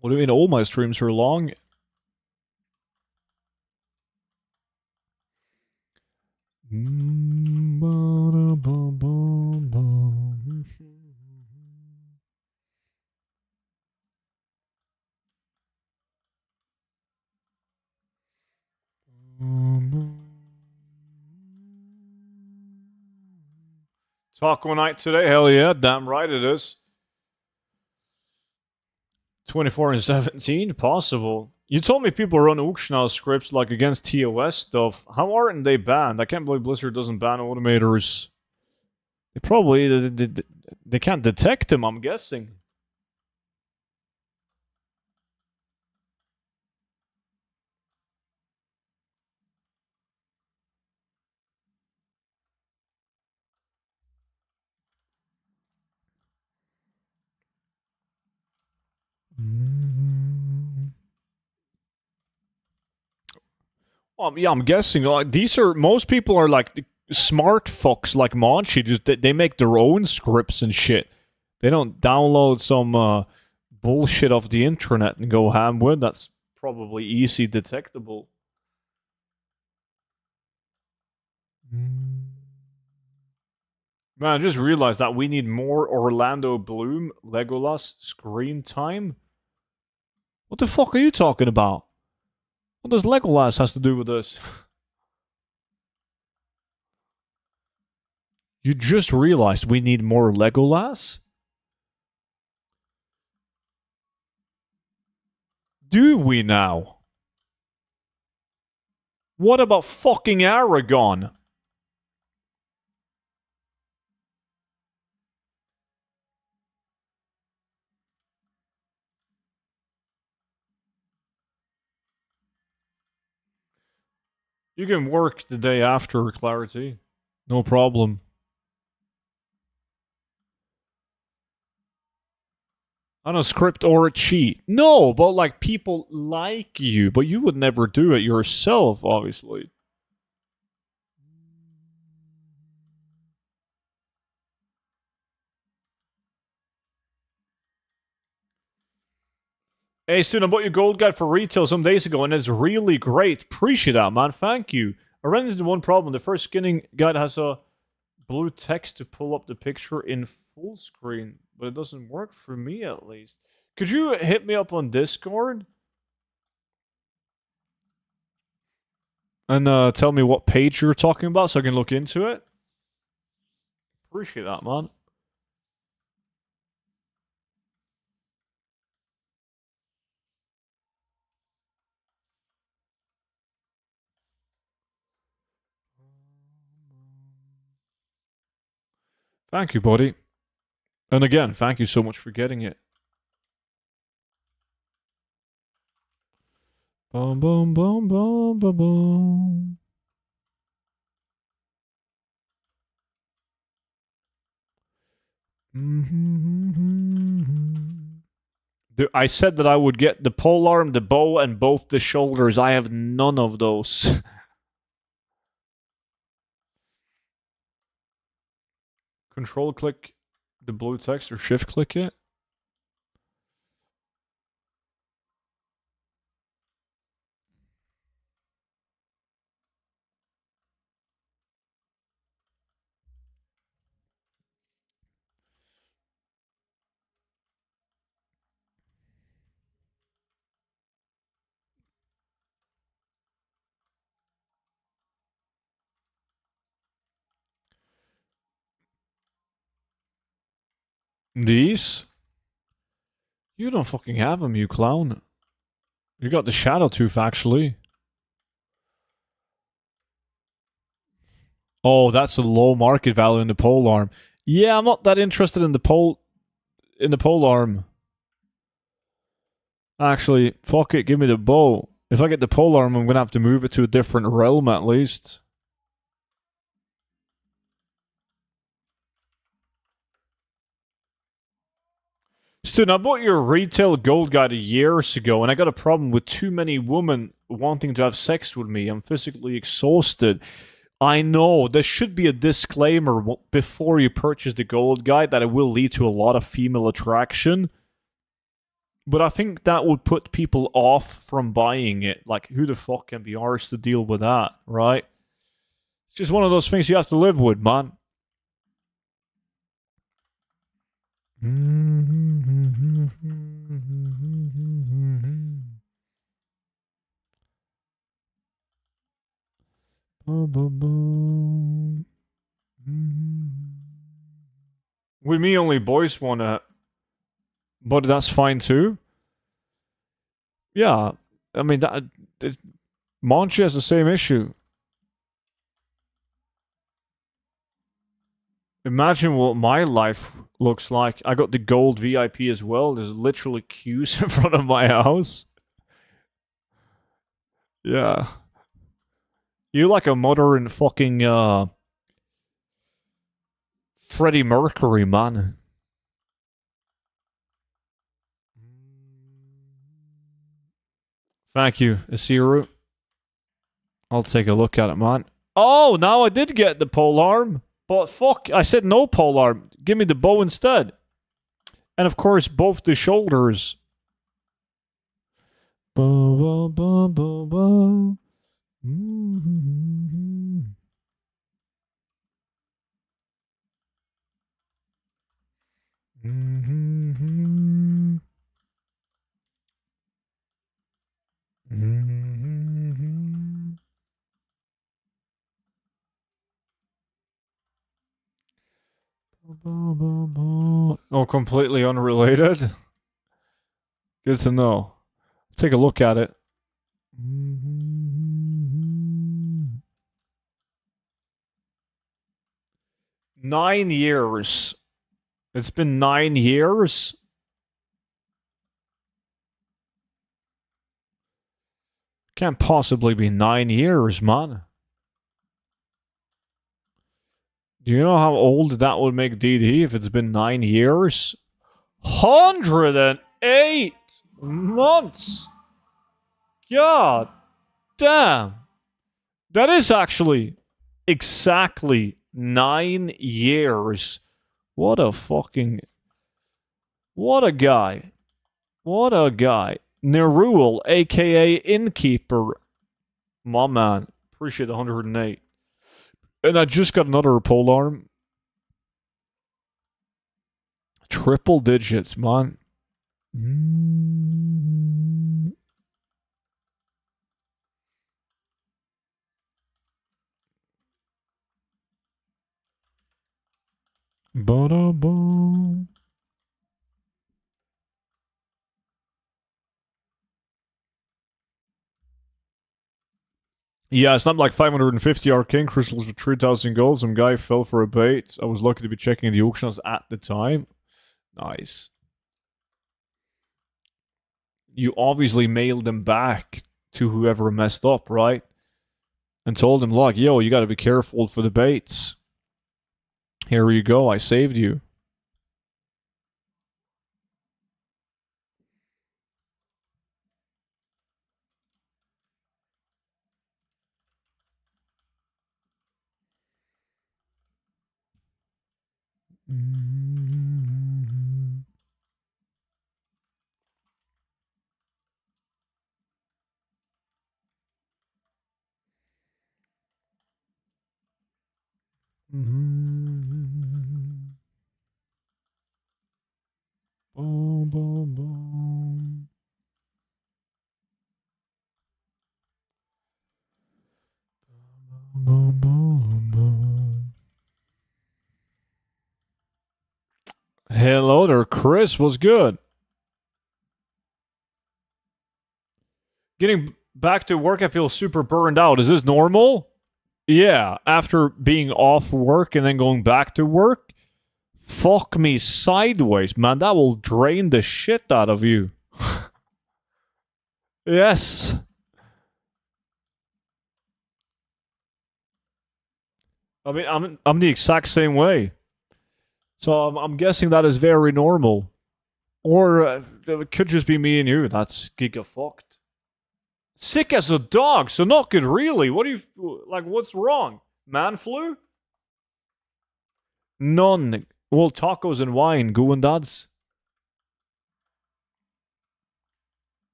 S1: What do you mean all my streams are long? Taco night today? Hell yeah, damn right it is. 24 and 17? Possible. You told me people run auction scripts like against TOS stuff. How aren't they banned? I can't believe Blizzard doesn't ban automators. They probably they can't detect them, I'm guessing. Yeah, I'm guessing like these are most people are like smart fucks like Monchi. Just they make their own scripts and shit. They don't download some bullshit off the internet and go ham with. That's probably easy detectable. Man, I just realized that we need more Orlando Bloom Legolas screen time. What the fuck are you talking about? What does Legolas has to do with this? You just realized we need more Legolas? Do we now? What about fucking Aragon? You can work the day after Clarity. No problem. On a script or a cheat. No, but like people like you, but you would never do it yourself, obviously. Hey, student, I bought your gold guide for retail some days ago, and it's really great. Appreciate that, man. Thank you. I ran into one problem. The first skinning guide has a blue text to pull up the picture in full screen, but it doesn't work for me at least. Could you hit me up on Discord and tell me what page you're talking about so I can look into it? Appreciate that, man. Thank you, buddy. And again, thank you so much for getting it. Boom, boom, boom, boom, boom, boom. I said that I would get the polearm, the bow, and both the shoulders. I have none of those. Control click the blue text or shift click it. These? You don't fucking have them, you clown. You got the shadow tooth, actually. Oh, that's a low market value in the polearm. Yeah, I'm not that interested in the polearm. Actually, fuck it, give me the bow. If I get the polearm, I'm gonna have to move it to a different realm at least. Student, I bought your retail gold guide years ago, and I got a problem with too many women wanting to have sex with me. I'm physically exhausted. I know, there should be a disclaimer before you purchase the gold guide that it will lead to a lot of female attraction. But I think that would put people off from buying it. Like, who the fuck can be arsed to deal with that, right? It's just one of those things you have to live with, man. With me, only boys want to, but that's fine too. Yeah, I mean that. Monchi has the same issue. Imagine what my life looks like. I got the gold VIP as well. There's literally queues in front of my house. Yeah. You like a modern fucking Freddie Mercury, man. Thank you, Asiru. I'll take a look at it, man. Oh, now I did get the polearm. But fuck, I said no polearm. Give me the bow instead. And of course, both the shoulders. Ba, ba, ba, ba, ba. Mm-hmm. Mm-hmm. Mm-hmm. Oh, completely unrelated? Good to know. Take a look at it. 9 years. It's been 9 years? Can't possibly be 9 years, man. Do you know how old that would make DD if it's been 9 years? 108 months! God damn. That is actually exactly 9 years. What a fucking... What a guy. What a guy. Nerul, aka Innkeeper. My man. Appreciate 108. And I just got another polearm. Triple digits, man. Ba-da-ba. Yeah, it's not like 550 arcane crystals for 3,000 gold. Some guy fell for a bait. I was lucky to be checking the auctions at the time. Nice. You obviously mailed them back to whoever messed up, right? And told them, look, yo, you gotta be careful for the baits. Here you go, I saved you. Boom, boom, boom. Boom, boom, boom. Hello there, Chris. What's good? Getting back to work, I feel super burned out. Is this normal? Yeah, after being off work and then going back to work, fuck me sideways, man. That will drain the shit out of you. Yes. I mean, I'm the exact same way. So I'm guessing that is very normal. Or it could just be me and you. That's giga fucked. Sick as a dog, so not good really. What do you, like, what's wrong? Man flu? None. Well, tacos and wine, going dads.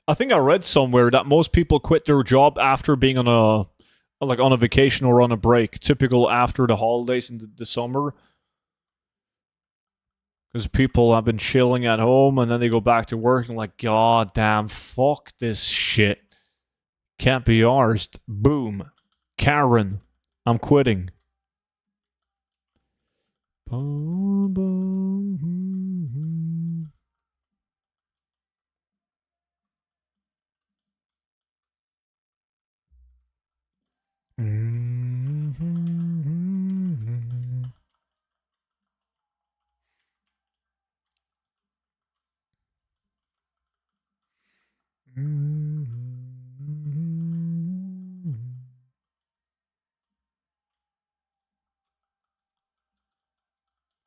S1: I think I read somewhere that most people quit their job after being on a vacation or on a break, typical after the holidays in the summer. Because people have been chilling at home and then they go back to work and like, God damn, fuck this shit. Can't be arsed. Boom. Karen, I'm quitting. Boom, boom.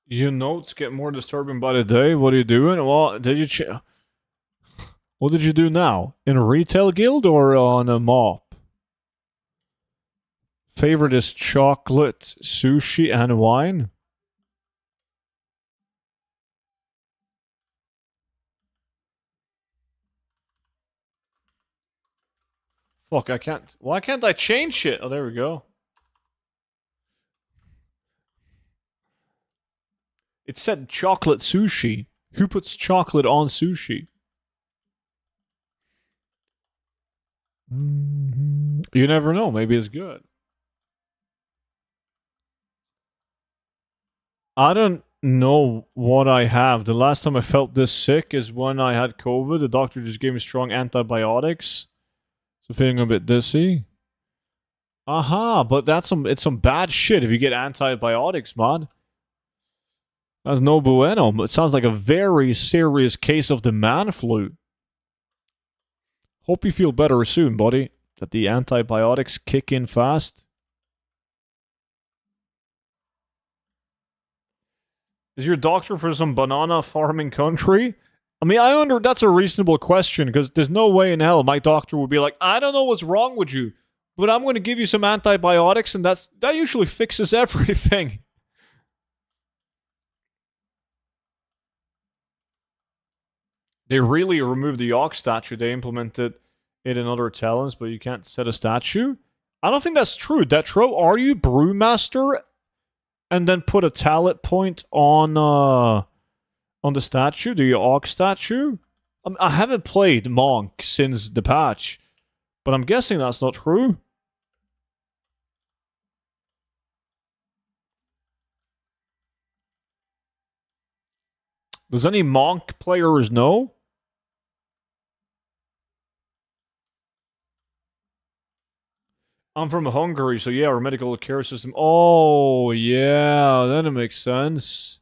S1: Your notes get more disturbing by the day. What are you doing? Well, what did you do now? In a retail guild or on a mop? Favorite is chocolate, sushi, and wine. Fuck, I can't. Why can't I change shit? Oh, there we go. It said chocolate sushi. Who puts chocolate on sushi? You never know. Maybe it's good. I don't know what I have. The last time I felt this sick is when I had COVID. The doctor just gave me strong antibiotics. So feeling a bit dizzy. Aha, but it's some bad shit if you get antibiotics, man. That's no bueno. It sounds like a very serious case of the man flu. Hope you feel better soon, buddy. That the antibiotics kick in fast. Is your doctor for some banana farming country? I mean, that's a reasonable question because there's no way in hell my doctor would be like, I don't know what's wrong with you, but I'm going to give you some antibiotics and that usually fixes everything. They really removed the Ox statue. They implemented it in other talents, but you can't set a statue. I don't think that's true. Detro, are you Brewmaster? And then put a talent point on the statue, the Ox statue? I haven't played Monk since the patch, but I'm guessing that's not true. Does any Monk players know? I'm from Hungary, so yeah, our medical care system. Oh, yeah, then it makes sense.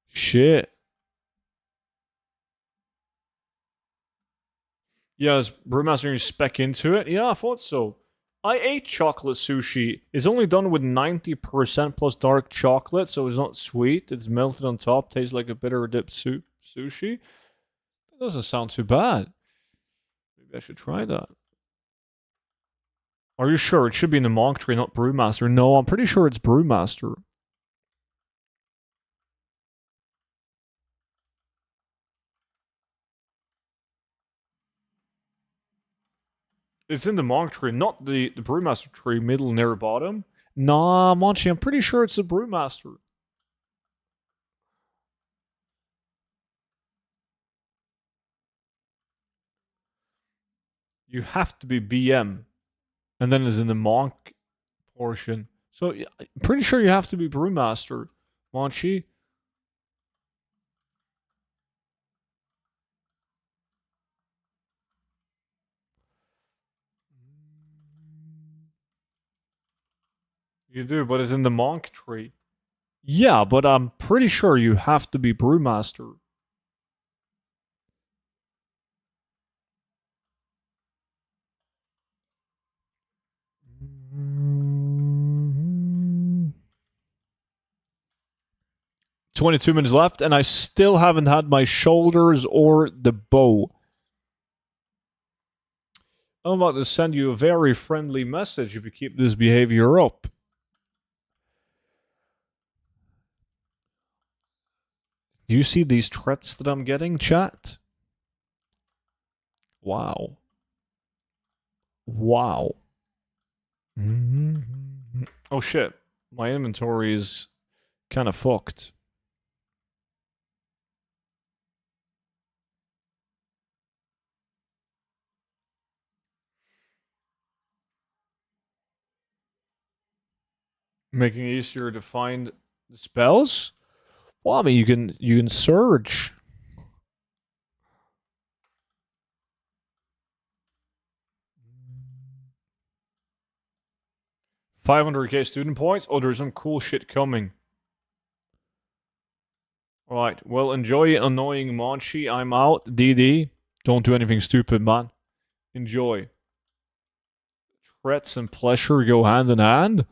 S1: Shit. Yeah, is Brewmaster going to spec into it? Yeah, I thought so. I ate chocolate sushi. It's only done with 90% plus dark chocolate, so it's not sweet. It's melted on top, tastes like a bitter dip soup sushi. doesn't sound too bad. Maybe I should try that. Are you sure? It should be in the monk tree, not brewmaster. No, I'm pretty sure it's brewmaster. It's in the monk tree, not the brewmaster tree, middle near bottom. Nah, Monchi, I'm pretty sure it's the brewmaster. You have to be BM. And then it's in the monk portion. So yeah, I'm pretty sure you have to be brewmaster, Monchi. You do, but it's in the monk tree. Yeah, but I'm pretty sure you have to be brewmaster. Mm-hmm. 22 minutes left, and I still haven't had my shoulders or the bow. I'm about to send you a very friendly message if you keep this behavior up. Do you see these threats that I'm getting, chat? Wow. Wow. Mm-hmm. Oh shit. My inventory is kind of fucked. Making it easier to find the spells? Well, I mean, you can search. $500k student points? Oh, there's some cool shit coming. Alright, well, enjoy annoying Monchi. I'm out. DD. Don't do anything stupid, man. Enjoy. Threats and pleasure go hand in hand?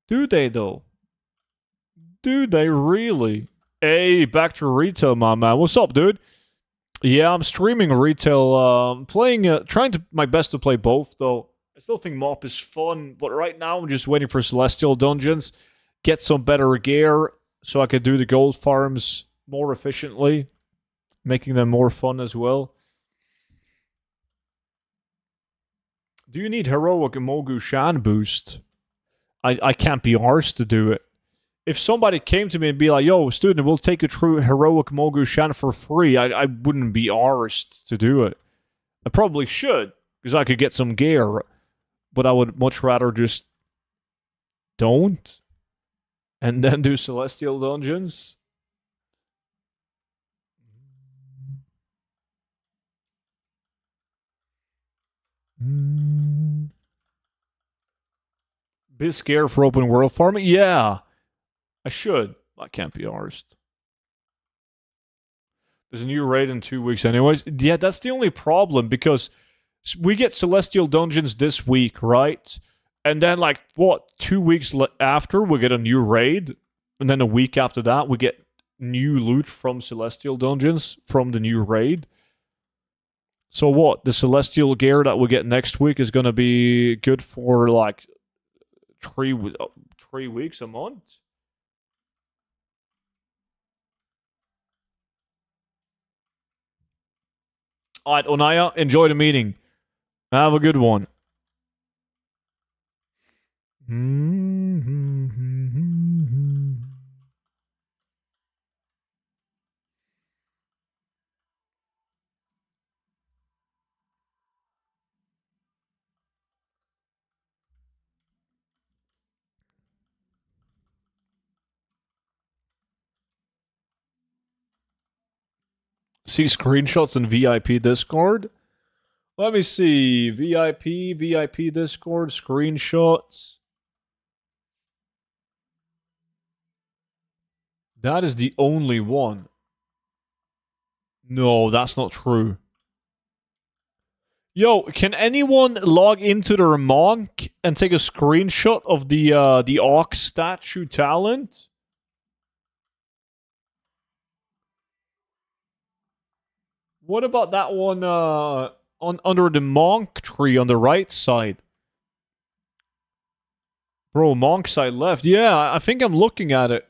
S1: Do they, though? Do they really? Hey, back to retail, my man. What's up, dude? Yeah, I'm streaming retail. Playing, trying to my best to play both, though. I still think MOP is fun, but right now I'm just waiting for Celestial Dungeons, get some better gear so I can do the gold farms more efficiently, making them more fun as well. Do you need heroic Mogu Shan boost? I can't be arsed to do it. If somebody came to me and be like, yo, student, we'll take you through heroic Mogu Shan for free, I wouldn't be arsed to do it. I probably should, because I could get some gear, but I would much rather just don't and then do Celestial Dungeons. Be scared for open world farming? Yeah, I should. I can't be arsed. There's a new raid in 2 weeks anyways. Yeah, that's the only problem, because we get Celestial Dungeons this week, right? And then, like, what, 2 weeks after, we get a new raid. And then a week after that, we get new loot from Celestial Dungeons from the new raid. So what? The Celestial gear that we get next week is going to be good for, like, 3 weeks, a month? Alright, Onaya, enjoy the meeting. Have a good one. See screenshots in VIP Discord? Let me see. VIP Discord, screenshots. That is the only one. No, that's not true. Yo, can anyone log into their monk and take a screenshot of the Ox statue talent? What about that one on under the monk tree on the right side? Bro, monk side left. Yeah, I think I'm looking at it.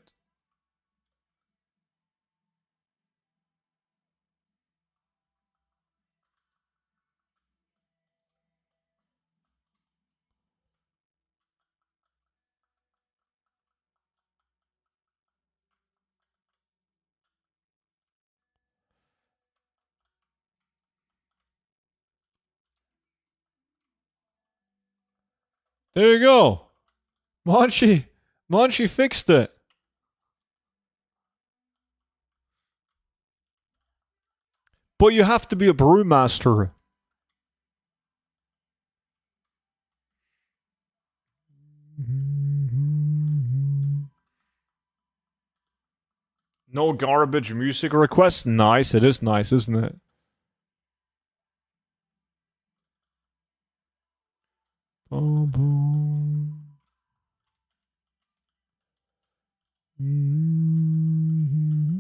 S1: There you go. Monchi fixed it. But you have to be a brewmaster. No garbage music requests? Nice, it is nice, isn't it? Boom, boom. Mm-hmm.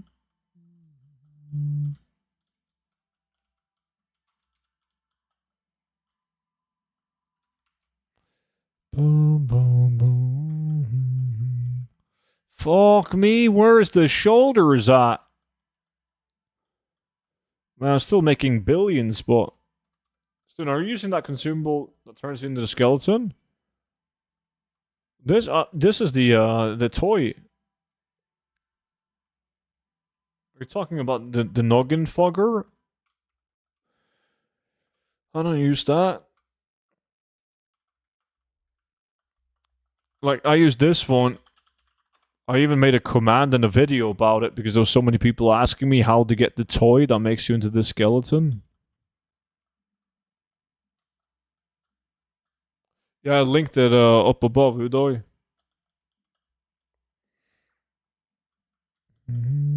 S1: Boom, boom, boom. Fuck me, where's the shoulders at? Man, I'm still making billions, but... Dude, are you using that consumable that turns into the skeleton? This is the toy. Are you talking about the noggin fogger? I don't use that. Like, I use this one. I even made a command and a video about it because there was so many people asking me how to get the toy that makes you into the skeleton. Yeah, I linked it up above, Udoy. Mm-hmm.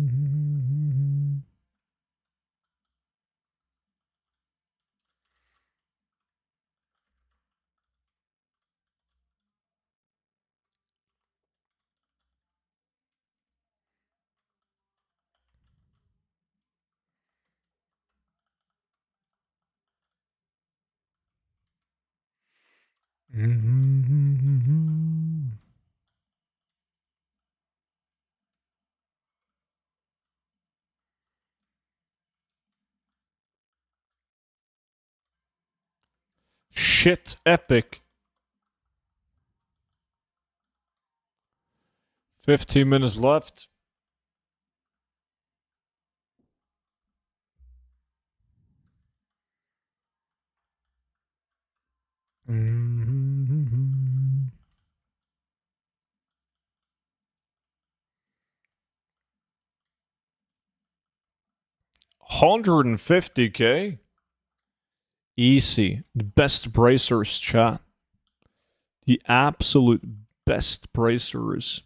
S1: 'Shit epic'. 15 minutes left. Mm-hmm. 150k? Easy. The best bracers, chat. The absolute best bracers.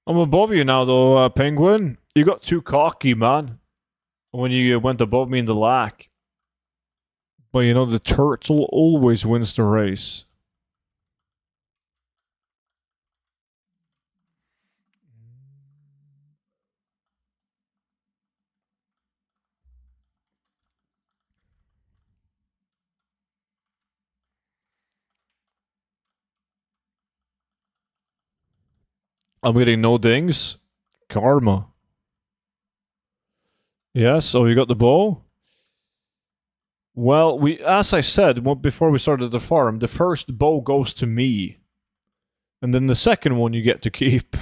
S1: I'm above you now, though, Penguin. You got too cocky, man, when you went above me in the lack. But you know, the turtle always wins the race. I'm getting no dings. Karma. Yes, oh, you got the bow? Well, as I said before we started the farm, the first bow goes to me. And then the second one you get to keep.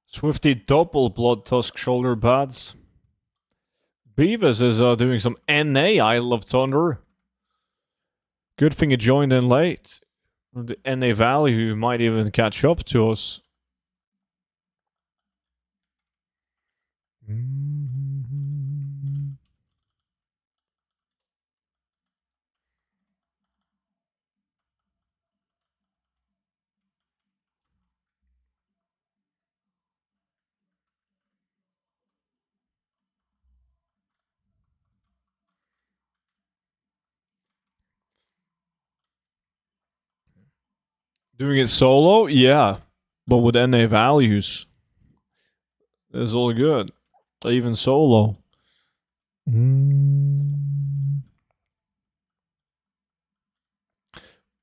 S1: Swifty double blood tusk shoulder pads. Beavis is doing some NA Isle of Thunder. Good thing he joined in late. The NA value might even catch up to us. Doing it solo? Yeah. But with NA values. It's all good. Even solo.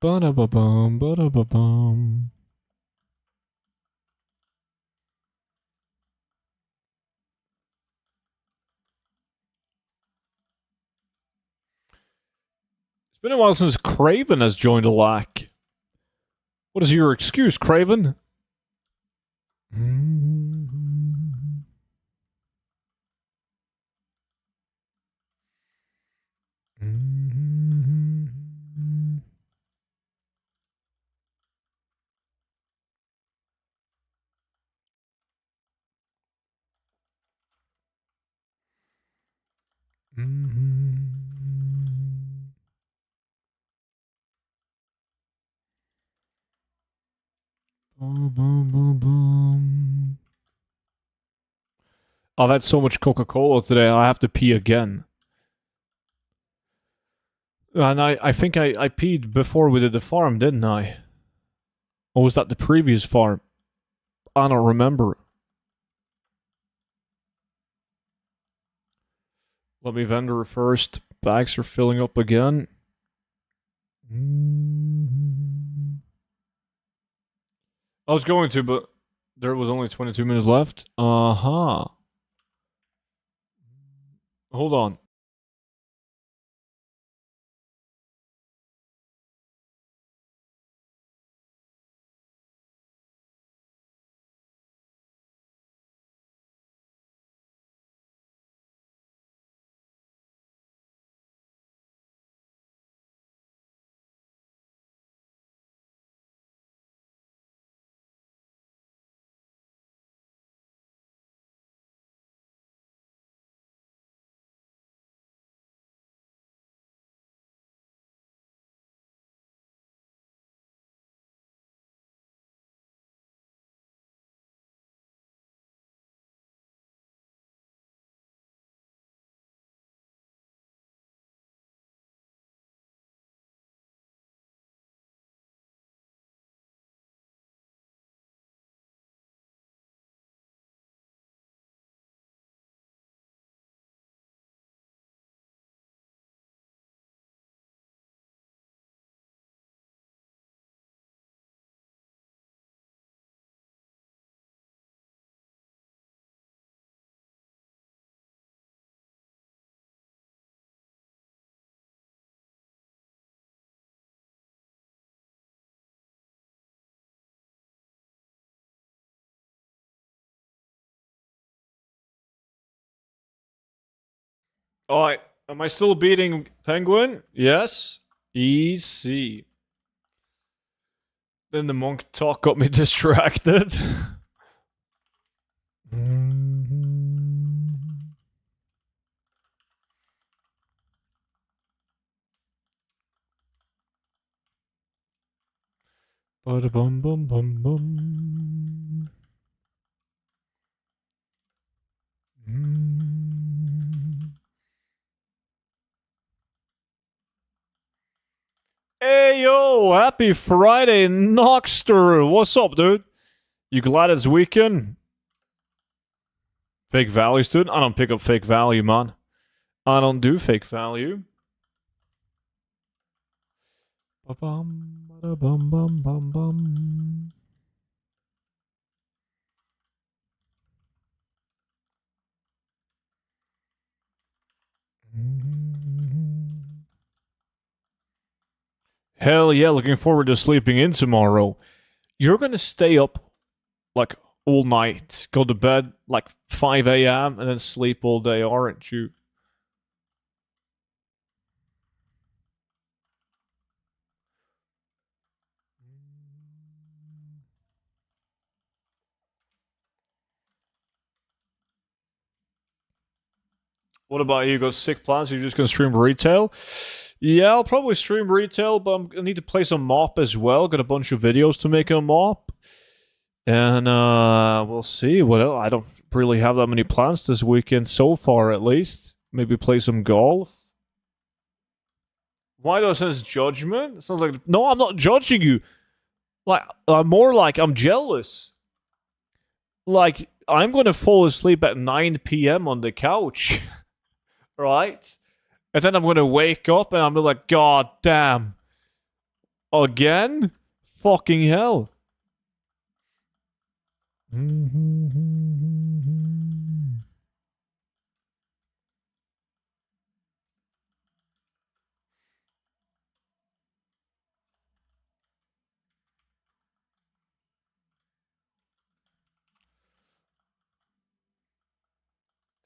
S1: Ba-da-ba-bum, ba-da-ba-bum. It's been a while since Craven has joined a lack. What is your excuse, Craven? I've had so much Coca-Cola today, I have to pee again. And I think I peed before we did the farm, didn't I? Or was that the previous farm? I don't remember. Let me vendor first. Bags are filling up again. I was going to, but there was only 22 minutes left. Uh-huh. Hold on. Alright, am I still beating Penguin? Yes. Easy. Then the monk talk got me distracted. Bada bum bum bum bum. Hey yo, happy Friday, Noxter. What's up, dude? You glad it's weekend? Fake values, dude? I don't pick up fake value, man. I don't do fake value. Ba-bum, ba-da-bum, bum, bum, bum. Hell yeah, looking forward to sleeping in tomorrow. You're gonna stay up like all night, go to bed like 5 a.m. and then sleep all day, aren't you? What about you? Got sick plans? You're just gonna stream retail? Yeah, I'll probably stream retail, but I need to play some mop as well. Got a bunch of videos to make on mop. And we'll see. What else? I don't really have that many plans this weekend so far, at least. Maybe play some golf. Why does it says judgment? It sounds like no, I'm not judging you. Like I'm more like I'm jealous. Like I'm gonna fall asleep at 9 p.m. on the couch, right? And then I'm gonna wake up and I'm like, God damn, again? Fucking hell.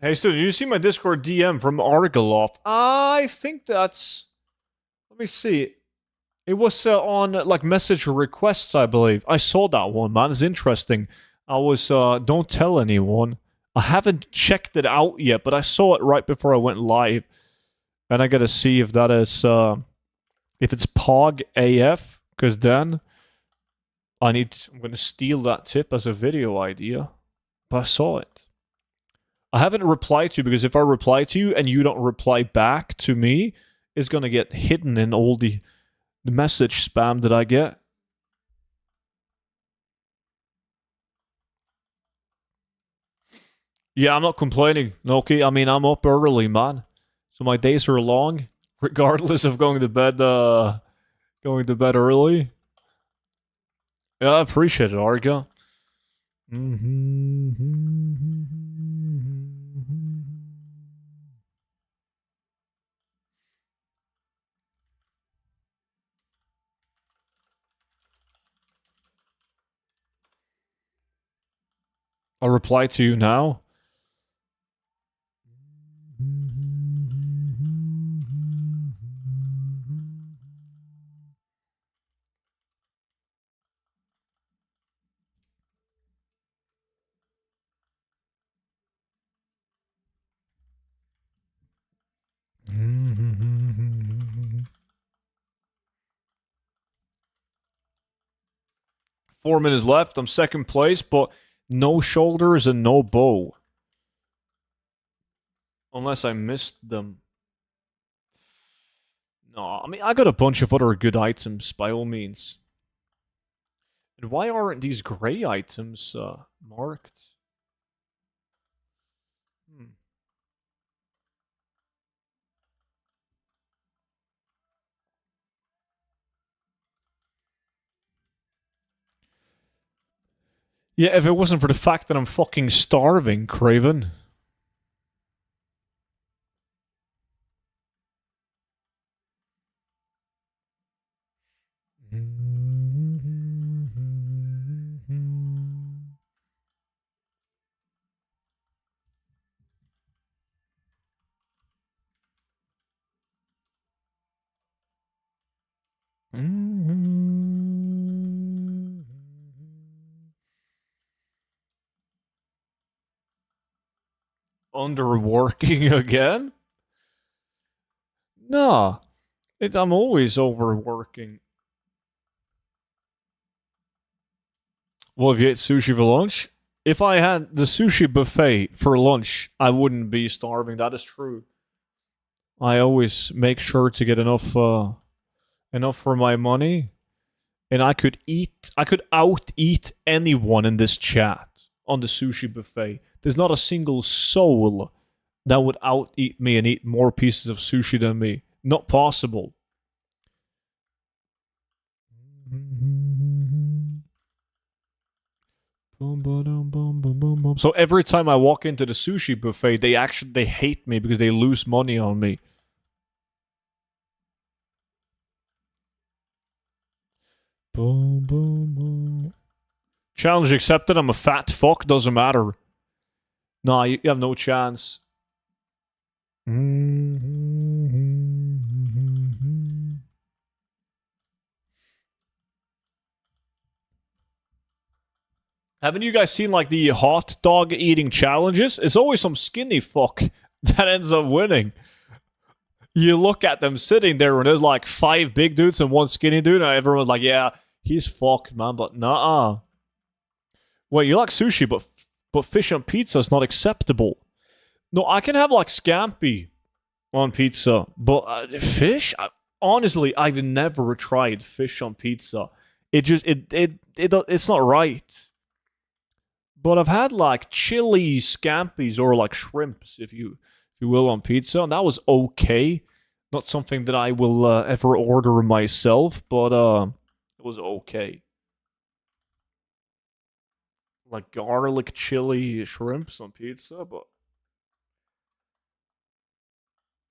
S1: Hey, so did you see my Discord DM from Argaloff? I think that's. Let me see. It was on like message requests, I believe. I saw that one, man. It's interesting. I was don't tell anyone. I haven't checked it out yet, but I saw it right before I went live, and I gotta see if that is if it's Pog AF, because then I'm gonna steal that tip as a video idea. But I saw it. I haven't replied to you because if I reply to you and you don't reply back to me, it's gonna get hidden in all the message spam that I get. Yeah, I'm not complaining. Okay, I mean I'm up early, man. So my days are long, regardless of going to bed early. Yeah, I appreciate it, Arga. I'll reply to you now. 4 minutes left. I'm second place, but no shoulders and no bow. Unless I missed them. No, I mean, I got a bunch of other good items, by all means. And why aren't these gray items marked? Yeah, if it wasn't for the fact that I'm fucking starving, Craven. Underworking again? Nah. I'm always overworking. Well, have you ate sushi for lunch? If I had the sushi buffet for lunch, I wouldn't be starving. That is true. I always make sure to get enough for my money. And I could out eat anyone in this chat on the sushi buffet. There's not a single soul that would out eat me and eat more pieces of sushi than me. Not possible. So every time I walk into the sushi buffet, they hate me because they lose money on me. Boom, boom, boom. Challenge accepted. I'm a fat fuck. Doesn't matter. Nah, you have no chance. Haven't you guys seen like the hot dog eating challenges? It's always some skinny fuck that ends up winning. You look at them sitting there and there's like 5 big dudes and 1 skinny dude, and everyone's like, yeah, he's fucked, man, but nah. Wait, you like sushi, but fish on pizza is not acceptable. No, I can have like scampi on pizza, but fish? Honestly, I've never tried fish on pizza. It's not right. But I've had like chili scampis or like shrimps, if you will, on pizza, and that was okay. Not something that I will ever order myself, but it was okay. Like garlic chili shrimps on pizza, but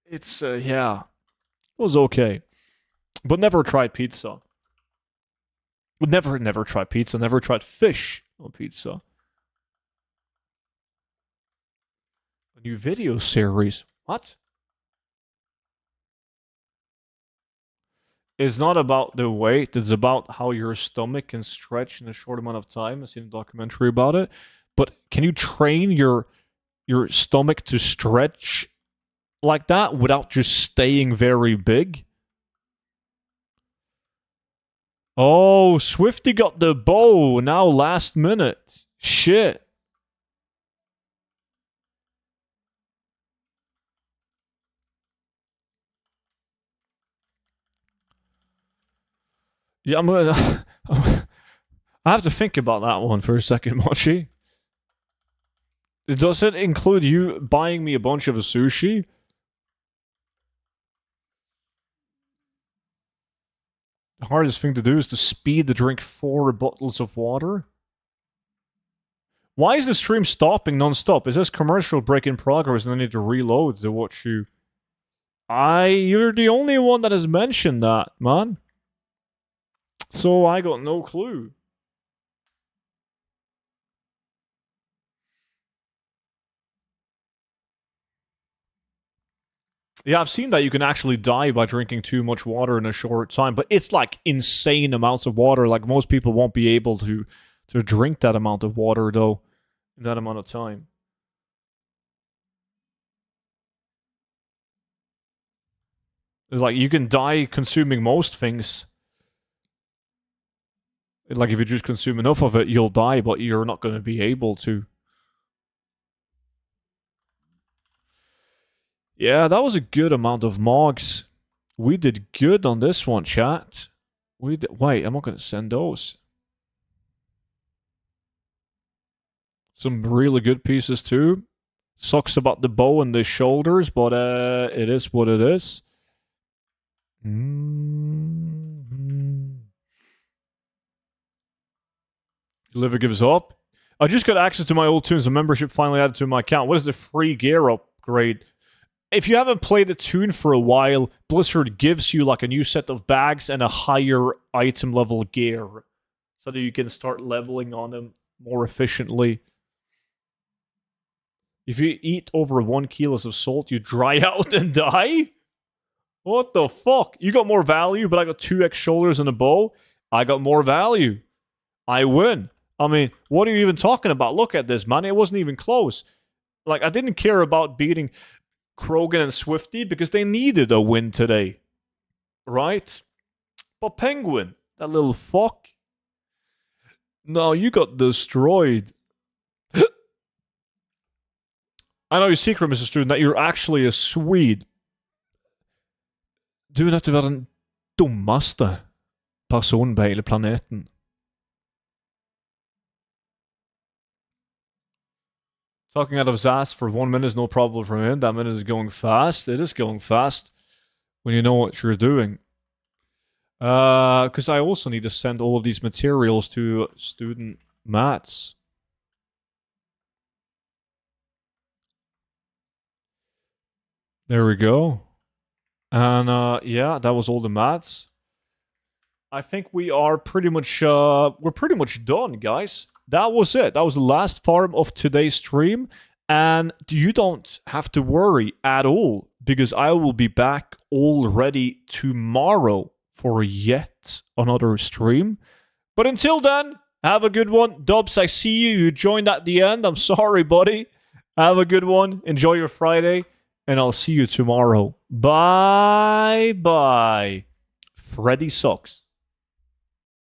S1: it's yeah, it was okay. But never tried pizza. Never tried pizza. Never tried fish on pizza. A new video series. What? It's not about the weight, it's about how your stomach can stretch in a short amount of time. I've seen a documentary about it. But can you train your stomach to stretch like that without just staying very big? Oh, Swifty got the bow now last minute. Shit. Yeah, I'm gonna. I have to think about that one for a second, Mochi. Does it include you buying me a bunch of sushi? The hardest thing to do is to speed to drink 4 bottles of water. Why is the stream stopping non-stop? Is this commercial break in progress and I need to reload to watch you? You're the only one that has mentioned that, man. So I got no clue. Yeah, I've seen that you can actually die by drinking too much water in a short time, but it's like insane amounts of water. Like most people won't be able to drink that amount of water though in that amount of time. It's like you can die consuming most things. Like if you just consume enough of it, you'll die, but you're not going to be able to. Yeah, that was a good amount of mogs. We did good on this one, chat. Wait, I'm not going to send those. Some really good pieces too. Sucks about the bow and the shoulders, but it is what it is. Liver gives up. I just got access to my old tunes. A membership finally added to my account. What is the free gear upgrade? If you haven't played the tune for a while, Blizzard gives you like a new set of bags and a higher item level gear so that you can start leveling on them more efficiently. If you eat over 1 kilo of salt, you dry out and die? What the fuck? You got more value, but I got 2x shoulders and a bow. I got more value. I win. I mean, what are you even talking about? Look at this, man. It wasn't even close. Like, I didn't care about beating Krogan and Swifty because they needed a win today. Right? But Penguin, that little fuck. No, you got destroyed. I know your secret, Mr. Student, that you're actually a Swede. Du är att du var den dummaste personen på hela planeten. Talking out of his ass for 1 minute is no problem for him. That minute is going fast. It is going fast when you know what you're doing. Because I also need to send all of these materials to student Mats. There we go. And yeah, that was all the Mats. I think we are pretty much we're pretty much done, guys. That was it. That was the last farm of today's stream. And you don't have to worry at all, because I will be back already tomorrow for yet another stream. But until then, have a good one. Dubs, I see you. You joined at the end. I'm sorry, buddy. Have a good one. Enjoy your Friday. And I'll see you tomorrow. Bye-bye. Freddy sucks.